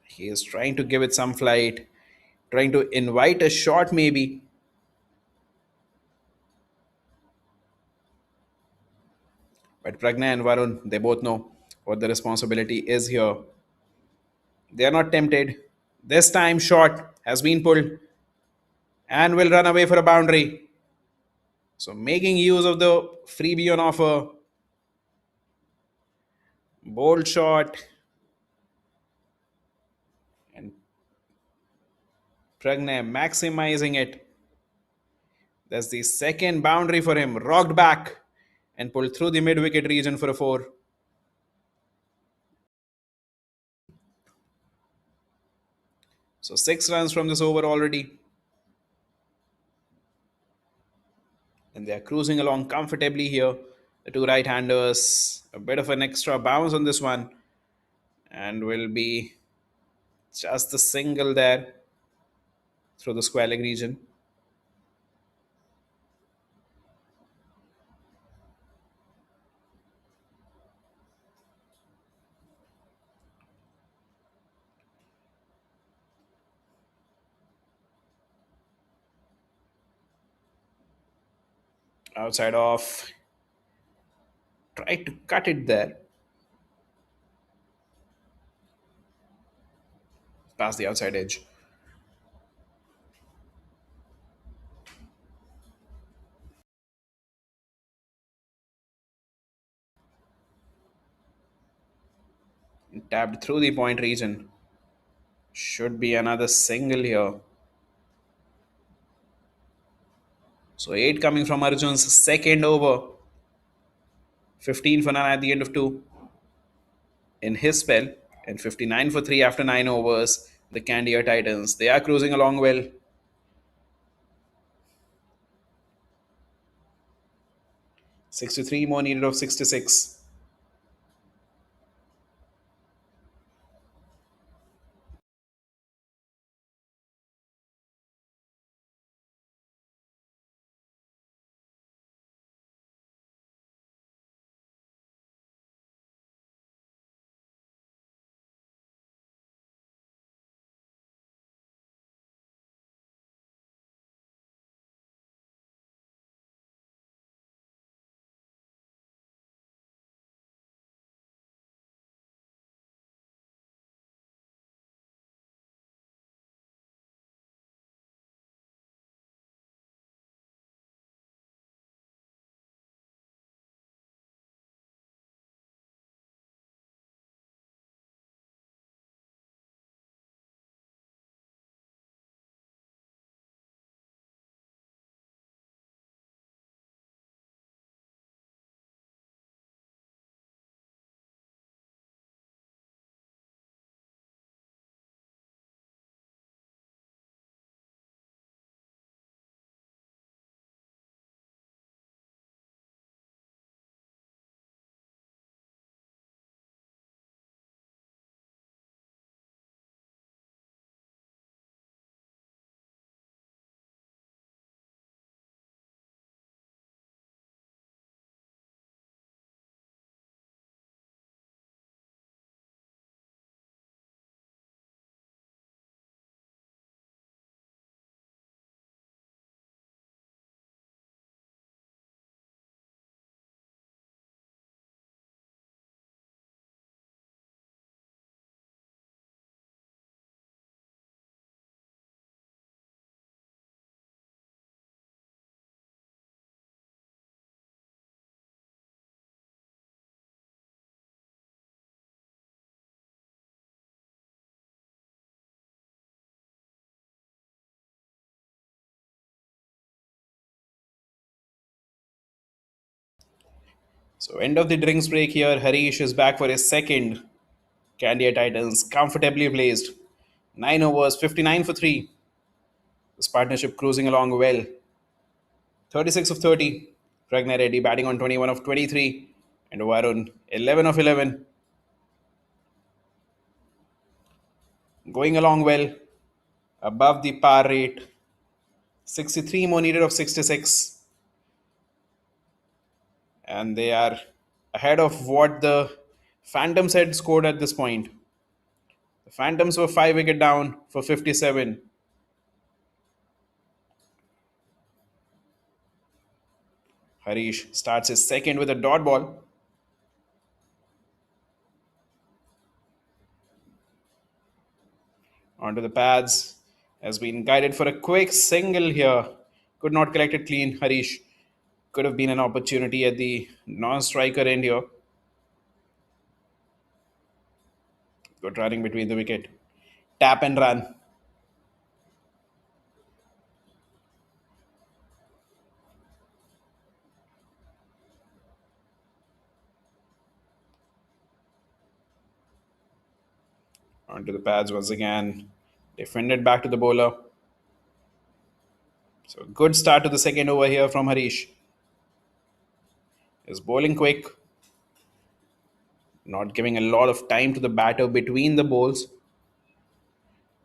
He is trying to give it some flight, trying to invite a shot maybe. But Pragna and Varun, they both know what the responsibility is here. They are not tempted. This time, shot has been pulled and will run away for a boundary. So, making use of the freebie on offer. Bold shot. And Pragna maximizing it. That's the second boundary for him. Rocked back and pulled through the mid wicket region for a four. So 6 runs from this over already. And they are cruising along comfortably here The two right-handers, a bit of an extra bounce on this one, and will be just the single there through the square leg region. Outside off, tried to cut it there, past the outside edge. Tapped through the point region. Should be another single here. So 8 coming from Arjun's second over. 15 for none at the end of 2 in his spell. And 59 for 3 after 9 overs. The Candia Titans. They are cruising along well. 63 more needed of 66. So end of the drinks break here. Harish is back for his second. Candia Titans comfortably placed. 9 overs, 59 for 3. This partnership cruising along well. 36 of 30. Ragnar Reddy batting on 21 of 23. And Varun 11 of 11. Going along well. Above the par rate. 63 more needed of 66. And they are ahead of what the Phantoms had scored at this point. The Phantoms were 5 wicket down for 57. Harish starts his second with a dot ball. Onto the pads. Has been guided for a quick single here. Could not collect it clean. Harish could have been an opportunity at the non-striker end here. Good running between the wicket. Tap and run. Onto the pads once again. Defended back to the bowler. So good start to the second over here from Harish. Is bowling quick, not giving a lot of time to the batter between the bowls.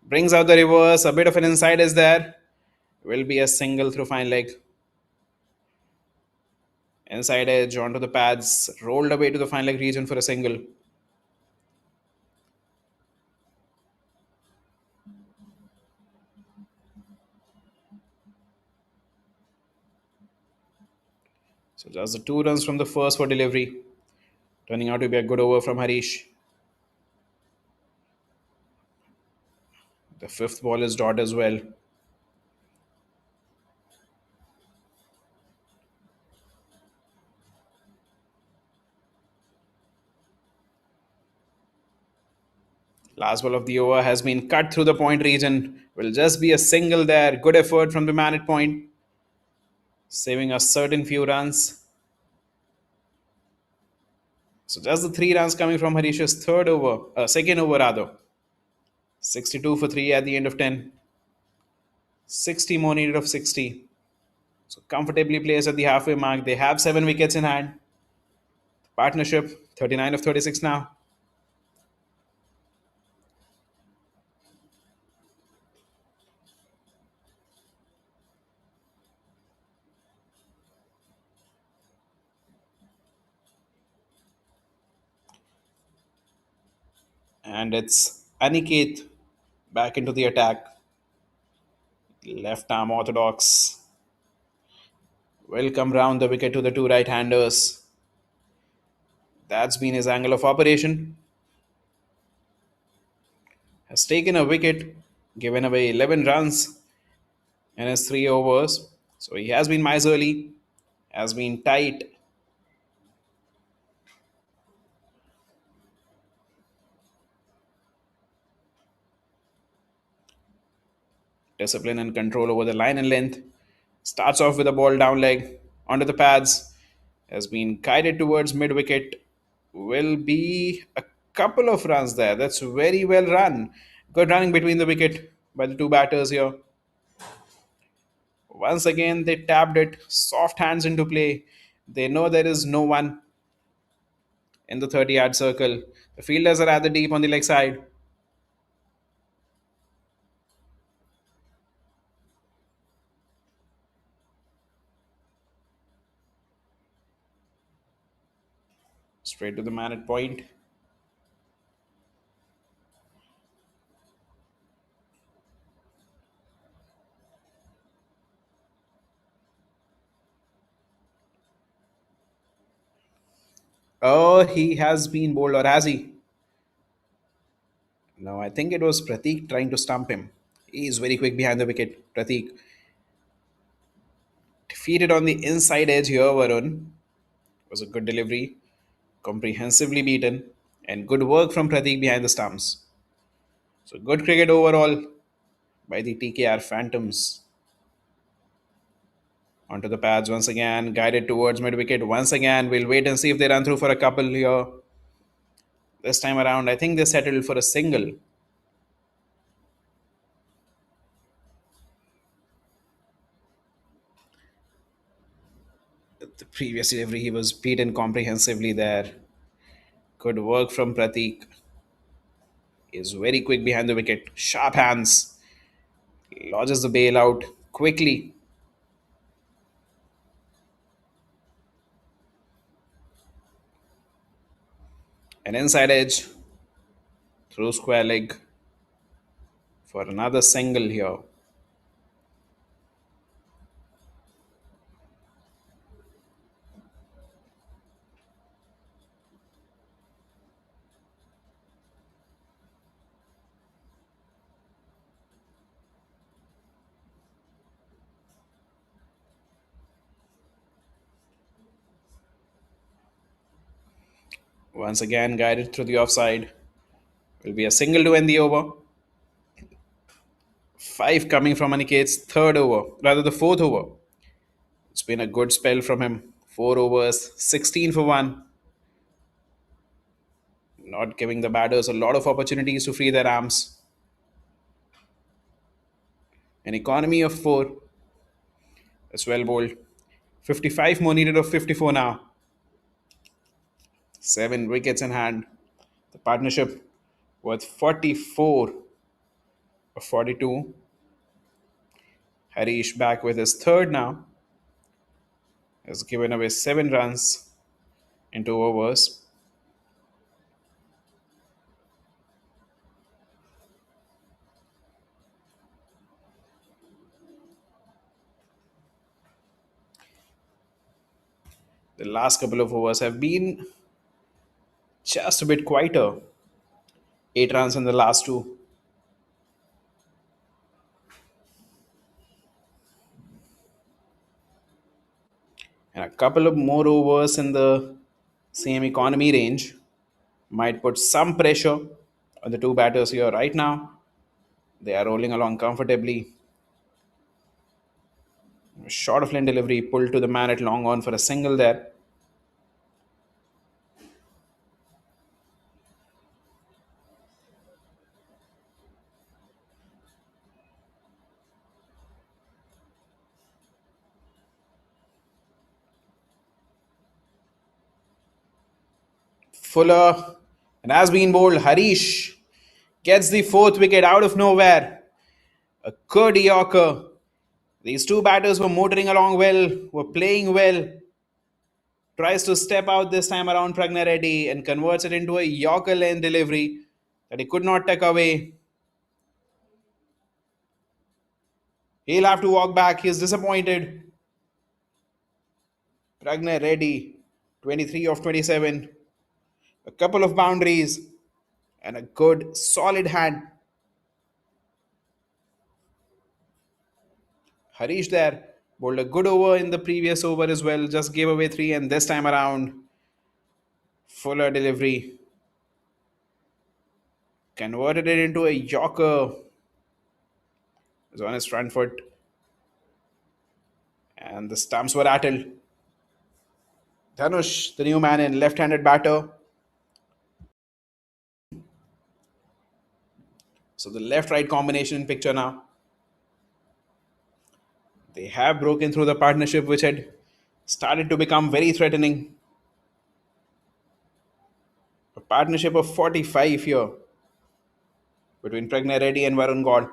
Brings out the reverse, a bit of an inside is there. Will be a single through fine leg. Inside edge onto the pads, rolled away to the fine leg region for a single. So just the 2 runs from the first for delivery, turning out to be a good over from Harish. The fifth ball is dot as well. Last ball of the over has been cut through the point region. Will just be a single there. Good effort from the man at point, saving a certain few runs. So just the 3 runs coming from Harish's second over rather. 62 for 3 at the end of 10. 60 more needed of 60. So comfortably placed at the halfway mark. They have 7 wickets in hand. Partnership 39 of 36 now. And it's Aniket back into the attack. Left arm orthodox. Will come round the wicket to the two right handers. That's been his angle of operation. Has taken a wicket, given away 11 runs in his 3 overs. So he has been miserly, has been tight. Discipline and control over the line and length. Starts off with a ball down leg onto the pads. Has been guided towards mid wicket. Will be a couple of runs there. That's very well run. Good running between the wicket by the two batters here. Once again, they tapped it. Soft hands into play. They know there is no one in the 30-yard circle. The fielders are rather deep on the leg side. Straight to the man at point. Oh, he has been bowled, or has he? No, I think it was Pratik trying to stump him. He is very quick behind the wicket. Pratik defeated on the inside edge here, Varun. Was a good delivery, comprehensively beaten, and good work from Pratik behind the stumps. So good cricket overall by the TKR Phantoms. Onto the pads once again, guided towards mid wicket once again. We'll wait and see if they run through for a couple here. This time around, I think they settled for a single. The previous delivery, he was beaten comprehensively there. Good work from Pratik. Is very quick behind the wicket. Sharp hands. Lodges the bailout quickly. An inside edge through square leg for another single here. Once again, guided through the offside. Will be a single to end the over. 5 coming from Aniket's third over, rather the fourth over. It's been a good spell from him. 4 overs, 16 for 1. Not giving the batters a lot of opportunities to free their arms. An economy of 4. That's well bowled. 55 more needed of 54 now. 7 wickets in hand. The partnership worth 44 or 42. Harish back with his third now. Has given away 7 runs in 2 overs. The last couple of overs have been just a bit quieter. 8 runs in the last 2. And a couple of more overs in the same economy range might put some pressure on the two batters here right now. They are rolling along comfortably. Short of lane delivery pulled to the man at long on for a single there. Fuller and has been bowled. Harish gets the fourth wicket out of nowhere. A good Yorker. These two batters were motoring along well, were playing well. Tries to step out this time around Pragna Reddy and converts it into a Yorker lane delivery that he could not take away. He'll have to walk back. He's disappointed. Pragna Reddy, 23 of 27. A couple of boundaries and a good solid hand. Harish there bowled a good over in the previous over as well. Just gave away 3, and this time around, fuller delivery. Converted it into a Yorker. Was on his front foot. And the stumps were rattled. Dhanush, the new man in, left-handed batter. So the left-right combination in picture now. They have broken through the partnership which had started to become very threatening. A partnership of 45 here between Pragna Reddy and Varun God.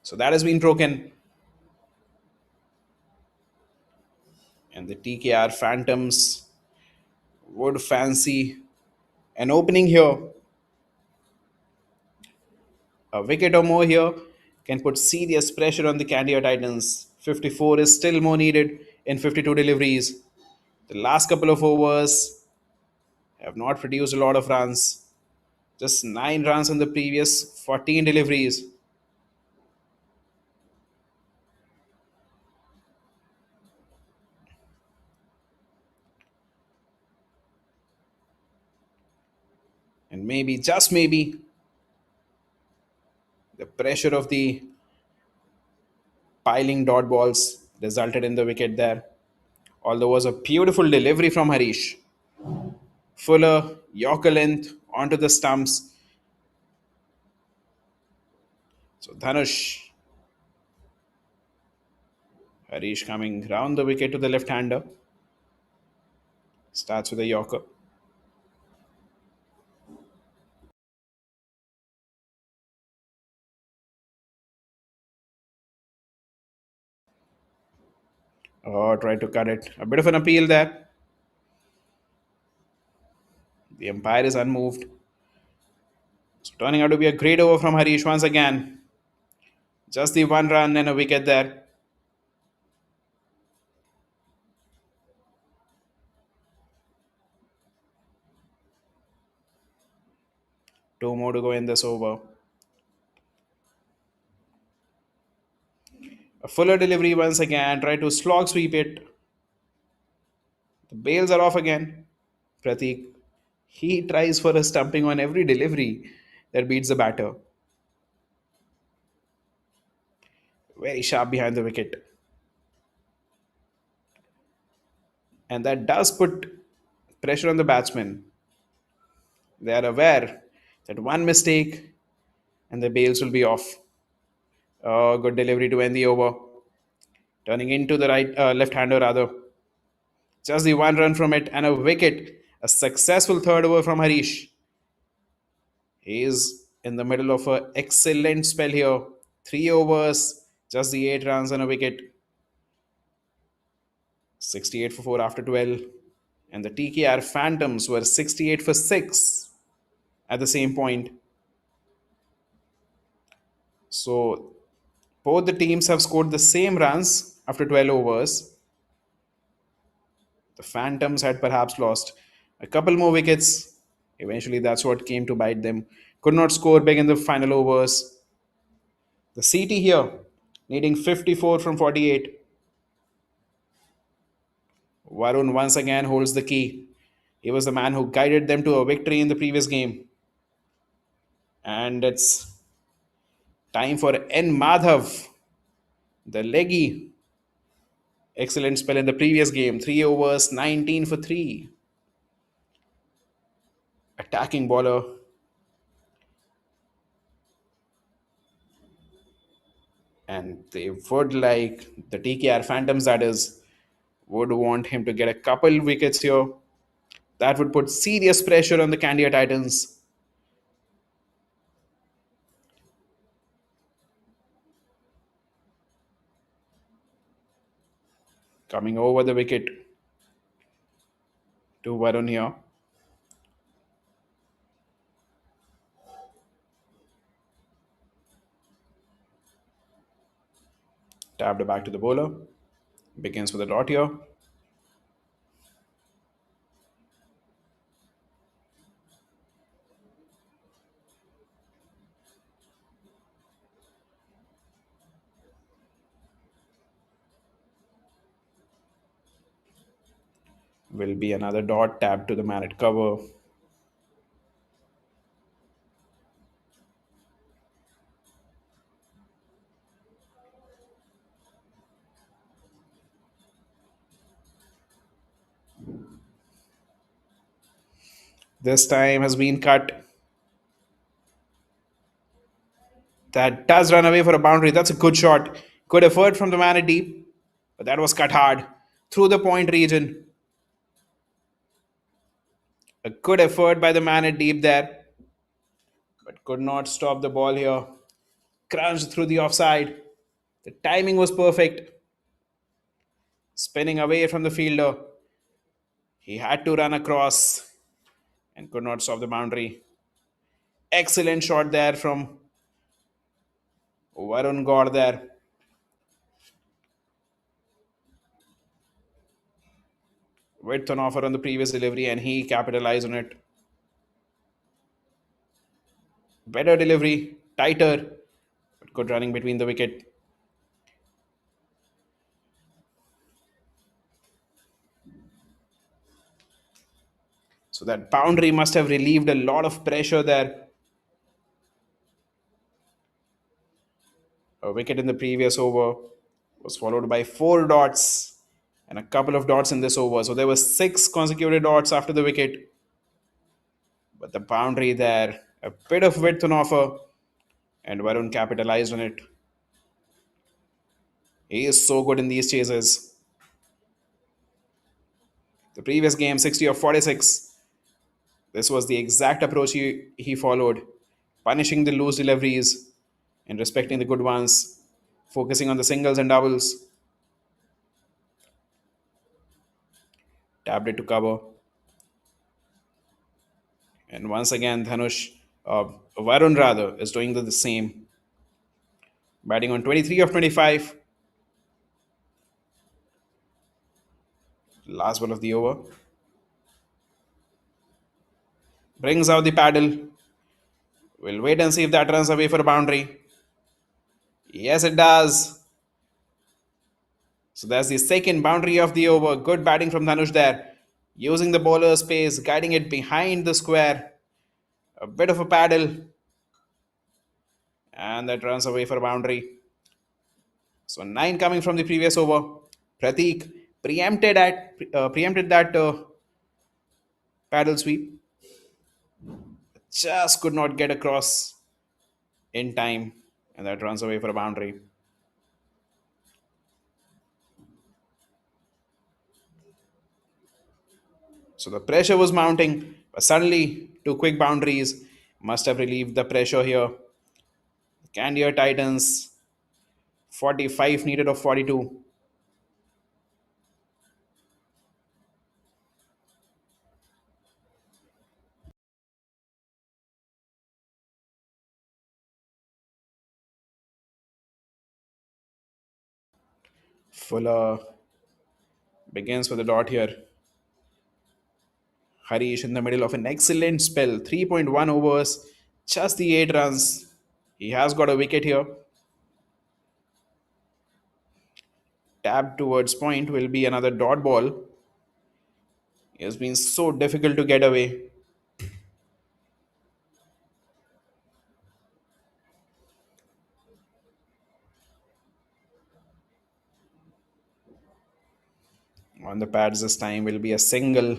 So that has been broken. And the TKR Phantoms would fancy an opening here. A wicket or more here can put serious pressure on the Candia Titans. 54 is still more needed in 52 deliveries. The last couple of overs have not produced a lot of runs. Just 9 runs in the previous 14 deliveries. And maybe, just maybe, the pressure of the piling dot balls resulted in the wicket there. Although it was a beautiful delivery from Harish. Fuller, Yorker length onto the stumps. So Dhanush. Harish coming round the wicket to the left-hander. Starts with a Yorker. Oh, tried to cut it. A bit of an appeal there. The umpire is unmoved. So turning out to be a great over from Harish once again. Just the 1 run and a wicket there. Two more to go in this over. A fuller delivery once again. Try to slog sweep it. The bails are off again. Pratik. He tries for a stumping on every delivery that beats the batter. Very sharp behind the wicket. And that does put pressure on the batsmen. They are aware that one mistake and the bails will be off. Oh, good delivery to end the over. Turning into the right left-hander rather. Just the one run from it and a wicket. A successful third over from Harish. He is in the middle of an excellent spell here. 3 overs, just the 8 runs and a wicket. 68 for 4 after 12. And the TKR Phantoms were 68 for 6 at the same point. So both the teams have scored the same runs after 12 overs. The Phantoms had perhaps lost a couple more wickets. Eventually, that's what came to bite them. Could not score big in the final overs. The CT here needing 54 from 48. Varun once again holds the key. He was the man who guided them to a victory in the previous game. And it's time for N. Madhav, the leggy. Excellent spell in the previous game. 3 overs, 19 for 3. Attacking bowler. And they would like the TKR Phantoms, that is, would want him to get a couple wickets here. That would put serious pressure on the Candia Titans. Coming over the wicket to Varun here. Tapped back to the bowler. Begins with a dot here. Will be another dot tapped to the man at cover. This time has been cut. That does run away for a boundary. That's a good shot. Good effort from the man at deep, but that was cut hard through the point region. A good effort by the man at deep there, but could not stop the ball here. Crunched through the offside. The timing was perfect. Spinning away from the fielder. He had to run across and could not stop the boundary. Excellent shot there from Varun Gaur there. With an offer on the previous delivery and he capitalized on it. Better delivery, tighter, but good running between the wicket. So that boundary must have relieved a lot of pressure there. A wicket in the previous over was followed by 4 dots and a couple of dots in this over. So there were 6 consecutive dots after the wicket. But the boundary there, a bit of width on offer, and Varun capitalized on it. He is so good in these chases. The previous game, 60 of 46. This was the exact approach he followed, punishing the loose deliveries and respecting the good ones, focusing on the singles and doubles. Tapped it to cover. And once again, Varun rather, is doing the same. Batting on 23 of 25. Last ball of the over. Brings out the paddle. We'll wait and see if that runs away for a boundary. Yes, it does. So that's the second boundary of the over. Good batting from Dhanush there. Using the bowler's pace, guiding it behind the square. A bit of a paddle. And that runs away for a boundary. So 9 coming from the previous over. Pratik preempted that paddle sweep. Just could not get across in time. And that runs away for a boundary. So the pressure was mounting, but suddenly two quick boundaries must have relieved the pressure here. Candia Titans 45 needed of 42. Fuller begins with a dot here. Harish in the middle of an excellent spell. 3.1 overs, just the 8 runs. He has got a wicket here. Tap towards point will be another dot ball. It has been so difficult to get away. On the pads this time will be a single.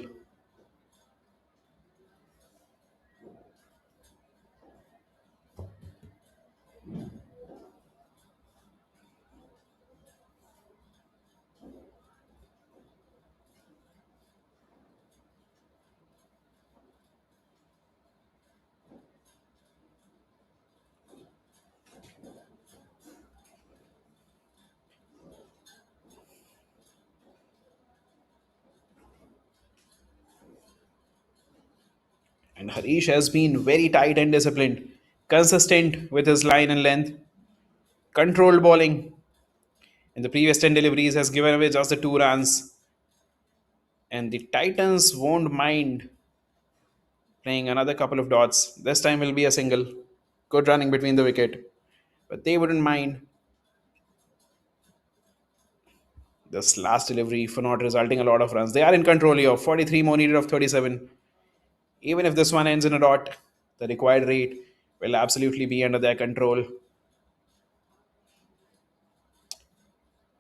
And Harish has been very tight and disciplined, consistent with his line and length, controlled bowling. In the previous 10 deliveries, has given away just the 2 runs. And the Titans won't mind playing another couple of dots. This time will be a single. Good running between the wicket. But they wouldn't mind this last delivery for not resulting a lot of runs. They are in control here. 43 more needed of 37. Even if this one ends in a dot, the required rate will absolutely be under their control.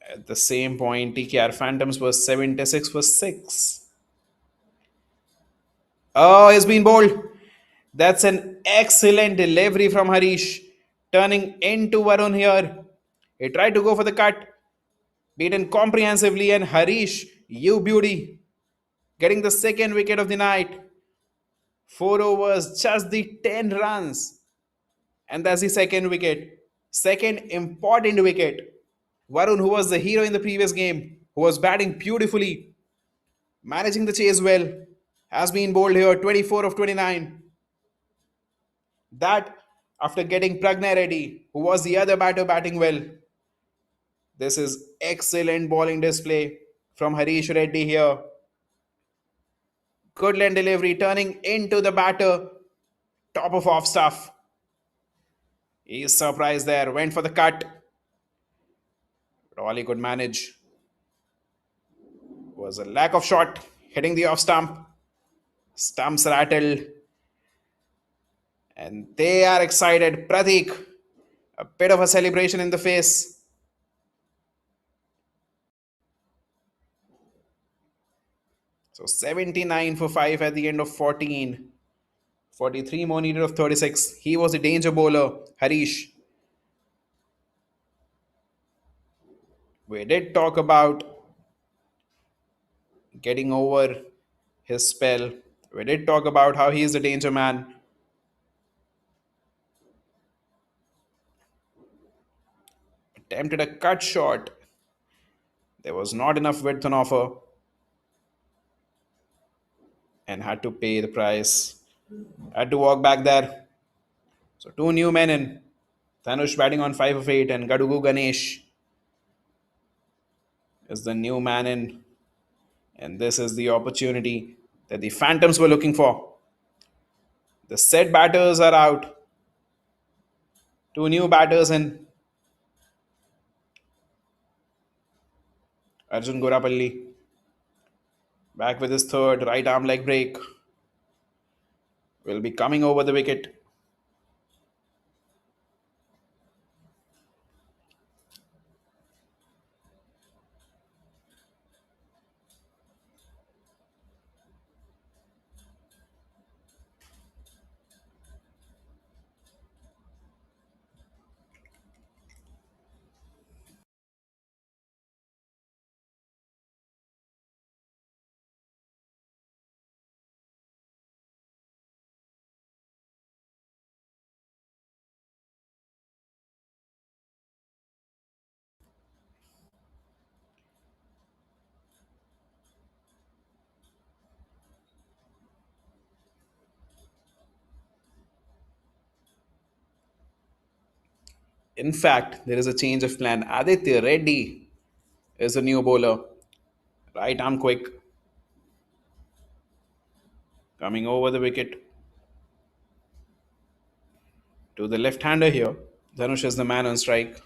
At the same point, TKR Phantoms was 76 for 6. Oh, he's been bowled. That's an excellent delivery from Harish. Turning into Varun here. He tried to go for the cut. Beaten comprehensively, and Harish, you beauty. Getting the second wicket of the night. 4 overs, just the 10 runs. And that's the second wicket. Second important wicket. Varun, who was the hero in the previous game, who was batting beautifully, managing the chase well, has been bowled here 24 of 29. That after getting Pragna Reddy, who was the other batter batting well. This is excellent bowling display from Harish Reddy here. Good lane delivery, turning into the batter. Top of off stuff. He's surprised there, went for the cut. But all he could manage was a lack of shot, hitting the off stump. Stumps rattled, and they are excited. Pratik, a bit of a celebration in the face. So 79 for 5 at the end of 14. 43 more needed of 36. He was a danger bowler, Harish. We did talk about getting over his spell. We did talk about how he is a danger man. Attempted a cut shot. There was not enough width on offer and had to pay the price. Had to walk back there. So two new men in. Dhanush batting on 5 of 8 and Gadugu Ganesh is the new man in. And this is the opportunity that the Phantoms were looking for. The set batters are out. Two new batters in. Arjun Gorapalli back with his third right arm leg break. Will be coming over the wicket. In fact, there is a change of plan. Aditya Reddy is the new bowler. Right arm quick, coming over the wicket to the left hander here. Dhanush is the man on strike.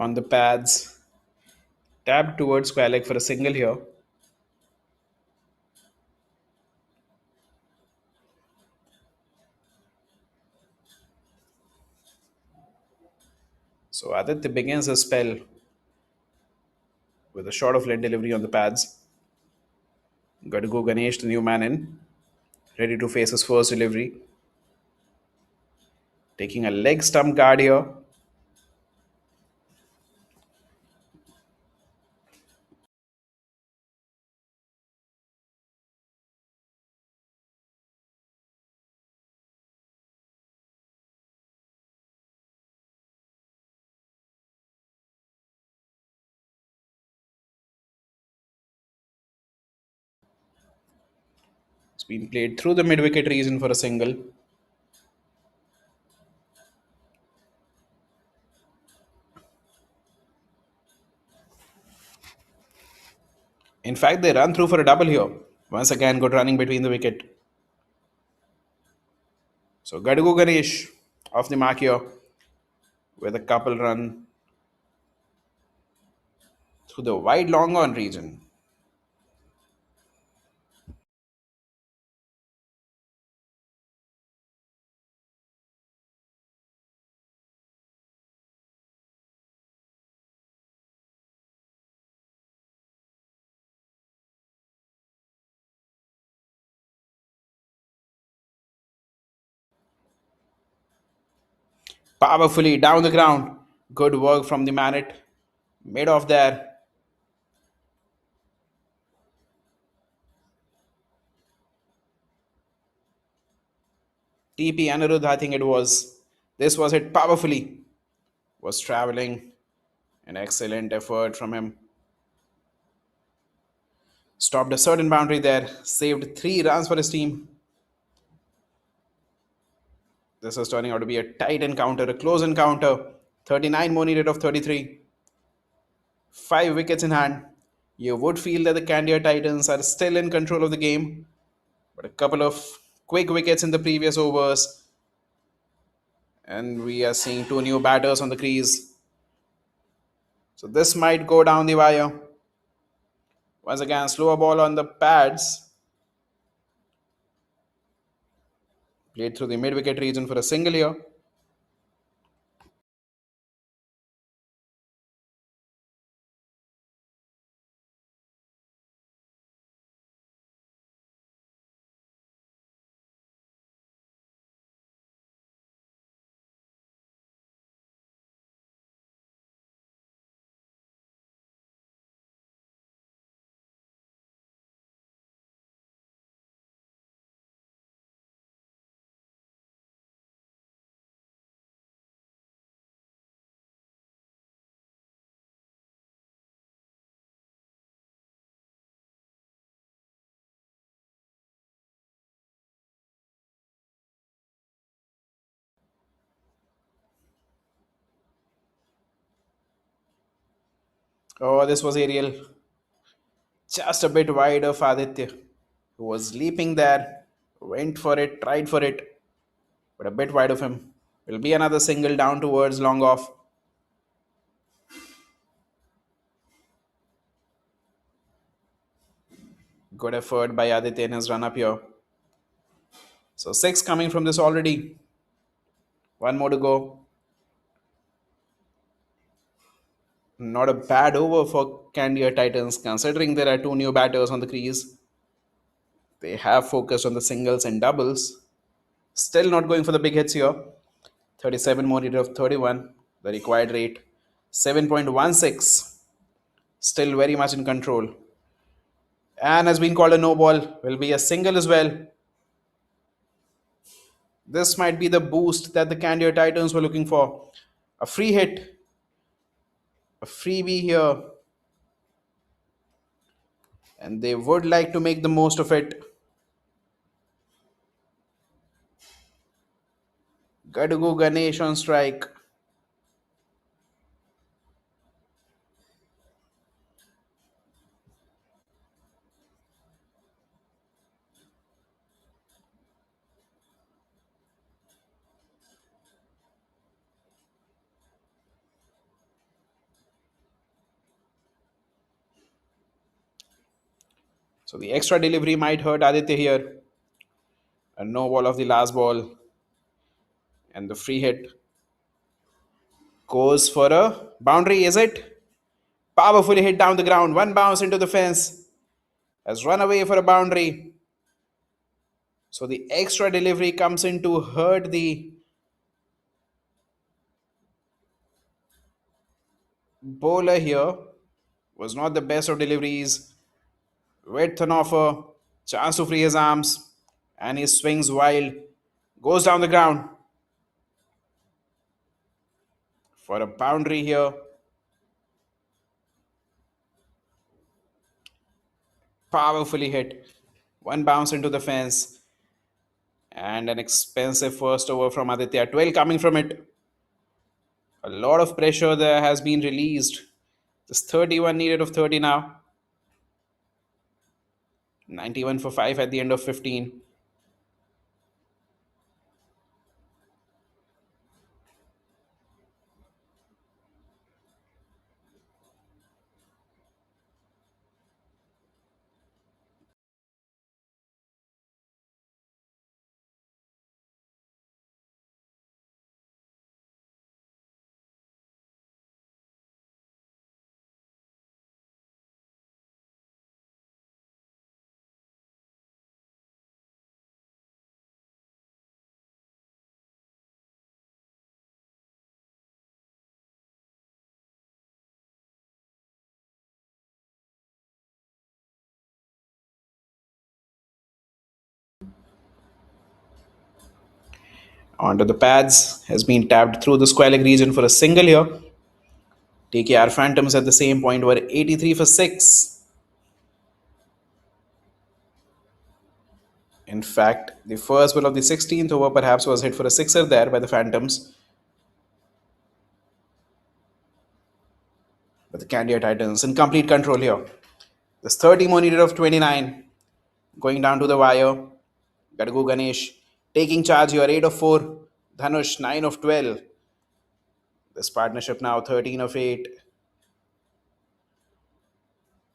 On the pads, tapped towards square leg for a single here. So Aditya begins his spell with a shot of leg delivery on the pads. Got to go Ganesh, the new man in, ready to face his first delivery. Taking a leg stump guard here. It's been played through the mid wicket region for a single. In fact, they run through for a double here. Once again, good running between the wicket. So Gadugu Ganesh off the mark here with a couple run through the wide long on region. Powerfully down the ground. Good work from the man it. Mid off there. TP Anirudh, I think it was. This was hit powerfully. Was traveling. An excellent effort from him. Stopped a certain boundary there. Saved 3 runs for his team. This is turning out to be a tight encounter, a close encounter. 39 more needed of 33. 5 wickets in hand. You would feel that the Candia Titans are still in control of the game, but a couple of quick wickets in the previous overs, and we are seeing 2 new batters on the crease. So this might go down the wire. Once again, slower ball on the pads. Played through the mid wicket region for a single here. Oh, this was aerial. Just a bit wide of Aditya, who was leaping there. Went for it, tried for it, but a bit wide of him. Will be another single down towards long off. Good effort by Aditya in his run up here. So 6 coming from this already. One more to go. Not a bad over for Candia Titans considering there are 2 new batters on the crease. They have focused on the singles and doubles. Still not going for the big hits here. 37 more needed of 31. The required rate 7.16. Still very much in control. And has been called a no ball. Will be a single as well. This might be the boost that the Candia Titans were looking for. A free hit, a freebie here, and they would like to make the most of it. Gadugu Ganesh on strike. So the extra delivery might hurt Aditya here. A no ball of the last ball, and the free hit goes for a boundary, is it? Powerfully hit down the ground. One bounce into the fence. Has run away for a boundary. So the extra delivery comes in to hurt the bowler here. Was not the best of deliveries. Width on offer. Chance to free his arms. And he swings wild. Goes down the ground for a boundary here. Powerfully hit. One bounce into the fence. And an expensive first over from Aditya. 12 coming from it. A lot of pressure there has been released. Just 31 needed of 30 now. 91 for 5 at the end of 15. Onto the pads. Has been tapped through the square leg region for a single here. TKR Phantoms at the same point were 83 for 6. In fact, the first ball of the 16th over perhaps was hit for a sixer there by the Phantoms. But the Candia Titans in complete control here. There's 30 more needed of 29. Going down to the wire. Gadugu Ganesh taking charge here. 8 of 4. Dhanush 9 of 12. This partnership now 13 of 8.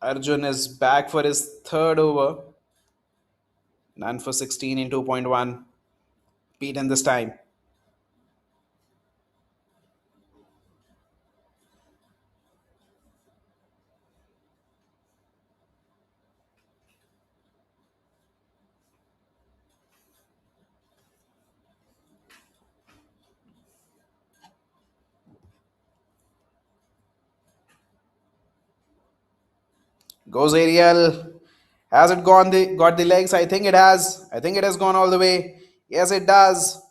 Arjun is back for his third over. None for 16 in 2.1. Pete in this time. Goes Ariel. Has it got the legs? I think it has. I think it has gone all the way. Yes, it does.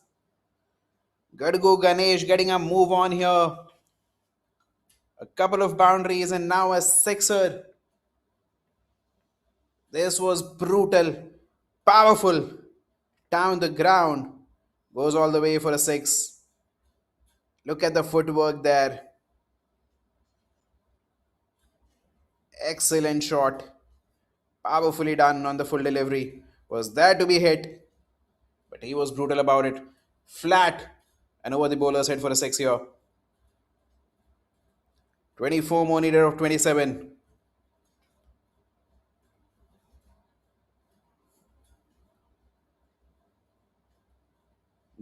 Gadgu Ganesh getting a move on here. A couple of boundaries and now a sixer. This was brutal. Powerful. Down the ground. Goes all the way for a six. Look at the footwork there. Excellent shot. Powerfully done on the full delivery. Was there to be hit, but he was brutal about it. Flat and over the bowler's head for a six here. 24 more needed of 27.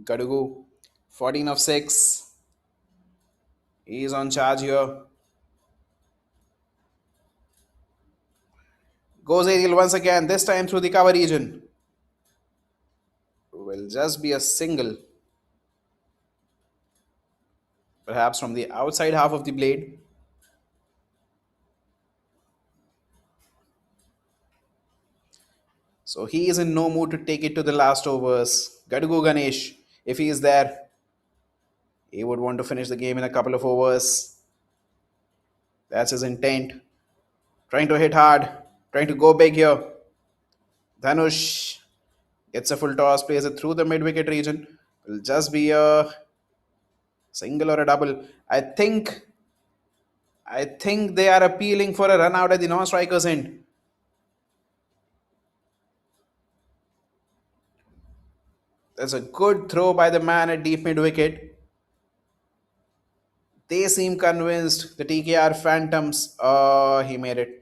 Gadugu 14 of 6. He is on charge here. Goes Ariel once again, this time through the cover region. will just be a single, perhaps from the outside half of the blade. So he is in no mood to take it to the last overs. Gadugu Ganesh, if he is there, he would want to finish the game in a couple of overs. That's his intent. Trying to hit hard, trying to go big here. Dhanush gets a full toss, plays it through the mid wicket region. Will just be a single or a double. I think they are appealing for a run out at the non-strikers end. There's a good throw by the man at deep mid wicket. They seem convinced. The TKR Phantoms. Oh, he made it.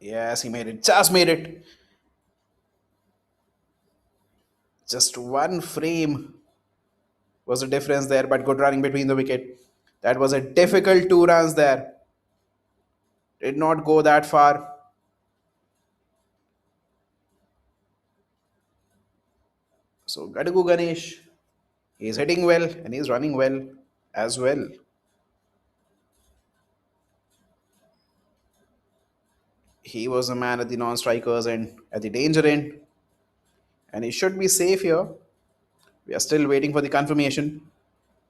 Yes, he made it. Just made it. Just one frame was the difference there, but good running between the wicket. That was a difficult 2 runs there. Did not go that far. So Gadugu Ganesh, he's hitting well and he's running well as well. He was a man at the non-strikers end, at the danger end, and he should be safe here. We are still waiting for the confirmation,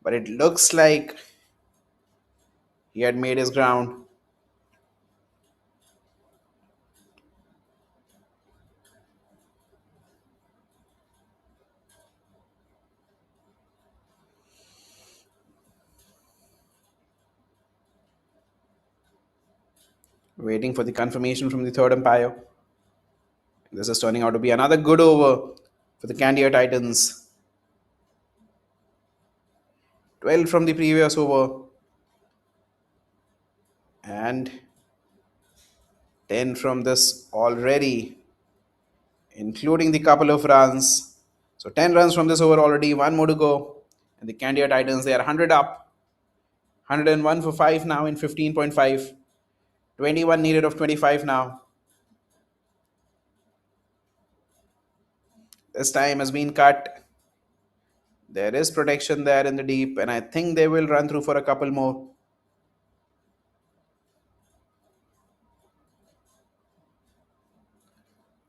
but it looks like he had made his ground. Waiting for the confirmation from the third umpire. This is turning out to be another good over for the Candia Titans. 12 from the previous over and 10 from this already, including the couple of runs. So 10 runs from this over already, one more to go. And the Candia Titans, they are 100 up. 101 for 5 now in 15.5. 21 needed of 25 now. This time has been cut. There is protection there in the deep, and I think they will run through for a couple more.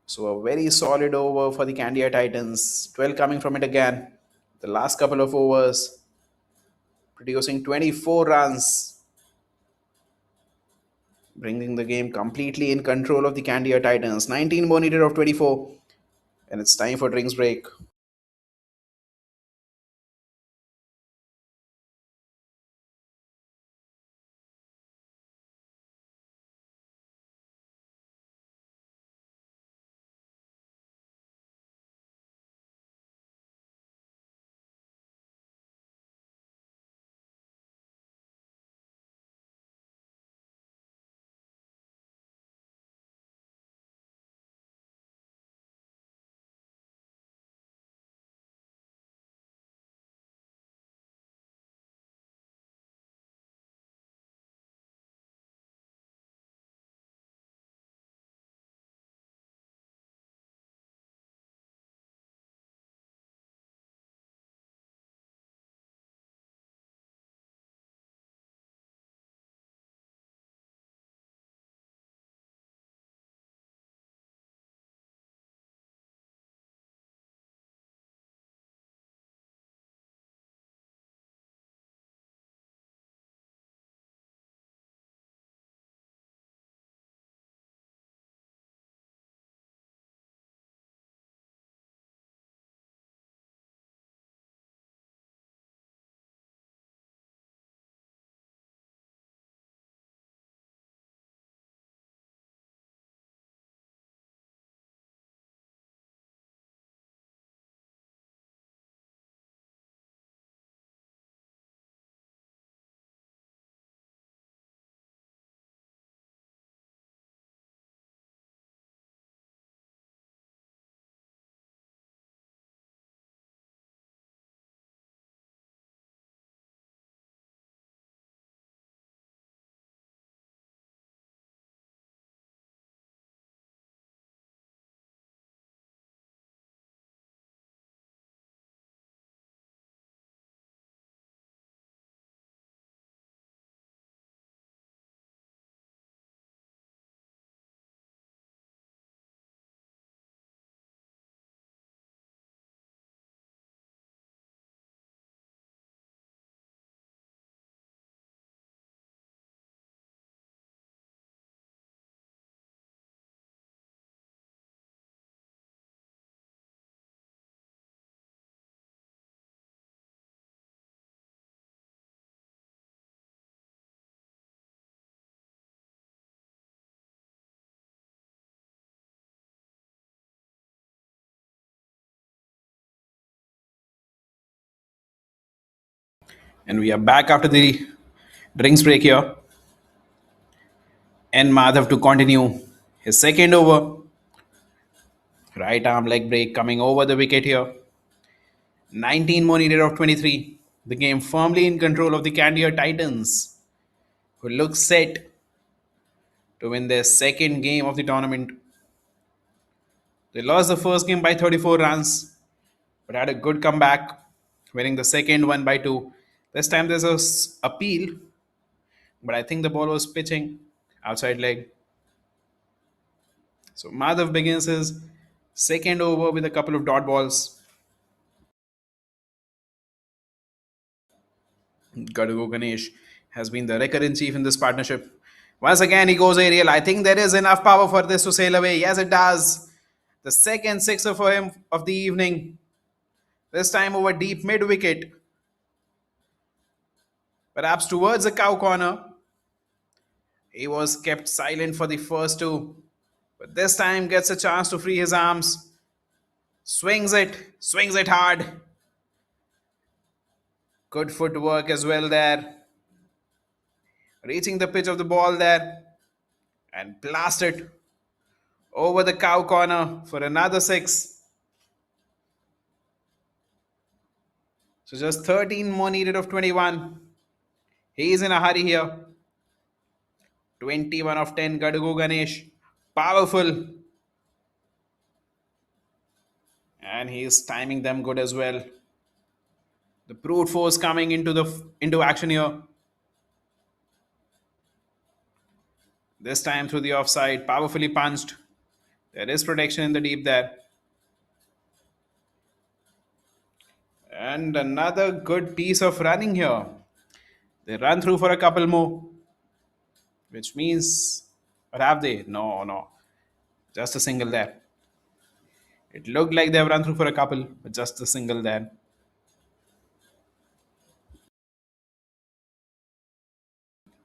So a very solid over for the Candia Titans. 12 coming from it again. The last couple of overs producing 24 runs, bringing the game completely in control of the Candia Titans. 19 more needed of 24, and it's time for drinks break. And we are back after the drinks break here. And Madhav to continue his second over. Right arm leg break coming over the wicket here. 19 more needed of 23. The game firmly in control of the Candia Titans, who look set to win their second game of the tournament. They lost the first game by 34 runs, but had a good comeback, winning the second one by 2. This time there's a appeal, but I think the ball was pitching outside leg. So Madhav begins his second over with a couple of dot balls. Gadugo Ganesh has been the recurring chief in this partnership. Once again, he goes aerial. I think there is enough power for this to sail away. Yes, it does. The second sixer for him of the evening. This time over deep mid wicket, perhaps towards the cow corner. He was kept silent for the first two, but this time gets a chance to free his arms. Swings it hard. Good footwork as well there. Reaching the pitch of the ball there and blast it over the cow corner for another six. So just 13 more needed of 21. He is in a hurry here. 21 of 10, Gadugo Ganesh. Powerful. And he is timing them good as well. The brute force coming into action here. This time through the offside, powerfully punched. There is protection in the deep there. And another good piece of running here. They run through for a couple more, which means, or have they? No, no. Just a single there. It looked like they've run through for a couple, but just a single there.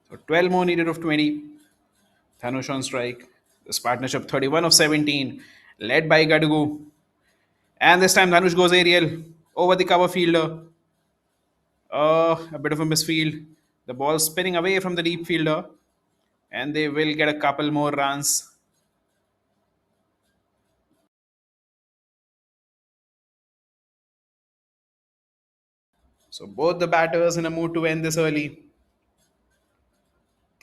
So 12 more needed of 20. Dhanush on strike. This partnership 31 of 17, led by Gadugu. And this time Dhanush goes aerial over the cover fielder. A bit of a misfield. The ball spinning away from the deep fielder. And they will get a couple more runs. So both the batters in a mood to end this early.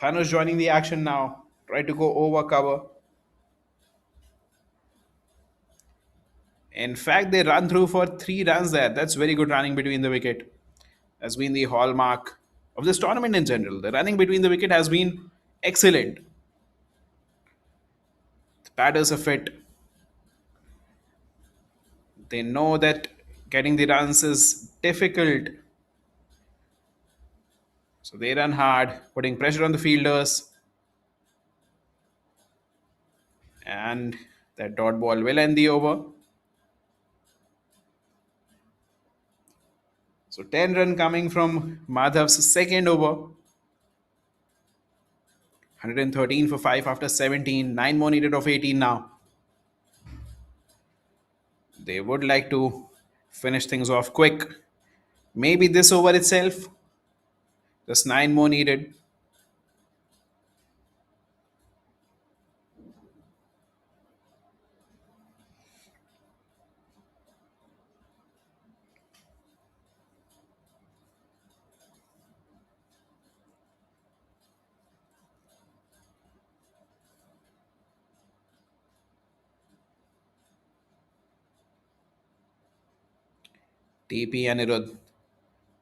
Thanush joining the action now. Try to go over cover. In fact, they run through for 3 runs there. That's very good running between the wicket. Has been the hallmark of this tournament in general. The running between the wicket has been excellent. The batters are fit. They know that getting the runs is difficult. So they run hard, putting pressure on the fielders. And that dot ball will end the over. So 10 run coming from Madhav's second over. 113 for 5 after 17. 9 more needed of 18 now. They would like to finish things off quick. Maybe this over itself. Just 9 more needed. TP Anirudh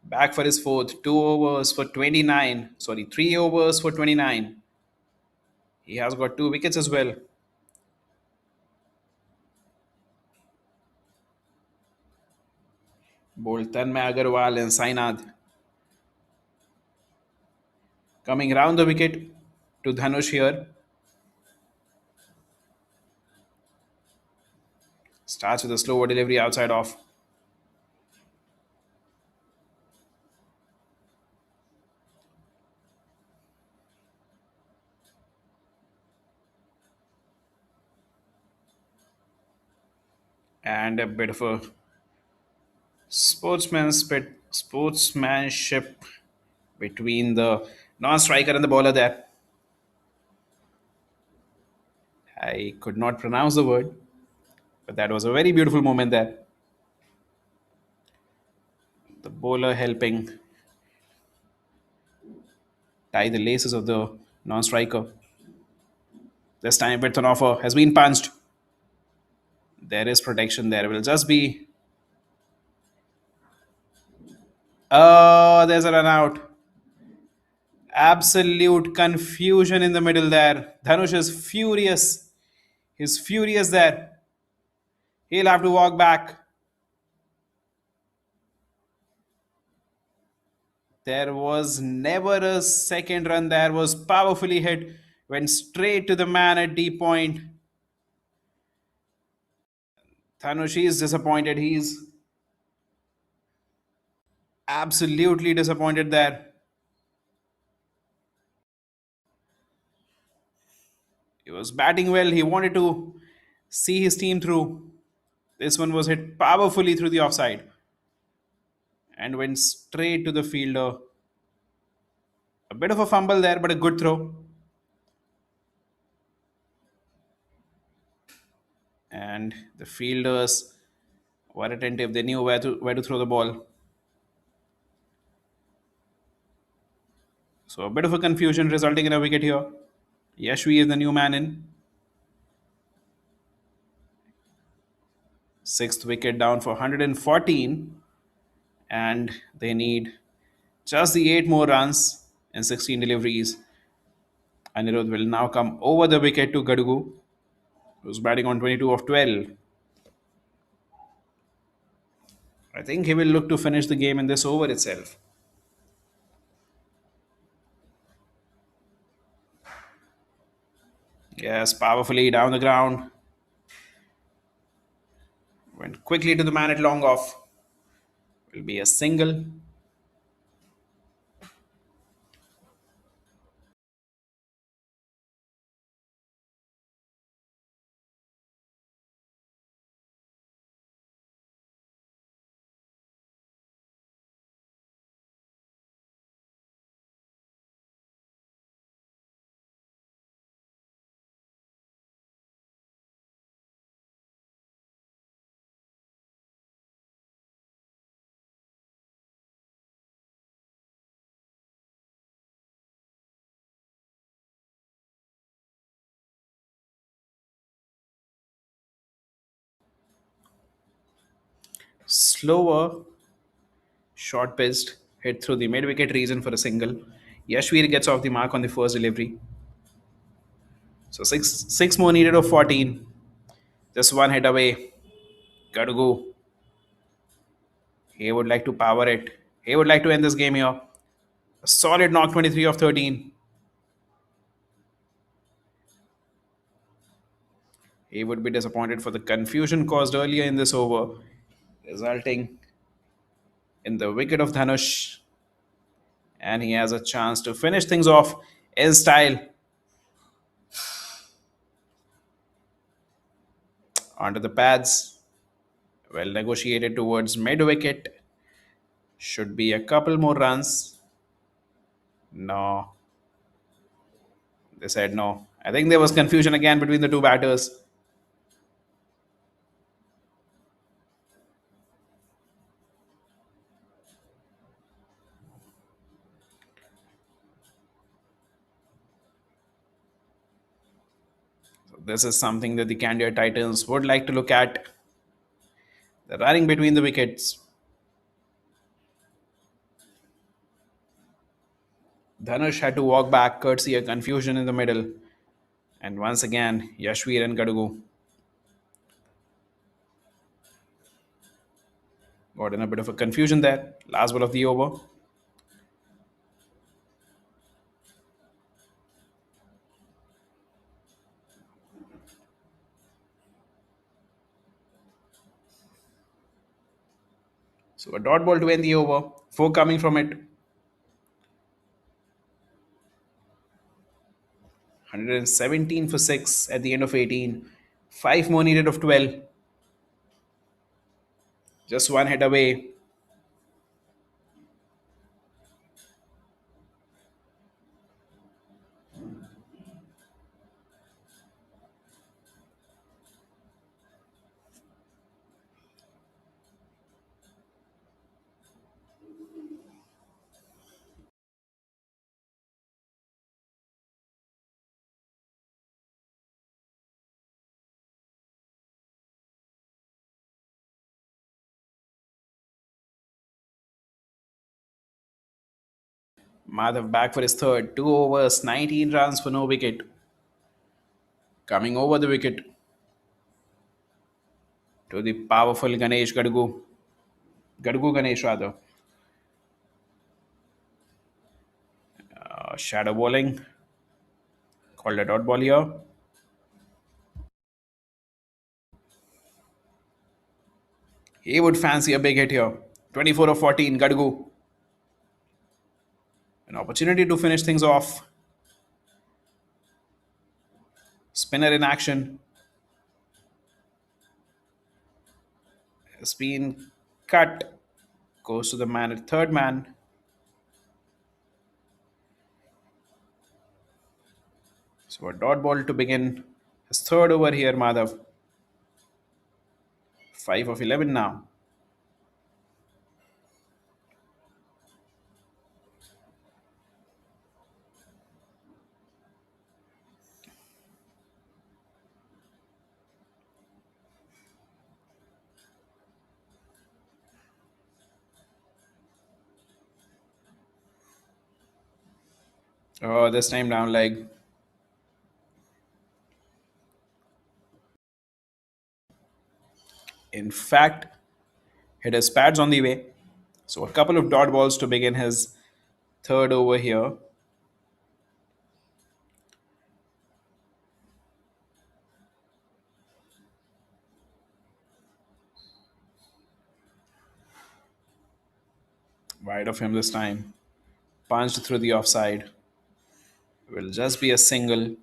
back for his fourth. 2 overs for 29. Sorry, 3 overs for 29. He has got 2 wickets as well. Bolt Tanmay Agarwal and Sainath coming round the wicket to Dhanush here. Starts with a slower delivery outside off. And a bit of a Sportsmanship between the non-striker and the bowler there. I could not pronounce the word, but that was a very beautiful moment there. The bowler helping tie the laces of the non-striker. This time with an offer has been punched. There is protection there. Will just be. Oh, there's a run out. Absolute confusion in the middle there. Dhanush is furious. He's furious there. He'll have to walk back. There was never a second run there. Was powerfully hit. Went straight to the man at deep point. Dhanush is disappointed. He's absolutely disappointed there. He was batting well. He wanted to see his team through. This one was hit powerfully through the offside and went straight to the fielder. A bit of a fumble there, but a good throw. And the fielders were attentive. They knew where to throw the ball. So a bit of a confusion resulting in a wicket here. Yashvi is the new man in. Sixth wicket down for 114. And they need just the 8 more runs in 16 deliveries. Anirudh will now come over the wicket to Gadugu, who's batting on 22 of 12. I think he will look to finish the game in this over itself. Yes, powerfully down the ground. Went quickly to the man at long off. Will be a single. Slower, short pitched, hit through the mid wicket region for a single. Yashvir gets off the mark on the first delivery. So six more needed of 14. Just one hit away. Gadugu. He would like to power it. He would like to end this game here. A solid knock 23 of 13. He would be disappointed for the confusion caused earlier in this over, resulting in the wicket of Dhanush. And he has a chance to finish things off in style. Onto the pads. Well negotiated towards mid wicket. Should be a couple more runs. No. They said no. I think there was confusion again between the two batters. So this is something that the Candia Titans would like to look at. The running between the wickets. Dhanush had to walk back courtesy of confusion in the middle. And once again, Yashvir and Gadugu got in a bit of a confusion there. Last ball of the over. So a dot ball to end the over. 4 coming from it. 117 for 6 at the end of 18. 5 more needed of 12. Just one hit away. Madhav back for his third. 2 overs, 19 runs for no wicket. Coming over the wicket to the powerful Ganesh Gadgu. Gadgu Ganesh rather. Shadow bowling. Called a dot ball here. He would fancy a big hit here. 24 of 14, Gadgu. An opportunity to finish things off. Spinner in action. Has been cut. Goes to the man at third man. So a dot ball to begin his third over here, Madhav. 5 of 11 now. Oh, this time down leg. In fact, hit his pads on the way. So a couple of dot balls to begin his third over here. Wide of him this time. Punched through the offside. Will just be a single.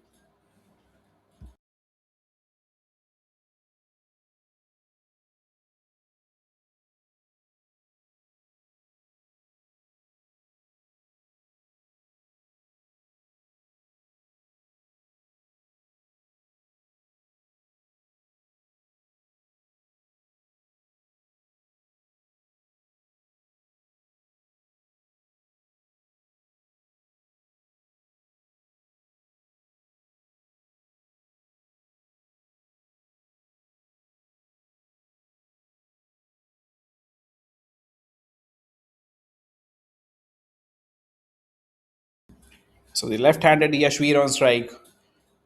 So the left-handed Yashvir on strike.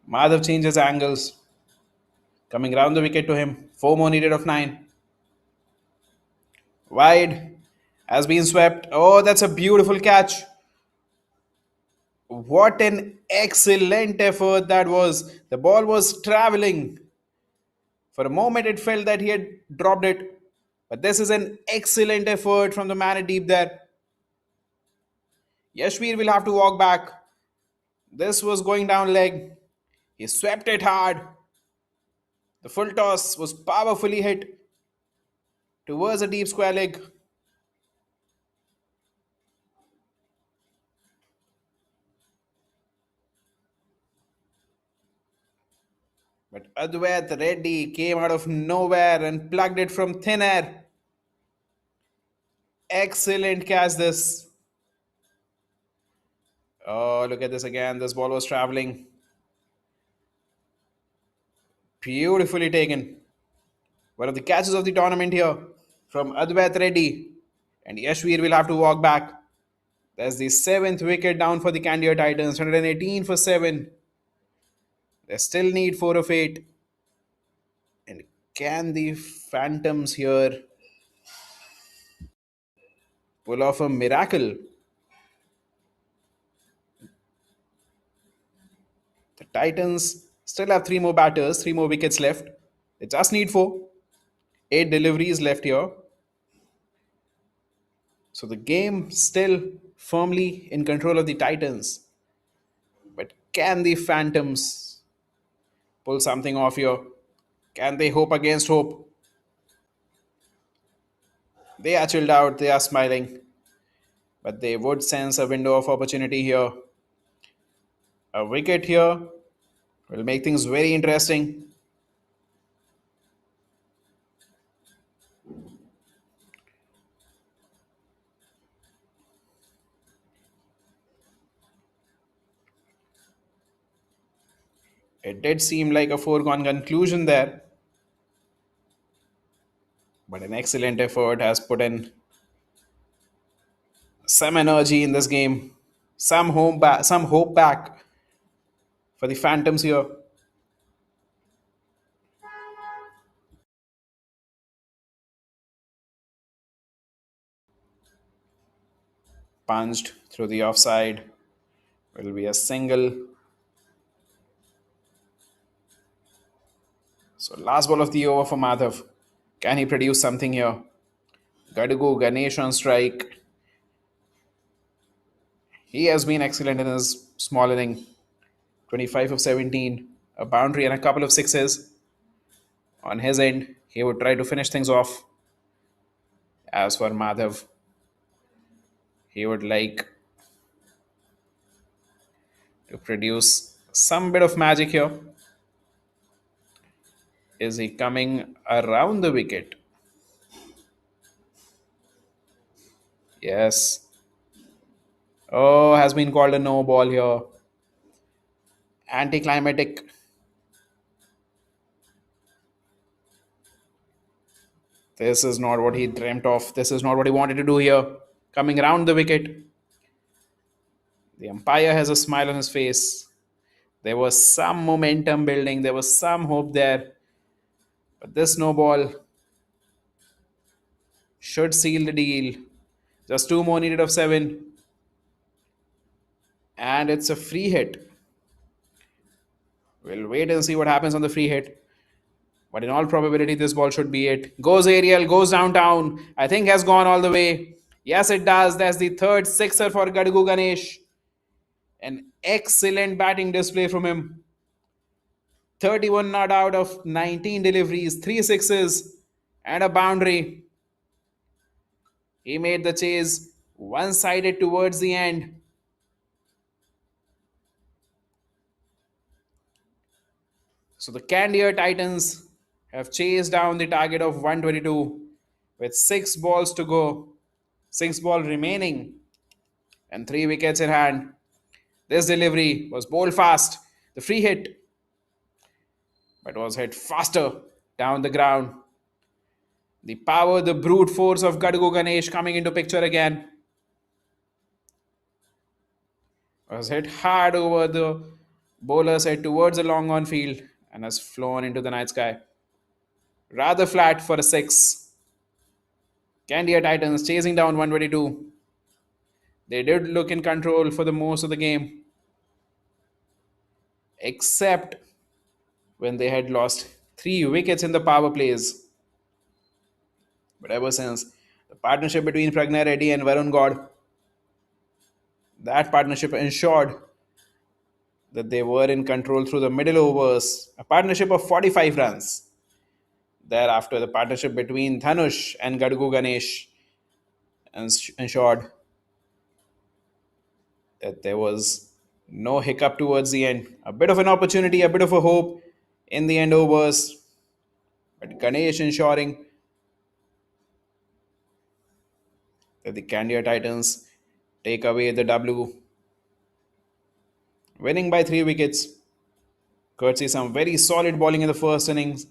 Madhav changes angles. Coming round the wicket to him. 4 more needed of 9. Wide. Has been swept. Oh, that's a beautiful catch. What an excellent effort that was. The ball was traveling. For a moment, it felt that he had dropped it. But this is an excellent effort from the man at deep there. Yashvir will have to walk back. This was going down leg. He swept it hard. The full toss was powerfully hit towards a deep square leg. But Advait Reddy came out of nowhere and plugged it from thin air. Excellent catch this. Oh, look at this again. This ball was traveling. Beautifully taken. One of the catches of the tournament here from Advait Reddy. And Yashvir will have to walk back. That's the 7th wicket down for the Candia Titans. 118 for 7. They still need 4 of 8. And can the Phantoms here pull off a miracle? The Titans still have 3 more batters, 3 more wickets left. They just need 4. 8 deliveries left here. So the game still firmly in control of the Titans. But can the Phantoms pull something off here? Can they hope against hope? They are chilled out, they are smiling. But they would sense a window of opportunity here. A wicket here will make things very interesting. It did seem like a foregone conclusion there, but an excellent effort has put in some energy in this game. some hope back for the Phantoms here. Punched through the offside. Will be a single. So last ball of the over for Madhav. Can he produce something here? Gadugu Ganesh on strike. He has been excellent in his small inning. 25 of 17, a boundary and a couple of sixes. On his end, he would try to finish things off. As for Madhav, he would like to produce some bit of magic here. Is he coming around the wicket? Yes. Oh, has been called a no ball here. Anticlimactic. This is not what he dreamt of. This is not what he wanted to do here. Coming around the wicket. The umpire has a smile on his face. There was some momentum building, there was some hope there. But this no ball should seal the deal. Just two more needed of seven. And it's a free hit. We'll wait and see what happens on the free hit. But in all probability, this ball should be it. Goes aerial, goes downtown. I think has gone all the way. Yes, it does. That's the third sixer for Gadugu Ganesh. An excellent batting display from him. 31 not out of 19 deliveries, three sixes, and a boundary. He made the chase one sided towards the end. So the Candia Titans have chased down the target of 122 with six balls to go, six ball remaining, and three wickets in hand. This delivery was bowled fast. The free hit, but was hit faster down the ground. The power, the brute force of Gadugu Ganesh coming into picture again. Was hit hard over the bowler's head towards the long on field and has flown into the night sky. Rather flat for a six. Candia Titans chasing down 122. They did look in control for the most of the game, except when they had lost three wickets in the power plays. But ever since the partnership between Pragna Reddy and Varun God, that partnership ensured that they were in control through the middle overs. A partnership of 45 runs. Thereafter, the partnership between Dhanush and Gadugu Ganesh ensured that there was no hiccup towards the end. A bit of an opportunity, a bit of a hope in the end overs. But Ganesh ensuring that the Candia Titans take away the W, winning by three wickets, courtesy some very solid bowling in the first innings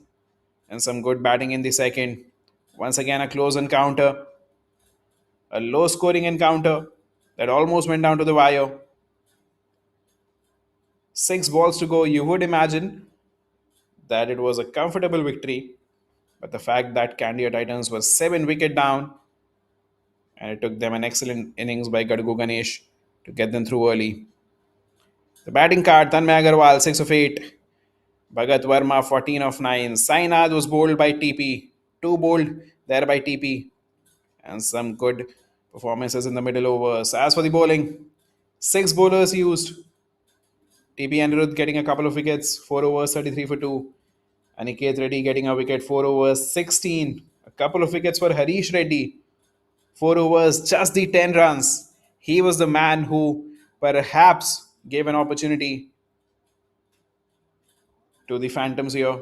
and some good batting in the second. Once again, a close encounter, a low scoring encounter that almost went down to the wire. Six balls to go, you would imagine that it was a comfortable victory. But the fact that Candia Titans were seven wicket down and it took them an excellent innings by Gadugu Ganesh to get them through early. The batting card, Tanmay Agarwal, 6 of 8. Bhagat Verma, 14 of 9. Sainad was bowled by TP. Two bowled there by TP. And some good performances in the middle overs. As for the bowling, six bowlers used. TP Anirudh getting a couple of wickets, 4 overs, 33 for 2. Aniket Reddy getting a wicket, 4 overs, 16. A couple of wickets for Harish Reddy, 4 overs, just the 10 runs. He was the man who perhaps gave an opportunity to the Phantoms here.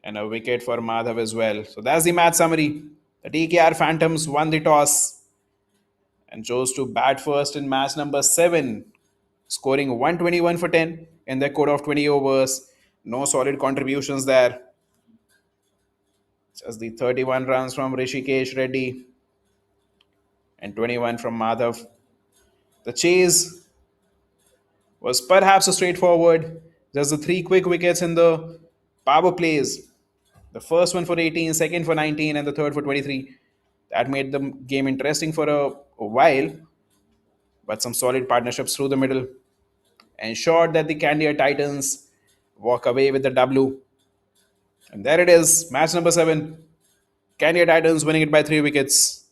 And a wicket for Madhav as well. So that's the match summary. The TKR Phantoms won the toss and chose to bat first in match number 7, scoring 121 for 10 in their quota of 20 overs. No solid contributions there. Just the 31 runs from Rishikesh Reddy and 21 from Madhav. The chase was perhaps a straightforward. Just the three quick wickets in the power plays. The first one for 18, second for 19, and the third for 23. That made the game interesting for a while, but some solid partnerships through the middle ensured that the Candia Titans walk away with the W. And there it is, match number 7. Candia Titans winning it by 3 wickets.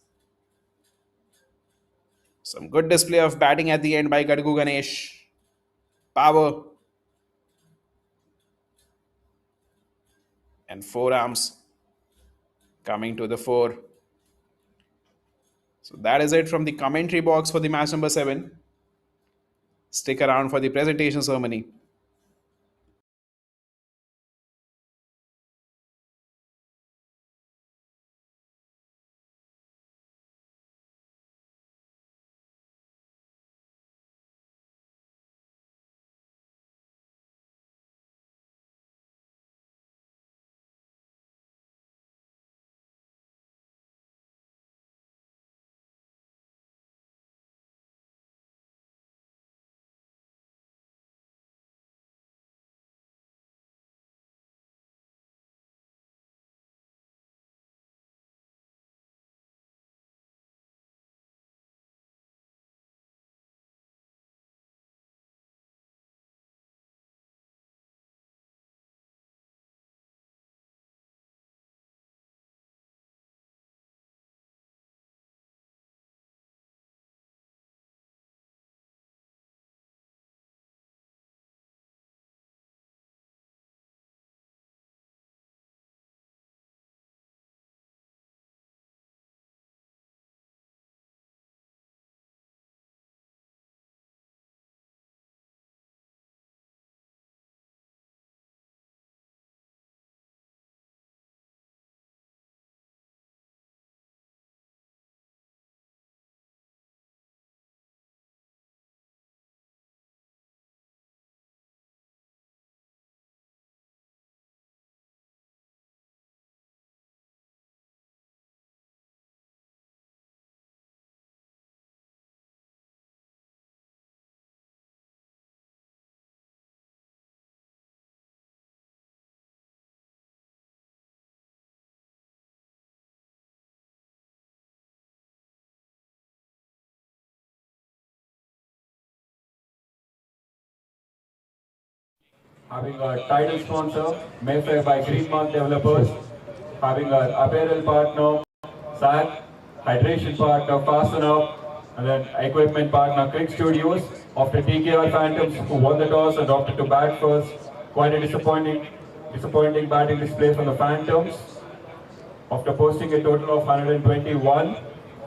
Some good display of batting at the end by Gadgu Ganesh. Power and forearms coming to the fore. So that is it from the commentary box for the match number 7. Stick around for the presentation ceremony. Having a title sponsor, Mayfair by Greenmark Developers, having an apparel partner, SAC, hydration partner, Fasten Up, and then equipment partner, Quick Studios, of the TKR Phantoms, who won the toss and opted to bat first. Quite a disappointing batting display from the Phantoms. After posting a total of 121,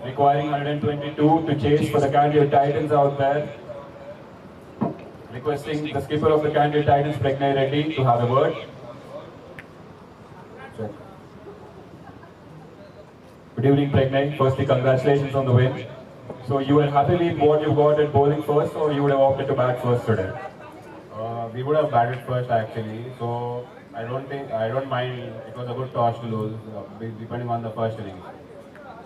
requiring 122 to chase for the Candia Titans out there. Requesting the skipper of the Candia Titans, Pregnay Reddy, to have a word. Good evening, Pregnay. Firstly, congratulations on the win. So you were happy with what you got at bowling first, or you would have opted to bat first today? We would have batted first actually, so I don't mind. It was a good toss to lose, depending on the first innings.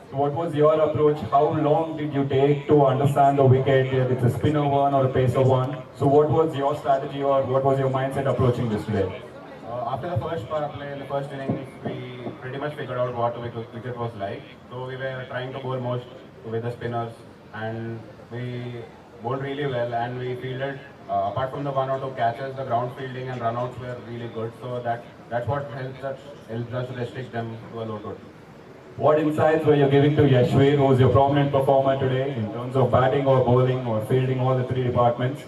So what was your approach? How long did you take to understand the wicket, if it's a spinner one or a pacer one? So what was your strategy or what was your mindset approaching this today? After the first power play, in the first innings, we pretty much figured out what the wicket was like. So we were trying to bowl most with the spinners, and we bowled really well, and we fielded. Apart from the one or two catches, the ground fielding and runouts were really good. So that's what helps us restrict them to a low total. What insights were you giving to Yashveer, who is your prominent performer today in terms of batting or bowling or fielding, all the three departments?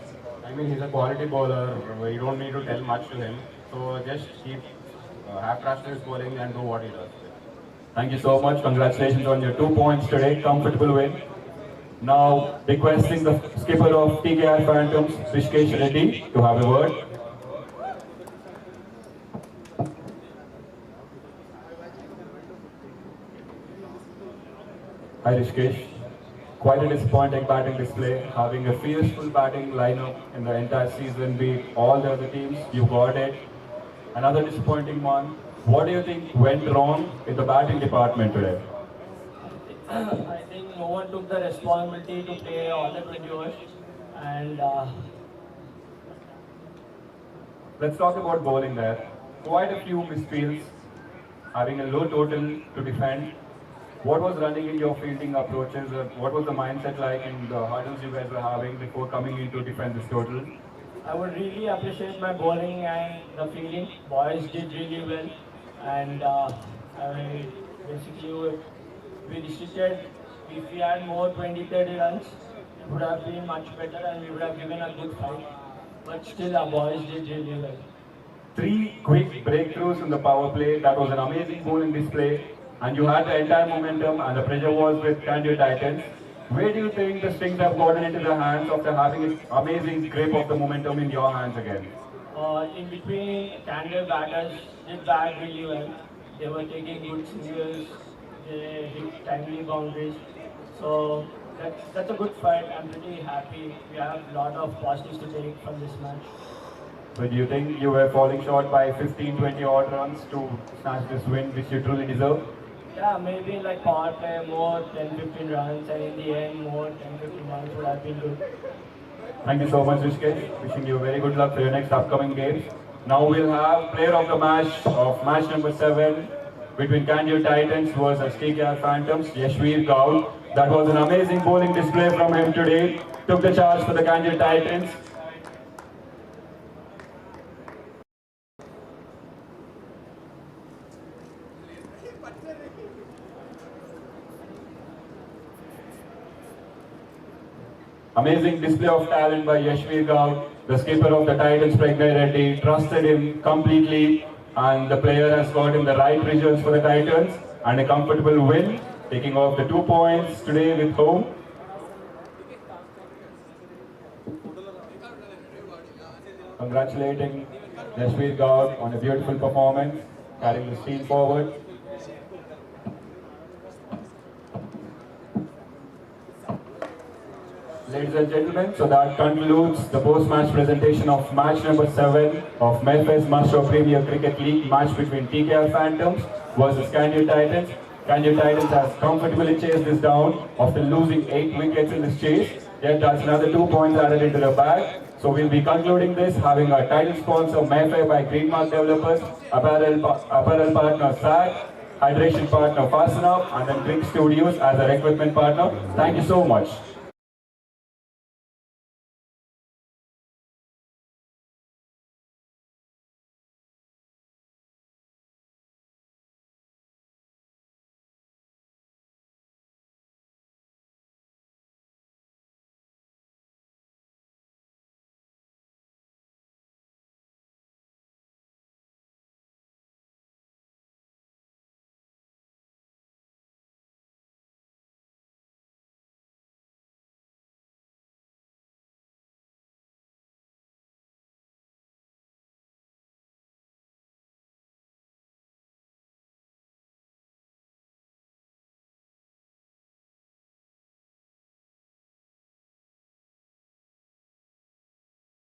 I mean, he's a quality bowler. You don't need to tell much to him. So just have trust in his bowling and do what he does. Thank you so much. Congratulations on your 2 points today. Comfortable win. Now requesting the skipper of TKR Phantoms, Rishikesh Reddy, to have a word. Hi Rishikesh. Quite a disappointing batting display, having a fierceful batting lineup in the entire season, beat all the other teams. You got it. Another disappointing one. What do you think went wrong in the batting department today? I think no one took the responsibility to play all the 20 overs. And Let's talk about bowling there. Quite a few misfields, having a low total to defend. What was running in your fielding approaches, or what was the mindset like in the hurdles you guys were having before coming in to defend this total? I would really appreciate my bowling and the fielding. Boys did really well, and I basically we restricted. If we had more 20-30 runs, it would have been much better, and we would have given a good fight. But still, our boys did really well. 3 quick breakthroughs in the power play. That was an amazing bowling display, and you had the entire momentum, and the pressure was with Candia Titans. Where do you think the strings have gotten into the hands after having an amazing grip of the momentum in your hands again? In between, Canada batters did bat really well. They were taking good singles, they hit timely boundaries. So that's a good fight. I'm pretty happy. We have a lot of positives to take from this match. So do you think you were falling short by 15-20 odd runs to snatch this win, which you truly deserve? Yeah, maybe like power play more 10-15 runs, and in the end more 10-15 runs would have been good. Thank you so much, Rishikesh. Wishing you very good luck for your next upcoming games. Now we'll have player of the match of match number 7 between Candia Titans versus TKR Phantoms, Yashveer Gaul. That was an amazing bowling display from him today. Took the charge for the Candia Titans. Amazing display of talent by Yashveer Gaul, the skipper of the Titans, Pragnay Reddy, trusted him completely, and the player has got him the right results for the Titans and a comfortable win, taking off the 2 points today with home. Congratulating Yashveer Gaul on a beautiful performance, carrying the team forward. Ladies and gentlemen, so that concludes the post-match presentation of match number 7 of Mayfair's Mastro Premier Cricket League match between TKR Phantoms versus Candia Titans. Candia Titans has comfortably chased this down after losing 8 wickets in this chase. Yet that's another 2 points added into the bag. So we'll be concluding this having our title sponsor Mayfair by Greenmark Developers, apparel partner SAG, hydration partner Fasten Up, and then Drink Studios as our equipment partner. Thank you so much.